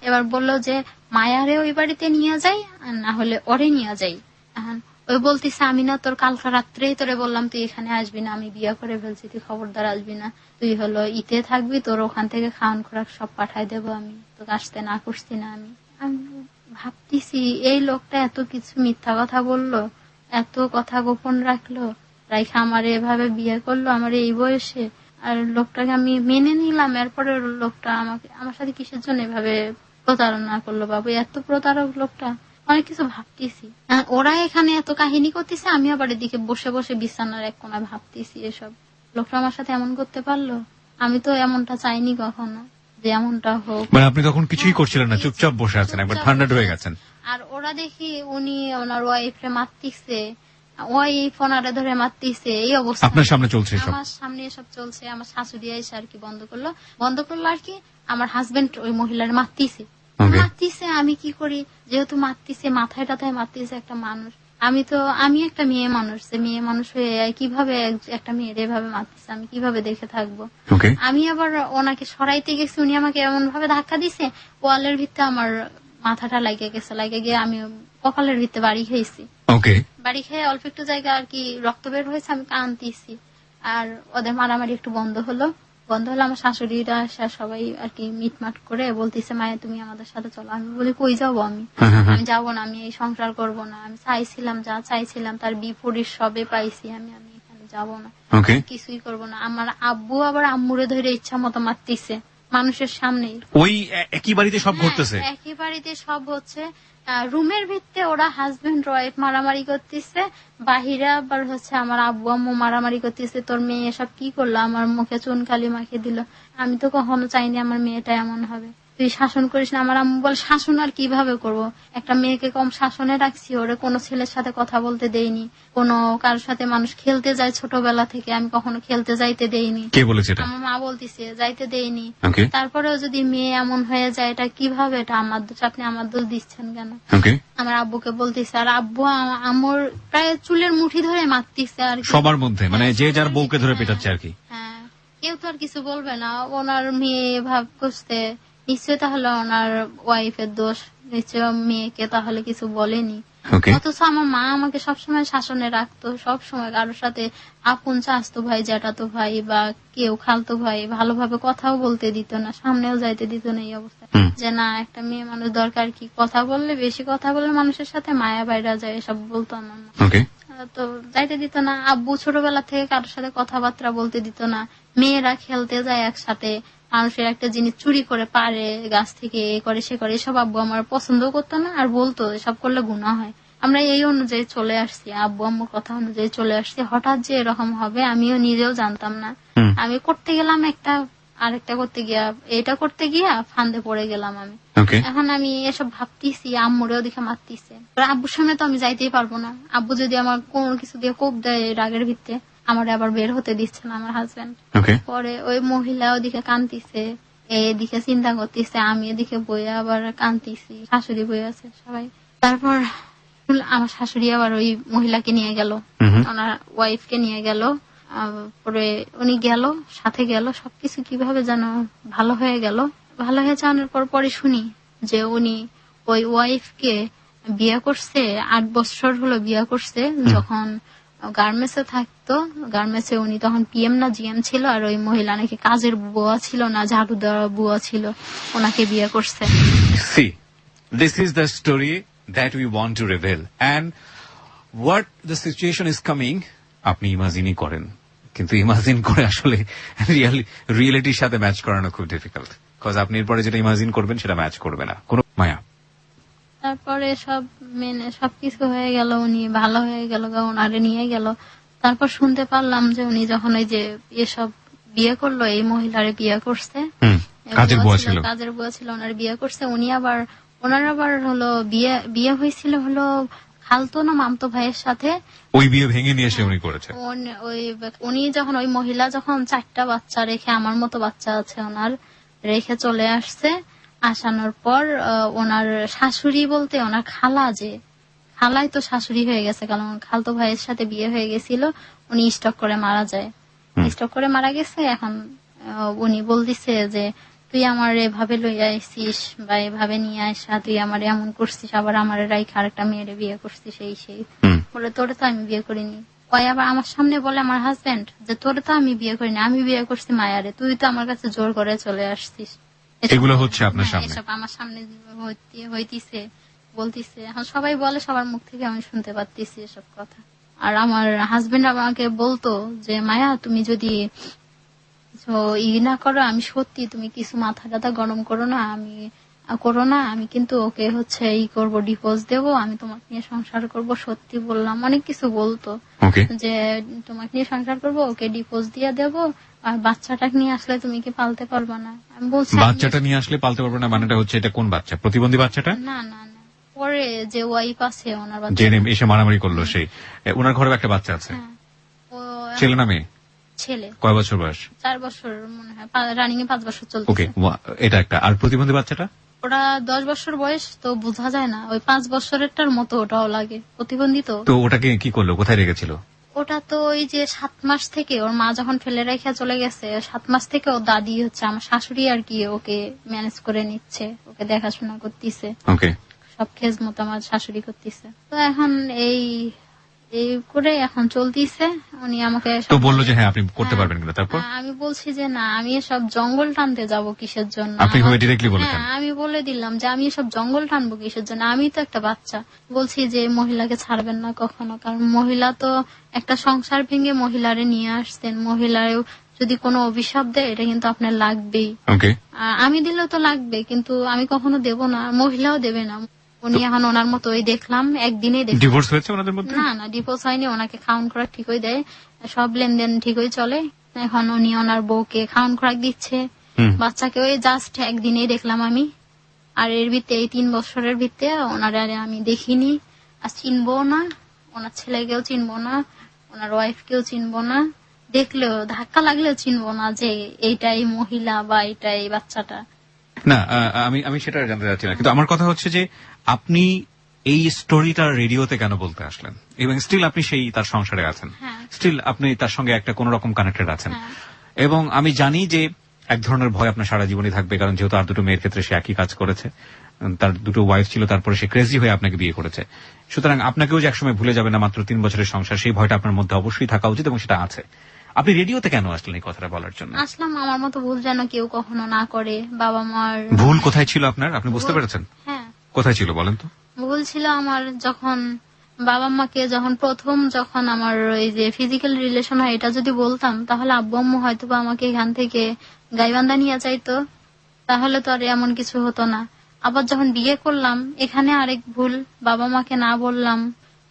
এবার বললো যে মায়ারে ওই বাড়িতে নিয়ে যাই, আর না হলে ওরে নিয়ে যাই। এখন ওই বলতিছে আমি না তোর কালকা রাত্রেই তোরে বললাম তুই এখানে আসবি না, আমি বিয়ে করে ফেলছি, তুই খবরদার আসবি না, তুই হলো ইতে থাকবি, তোর ওখান থেকে খাওয়ান খোরাক সব পাঠাই দেবো, আমি তোকে আসতে না করছি না। আমি ভাবতেছি এই লোকটা এত কিছু মিথ্যা কথা বললো, এত কথা গোপন রাখলো, রাইখা আমার এভাবে বিয়ে করলো আমার এই বয়সে, আর লোকটাকে আমি মেনে নিলাম, এরপরে লোকটা আমাকে আমার সাথে কিসের জন্য এভাবে প্রতারণা করলো বাবু, এত প্রতারক লোকটা। অনেক কিছু ভাবতেছি, ওরা এখানে এত কাহিনী করতেছে, আমি আবার এদিকে বসে বসে বিছানার এক কোনায় ভাবতেছি এসব, লোকটা আমার সাথে এমন করতে পারলো। আমি তো এমনটা চাইনি কখনো যে এমনটা হোক। মানে আপনি তখন কিছুই করছিলেন না, চুপচাপ বসে আছেন, একবার ঠান্ডা হয়ে গেছেন। আর ওরা দেখি উনি ওনার ওয়াইফে মারতিছে, ওয়াইফ ওনারে ধরে মারতিছে, এই অবস্থা আপনার সামনে চলছে, আমার সামনে এসব চলছে। আমার শাশুড়ি এসে আর কি বন্ধ করলো আর কি, আমার হাজবেন্ড ওই মহিলার মারতিছে। আমি কি করি, যেহেতু মারতিছে, মাথায় টাথায় মারতিছে একটা মানুষ, আমি একটা মেয়ে মানুষ, যে মেয়ে মানুষ হয়ে কিভাবে একটা মেয়ের এভাবে মারতিছে, আমি কিভাবে দেখে থাকবো। আমি আবার ওনাকে সরাইতে গেছি, উনি আমাকে এমন ভাবে ধাক্কা দিছে, ওয়ালের ভিতরে আমার মাথাটা লাগে গেছে, লাগে গিয়ে আমি কপালের ভিতরে বাড়ি খেয়েছি। বাড়ি খেয়ে অল্প একটু জায়গা আর কি রক্ত বের হয়েছে, আমি কাঁদতেছি। আর ওদের মারামারি একটু বন্ধ হলো। আমার শাশুড়িরা সবাই আর কি মিটমাট করে বলতেছে মায়া তুমি আমাদের সাথে চলো। আমি বলি কই যাবো, আমি যাবো না, আমি এই সংসার করব না, আমি চাইছিলাম যা চাইছিলাম তার বিপরীত সবে পাইছি, আমি এখানে যাবো না, কিছুই করব না। আমার আব্বু আবার আম্মুরে ধরে ইচ্ছা মতো মারতেছে মানুষের সামনে। ওই একই বাড়িতে সব ঘটতেছে, একই বাড়িতে সব হচ্ছে। রুমের ভিতরে ওরা হাজবেন্ড ওয়াইফ মারামারি করতেছে, বাহিরে আবার হচ্ছে আমার আব্বু আম্মু মারামারি করতেছে, তোর মেয়ে এসব কি করলো, আমার মুখে চুনকালি মাখিয়ে দিল। আমি তো কখনো চাইনি আমার মেয়েটা এমন হবে, তুই শাসন করিস না। আমার আম্মু বল শাসন আর কিভাবে করব, একটা মেয়েকে কম শাসনে রাখছি, ওরে কোনো ছেলের সাথে কথা বলতে দেইনি, কোনো কারোর সাথে মানুষ খেলতে যায় ছোটবেলা থেকে, আমি কখনো খেলতে যাইতে দেইনি। কে বলেছে? আমার মা বলতেছে যাইতে দেইনি। তারপরেও যদি মেয়ে এমন হয়ে যায়, এটা কিভাবে, এটা আমার দোষ, আপনি আমার দোষ দিচ্ছেন কেন? আমার আব্বুকে বলতেছে, আর আব্বু আমার প্রায় চুলের মুঠি ধরে মারতেছে আর সবার মধ্যে, মানে যে যার বউকে ধরে পেটাচ্ছে আর কি। হ্যাঁ, কেউ তো আর কিছু বলবে না, ওনার মেয়ে ভাব করছে নিশ্চয়ই তাহলে ওনার ওয়াইফের দোষ, নিশ্চয় মেয়েকে তাহলে কিছু বলেনি। ওকে, অথচ আমার মা আমাকে সবসময় শাসনে রাখতো, সবসময় কারোর সাথে আপন চাচতো ভাই, জ্যাঠাতো ভাই বা কেউ খালতো ভাই ভালোভাবে কথাও বলতে দিত না, সামনেও যাইতে দিত না। এই অবস্থা যে না, একটা মেয়ে মানুষ দরকার কি, কথা বললে, বেশি কথা বললে মানুষের সাথে মায়া বাইরা যায়, এসব বলতো আমার মা। ওকে, তো যাইতে দিত না। আব্বু ছোটবেলা থেকে কারোর সাথে কথাবার্তা বলতে দিত না। মেয়েরা খেলতে যায় একসাথে, মানুষের একটা জিনিস চুরি করে পারে গাছ থেকে, এ করে সে করে, এসব আব্বু আমার পছন্দ করতো না, আর বলতো এসব করলে গুনাহ হয়। আমরা এই অনুযায়ী চলে আসছি, আব্বু আম্মুর কথা অনুযায়ী চলে আসছি। হঠাৎ যে এরকম হবে আমিও নিজেও জানতাম না। আমি করতে গেলাম একটা, আরেকটা করতে গিয়া, এটা করতে গিয়া ফান্দে পড়ে গেলাম আমি। ওকে, এখন আমি এসব ভাবতেছি, আম্মুরেও দেখে মারতিছে। আব্বুর সামনে তো আমি যাইতেই পারবো না। আব্বু যদি আমার কোনো কিছু দিয়ে কোপ দেয় রাগের ভিত্তে, আমার আবার বের হতে দিচ্ছে না আমার হাজবেন্ড। ওকে, পরে ওই মহিলা ওদিকে কান্দিছে, এদিকে চিন্তা করতেছে, আমি এদিকে বইয়া আবার কান্দিছি, শাশুড়ি বই আছে সবাই। তারপর আমার শাশুড়ি আবার ওই মহিলাকে নিয়ে গেল, ওনার ওয়াইফকে নিয়ে গেল। পরে উনি গেল, সাথে গেল, সবকিছু কিভাবে যেন ভালো হয়ে গেল। ভালো হয়ে যাওয়ার পর পরে শুনি যে উনি ওই ওয়াইফকে বিয়ে করছে, 8 বছর হলো বিয়ে করছে। যখন গার্মেন্টসে থাকতো, গার্মেন্টসে উনি তখন পিএম না জিএম ছিল, আর ওই মহিলা নাকি কাজের বুয়া ছিল না, ঝাড়ু দেওয়া বুয়া ছিল, ওনাকে বিয়ে করছে। see, this is the story that we want to reveal, and what the situation is coming, আপনি ইমাজিনই করেন, কিন্তু ইমাজিন করে আসলে রিয়েলিটির সাথে ম্যাচ করানো খুব ডিফিকাল্ট, বিকজ আপনি এরপরে যেটা ইমাজিন করবেন সেটা ম্যাচ করবে না কোনো। মায়া, তারপরে সব মেনে সবকিছু হয়ে গেল, উনি ভালো হয়ে গেল, ওনারে নিয়ে গেল। তারপর শুনতে পারলাম যে উনি যখন ওই যে এসব বিয়ে করলো, এই মহিলারে বিয়ে করছে, কাজের বুয়া ছিল, কাজের বুয়া ছিল, ওনার বিয়ে করছে। উনি আবার, ওনার আবার হলো বিয়ে হয়েছিল হলো খালতো না মামতো ভাইয়ের সাথে। ওই বিয়ে ভেঙে নিয়ে এসে উনি করেছে। উনি যখন, ওই মহিলা যখন 4টা বাচ্চা রেখে, আমার মতো বাচ্চা আছে ওনার, রেখে চলে আসছে। আসানোর পর ওনার শাশুড়ি বলতে ওনার খালা, যে খালাই তো শাশুড়ি হয়ে গেছে, কারণ খালতো ভাইয়ের সাথে বিয়ে হয়ে গেছিল। উনি স্ট্রোক করে মারা যায়, স্ট্রোক করে মারা গেছে। এখন উনি বলতেছে যে তুই আমার এভাবে লইয়া আসছিস বা এভাবে নিয়ে আসা, তুই আমার এমন করছিস, আবার আমার রাইখা আরেকটা মেয়েরে বিয়ে করছিস, সেই বলে, তোরে তো আমি বিয়ে করিনি। ওই আবার আমার সামনে বলে আমার হাজবেন্ড যে তোরে তো আমি বিয়ে করিনি, আমি বিয়ে করছি মায়ারে, তুই তো আমার কাছে জোর করে চলে আসছিস। এগুলো হচ্ছে আপনার সামনে, এসব আমার সামনে হইতিছে, বলতিছে। এখন সবাই বলে, সবার মুখ থেকে আমি শুনতে পাচ্ছি এসব কথা। আর আমার হাজবেন্ড আমাকে বলতো যে মায়া, তুমি যদি না করো, আমি সত্যি, তুমি কিছু মাথা টাথা গরম করো না, আমি কিন্তু ওকে হচ্ছে করবো, ডিভোর্স দেবো, আমি তোমাকে নিয়ে সংসার করব। সত্যি বললাম, অনেক কিছু বলতো যে তোমাকে নিয়ে সংসার করবো, ওকে ডিভোর্স দিয়ে দেবো, আর বাচ্চাটাকে নিয়ে আসলে তুমি কি পালতে পারবা না। আমি বলছি বাচ্চাটা নিয়ে আসলে পালতে পারবো না, মানেটা হচ্ছে এটা কোন বাচ্চা? প্রতিবন্ধী বাচ্চাটা? না না না, পরে যে ওয়াইফ আছে ওনার বাচ্চা, যে এসে মারামারি করলো, সেই ওনার ঘরে একটা বাচ্চা আছে, ছেলে না মেয়ে? ছেলে। কয় বছর বয়স? 4 বছর মনে হয়, রানিং এ 5 বছর চলছে। ওকে, এটা একটা। আর প্রতিবন্ধী বাচ্চাটা? ওরা 10 বছর বয়স, তো বোঝা যায় না, ওই 5 বছরেরটার মতো ওটাও লাগে, প্রতিবন্ধী। তো ওটাকে কি করলো, কোথায় রেখেছিল? ওটা তো ওই যে 7 মাস থেকে, ওর মা যখন ফেলে রেখে চলে গেছে, 7 মাস থেকে ওর দাদি হচ্ছে আমার শাশুড়ি আর কি ওকে ম্যানেজ করে নিচ্ছে, ওকে দেখাশোনা করতেছে, সব খেজ মতো আমার শাশুড়ি করতেছে। তো এখন এই করে এখন চলতেছে। উনি আমাকে তো বললো যে হ্যাঁ আপনি করতে পারবেন কিনা, তারপর আমি বলছি যে না, আমি এসব জঙ্গল টানতে যাব কিসের জন্য। আপনি ডিরেক্টলি বলেছেন? আমি বলে দিলাম যে আমি এসব জঙ্গল টানবো কিসের জন্য, আমি তো একটা বাচ্চা। বলছি যে মহিলাকে ছাড়বেন না কখনো, কারণ মহিলা তো একটা সংসার ভেঙে মহিলারে নিয়ে আসছেন, মহিলারেও যদি কোনো অভিশাপ দেয় এটা কিন্তু আপনার লাগবেই। আমি দিলেও তো লাগবে, কিন্তু আমি কখনো দেব না, মহিলাও দেবে না। উনি এখন ওনার মতো ওই দেখলাম একদিনে ডিভোর্স হয়েছে ওনাদের মধ্যে? না, ডিভোর্স হয়নি, ওনাকে খাওয়ান খোরাক ঠিকই দেয়, সব লেনদেন ঠিকই চলে। এখন উনি ওনার বউকে খাওয়ান খোরাক দিচ্ছে, বাচ্চাকে ওই জাস্ট একদিনেই দেখলাম আমি। আর এর ভিত্তে এই 3 বছরের ভিত্তে ওনার আমি দেখিনি, আর চিনবো না, ওনার ছেলেকেও চিনবো না, ওনার ওয়াইফকেও চিনবো না, দেখলেও ধাক্কা লাগলেও চিনবো না যে এইটাই মহিলা বা এইটাই বাচ্চাটা। না, আমি সেটা জানতে চাচ্ছি না, কিন্তু আমার কথা হচ্ছে যে আপনি এই স্টোরিটা রেডিওতে কেন বলতে আসলেন, এবং স্টিল আপনি সেই তার সংসারে আছেন, স্টিল আপনি তার সঙ্গে একটা কোন রকম কানেক্টেড আছেন, এবং আমি জানি যে এক ধরনের ভয় আপনার সারা জীবনই থাকবে, কারণ যেহেতু আর দুটো মেয়ের ক্ষেত্রে সে একই কাজ করেছে, তার দুটো ওয়াইফ ছিল, তারপরে সে ক্রেজি হয়ে আপনাকে বিয়ে করেছে। সুতরাং আপনাকেও যে একসময় ভুলে যাবে না মাত্র 3 বছরের সংসার, সেই ভয়টা আপনার মধ্যে অবশ্যই থাকা উচিত, এবং সেটা আছে। আপনি রেডিওতে কেন আসলেন এই কথাটা বলার জন্য? আসলাম আমার মতো ভুল যেন কেউ কখনো না করে। বাবা মার ভুল কোথায় ছিল আপনার, আপনি বুঝতে পেরেছেন? হ্যাঁ, কোথায় ছিল বলেন তো? ভুল ছিল আমার যখন বাবা মাকে যখন আমার ওই যে ফিজিক্যাল রিলেশন হয় এটা যদি বলতাম, তাহলে আব্বু আম্মু হয়তো বা আমাকে এখান থেকে গাইবান্ধা নিয়ে যাইতো, তাহলে তো আর এমন কিছু হতো না। আবার যখন বিয়ে করলাম, এখানে আরেক ভুল, বাবা মাকে না বললাম,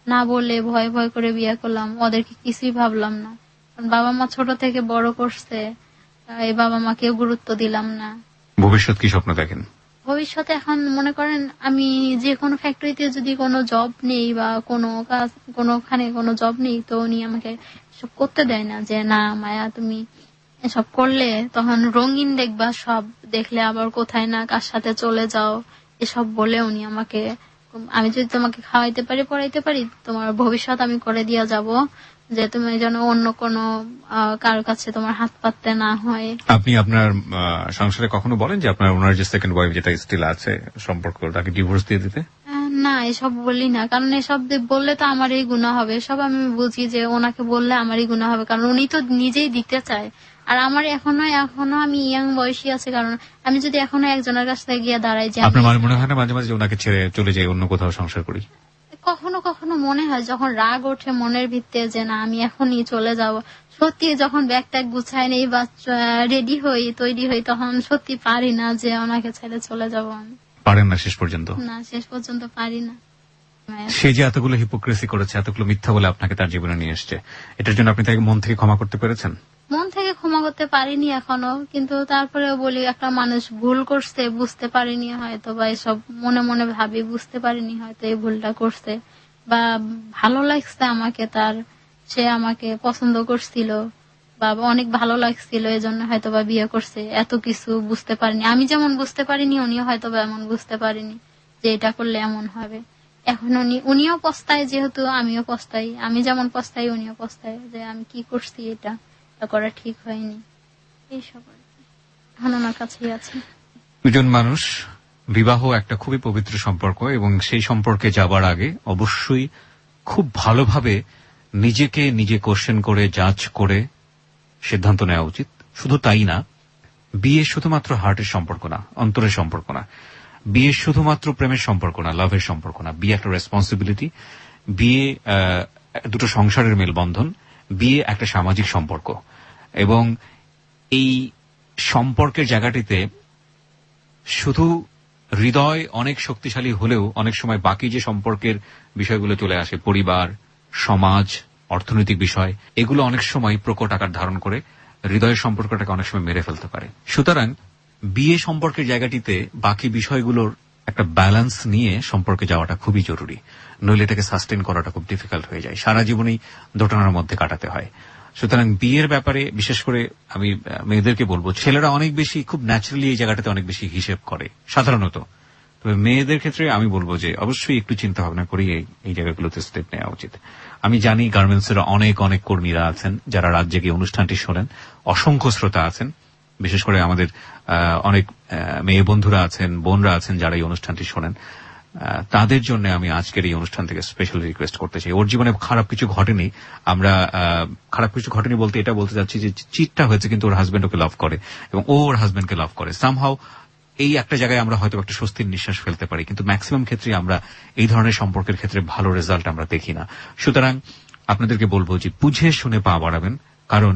না বলে ভয় ভয় করে বিয়ে করলাম, ওদেরকে কিছুই ভাবলাম না। কারণ বাবা মা ছোট থেকে বড় করছে, এই বাবা মাকে গুরুত্ব দিলাম না। ভবিষ্যৎ কি স্বপ্ন দেখেন? ভবিষ্যতে এখন মনে করেন আমি যে কোনো ফ্যাক্টরিতে যদি কোনো জব নেই বা কোনো কাজ কোনোখানে কোনো জব নেই, তো উনি আমাকে সব করতে দেয় না, যে না মায়া তুমি এসব করলে তখন রঙিন দেখবা, সব দেখলে আবার কোথায় না কার সাথে চলে যাও, এসব বলে উনি আমাকে, আমি যদি তোমাকে খাওয়াইতে পারি পড়াইতে পারি, তোমার ভবিষ্যৎ আমি করে দিয়ে যাব, যে তুমি যেন অন্য কোনো কারোর কাছে তোমার হাত পাততে না হয়। আপনি আপনার সংসারে কখনো বলেন যে আপনার ওনার যে সেকেন্ড ওয়াইফ যেটা স্টিল আছে সম্পর্ক, তাকে ডিভোর্স দিয়ে দিতে? না, এসব বলি না, কারণ এসব বললে তো আমারই গুনাহ হবে। সব আমি বুঝি যে ওনাকে বললে আমারই গুনাহ হবে, কারণ উনি তো নিজেই দিতে চায়। আর আমার এখনো আমি ইয়াং বয়সী আছে, কারণ আমি যদি এখনো একজনের কাছ থেকে গিয়ে দাঁড়াই যে আপনার মনে হয় না মাঝে মাঝে ওনাকে ছেড়ে চলে যাই অন্য কোথাও সংসার করি? কখনো কখনো মনে হয়, যখন রাগ ওঠে মনের ভিতরে যে না আমি এখনই চলে যাব, সত্যি যখন ব্যাগ ট্যাগ গুছাই নেই বা রেডি হই তৈরি হই, তখন সত্যি পারি না যে ওনাকে ছেড়ে চলে যাব। আমি পারেন না শেষ পর্যন্ত? না, শেষ পর্যন্ত পারি না। সে যে এতগুলো হিপোক্রেসি করেছে, এতগুলো মিথ্যা বলে আপনাকে তার জীবনে নিয়ে এসছে, এটার জন্য আপনি তাকে মন থেকে ক্ষমা করতে পেরেছেন? মন থেকে ক্ষমা করতে পারিনি এখনো, কিন্তু তারপরেও বলি একটা মানুষ ভুল করছে, বুঝতে পারিনি হয়তো, বা এসব মনে মনে ভাবি বুঝতে পারিনি হয়তো এই ভুলটা করছে, বা ভালো লাগছে আমাকে তার, সে আমাকে পছন্দ করছিল বা অনেক ভালো লাগছিল, এজন্য হয়তো বা বিয়ে করছে। এত কিছু বুঝতে পারিনি, আমি যেমন বুঝতে পারিনি উনিও হয়তো বা এমন বুঝতে পারিনি যে এটা করলে এমন হবে। এখন উনিও পস্তায়, যেহেতু আমিও পস্তাই, আমি যেমন পস্তাই উনিও পস্তায় যে আমি কি করছি, এটা করা ঠিক হয়নি। এইসব এখন ওনার কাছেই আছে। দুজন মানুষ, বিবাহ একটা খুবই পবিত্র সম্পর্ক, এবং সেই সম্পর্কে যাবার আগে অবশ্যই খুব ভালোভাবে নিজেকে নিজে কোশ্চেন করে জাজ করে সিদ্ধান্ত নেওয়া উচিত। শুধু তাই না, বিয়ে শুধুমাত্র হার্টের সম্পর্ক না, অন্তরের সম্পর্ক না। বিয়ে শুধুমাত্র প্রেমের সম্পর্ক না, লাভের সম্পর্ক না। বিয়ে একটা রেসপন্সিবিলিটি, বিয়ে দুটো সংসারের মেলবন্ধন, বিয়ে একটা সামাজিক সম্পর্ক। এবং এই সম্পর্কের জায়গাটিতে শুধু হৃদয় অনেক শক্তিশালী হলেও অনেক সময় বাকি যে সম্পর্কের বিষয়গুলো চলে আসে, পরিবার, সমাজ, অর্থনৈতিক বিষয়, এগুলো অনেক সময় প্রকট আকার ধারণ করে হৃদয়ের সম্পর্কটাকে অনেক সময় মেরে ফেলতে পারে। সুতরাং বিয়ে সম্পর্কের জায়গাটিতে বাকি বিষয়গুলোর একটা ব্যালেন্স নিয়ে সম্পর্কে যাওয়াটা খুবই জরুরি, নইলে এটাকে সাস্টেন করাটা খুব ডিফিকাল্ট হয়ে যায়, সারা জীবনই দোটানার মধ্যে কাটাতে হয়। সুতরাং বিয়ের ব্যাপারে বিশেষ করে আমি মেয়েদেরকে বলবো, ছেলেরা অনেক বেশি খুব ন্যাচারালি এই জায়গাটাতে অনেক বেশি হিসেব করে সাধারণত, তবে মেয়েদের ক্ষেত্রে আমি বলবো যে অবশ্যই একটু চিন্তা ভাবনা করি এই জায়গাগুলোতে স্টেপ নেওয়া উচিত। আমি জানি গার্মেন্টসের অনেক অনেক কর্মীরা আছেন যারা রাত জেগে অনুষ্ঠানটি শোনেন, অসংখ্য শ্রোতা আছেন, বিশেষ করে আমাদের অনেক মেয়ে বন্ধুরা আছেন, বোনরা আছেন যারা এই অনুষ্ঠানটি শোনেন। তাদের জন্য আমি আজকের এই অনুষ্ঠান থেকে স্পেশাল রিকোয়েস্ট করতে চাই। ওর জীবনে খারাপ কিছু ঘটেনি, আমরা খারাপ কিছু ঘটেনি বলতে এটা বলতে চাচ্ছি যে চিটটা হয়েছে, কিন্তু ওর হাজবেন্ড ওকে লাভ করে এবং ও ওর হাজবেন্ডকে লাভ করে। সামহাউ এই একটা জায়গায় আমরা হয়তো একটা স্বস্তির নিঃশ্বাস ফেলতে পারি, কিন্তু ম্যাক্সিমাম ক্ষেত্রে আমরা এই ধরনের সম্পর্কের ক্ষেত্রে ভালো রেজাল্ট আমরা দেখি না। সুতরাং আপনাদেরকে বলবো যে বুঝে শুনে পা বাড়াবেন, কারণ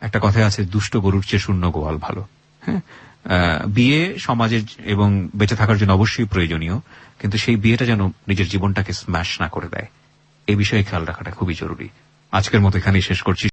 একটা কথাই আছে, দুষ্ট গরুর চেয়ে শূন্য গোয়াল ভালো। হ্যাঁ, বিয়ে সমাজের এবং বেঁচে থাকার জন্য অবশ্যই প্রয়োজনীয়, কিন্তু সেই বিয়েটা যেন নিজের জীবনটাকে স্ম্যাশ না করে দেয়, এই বিষয়ে খেয়াল রাখাটা খুবই জরুরি। আজকের মতো এখানেই শেষ করছি।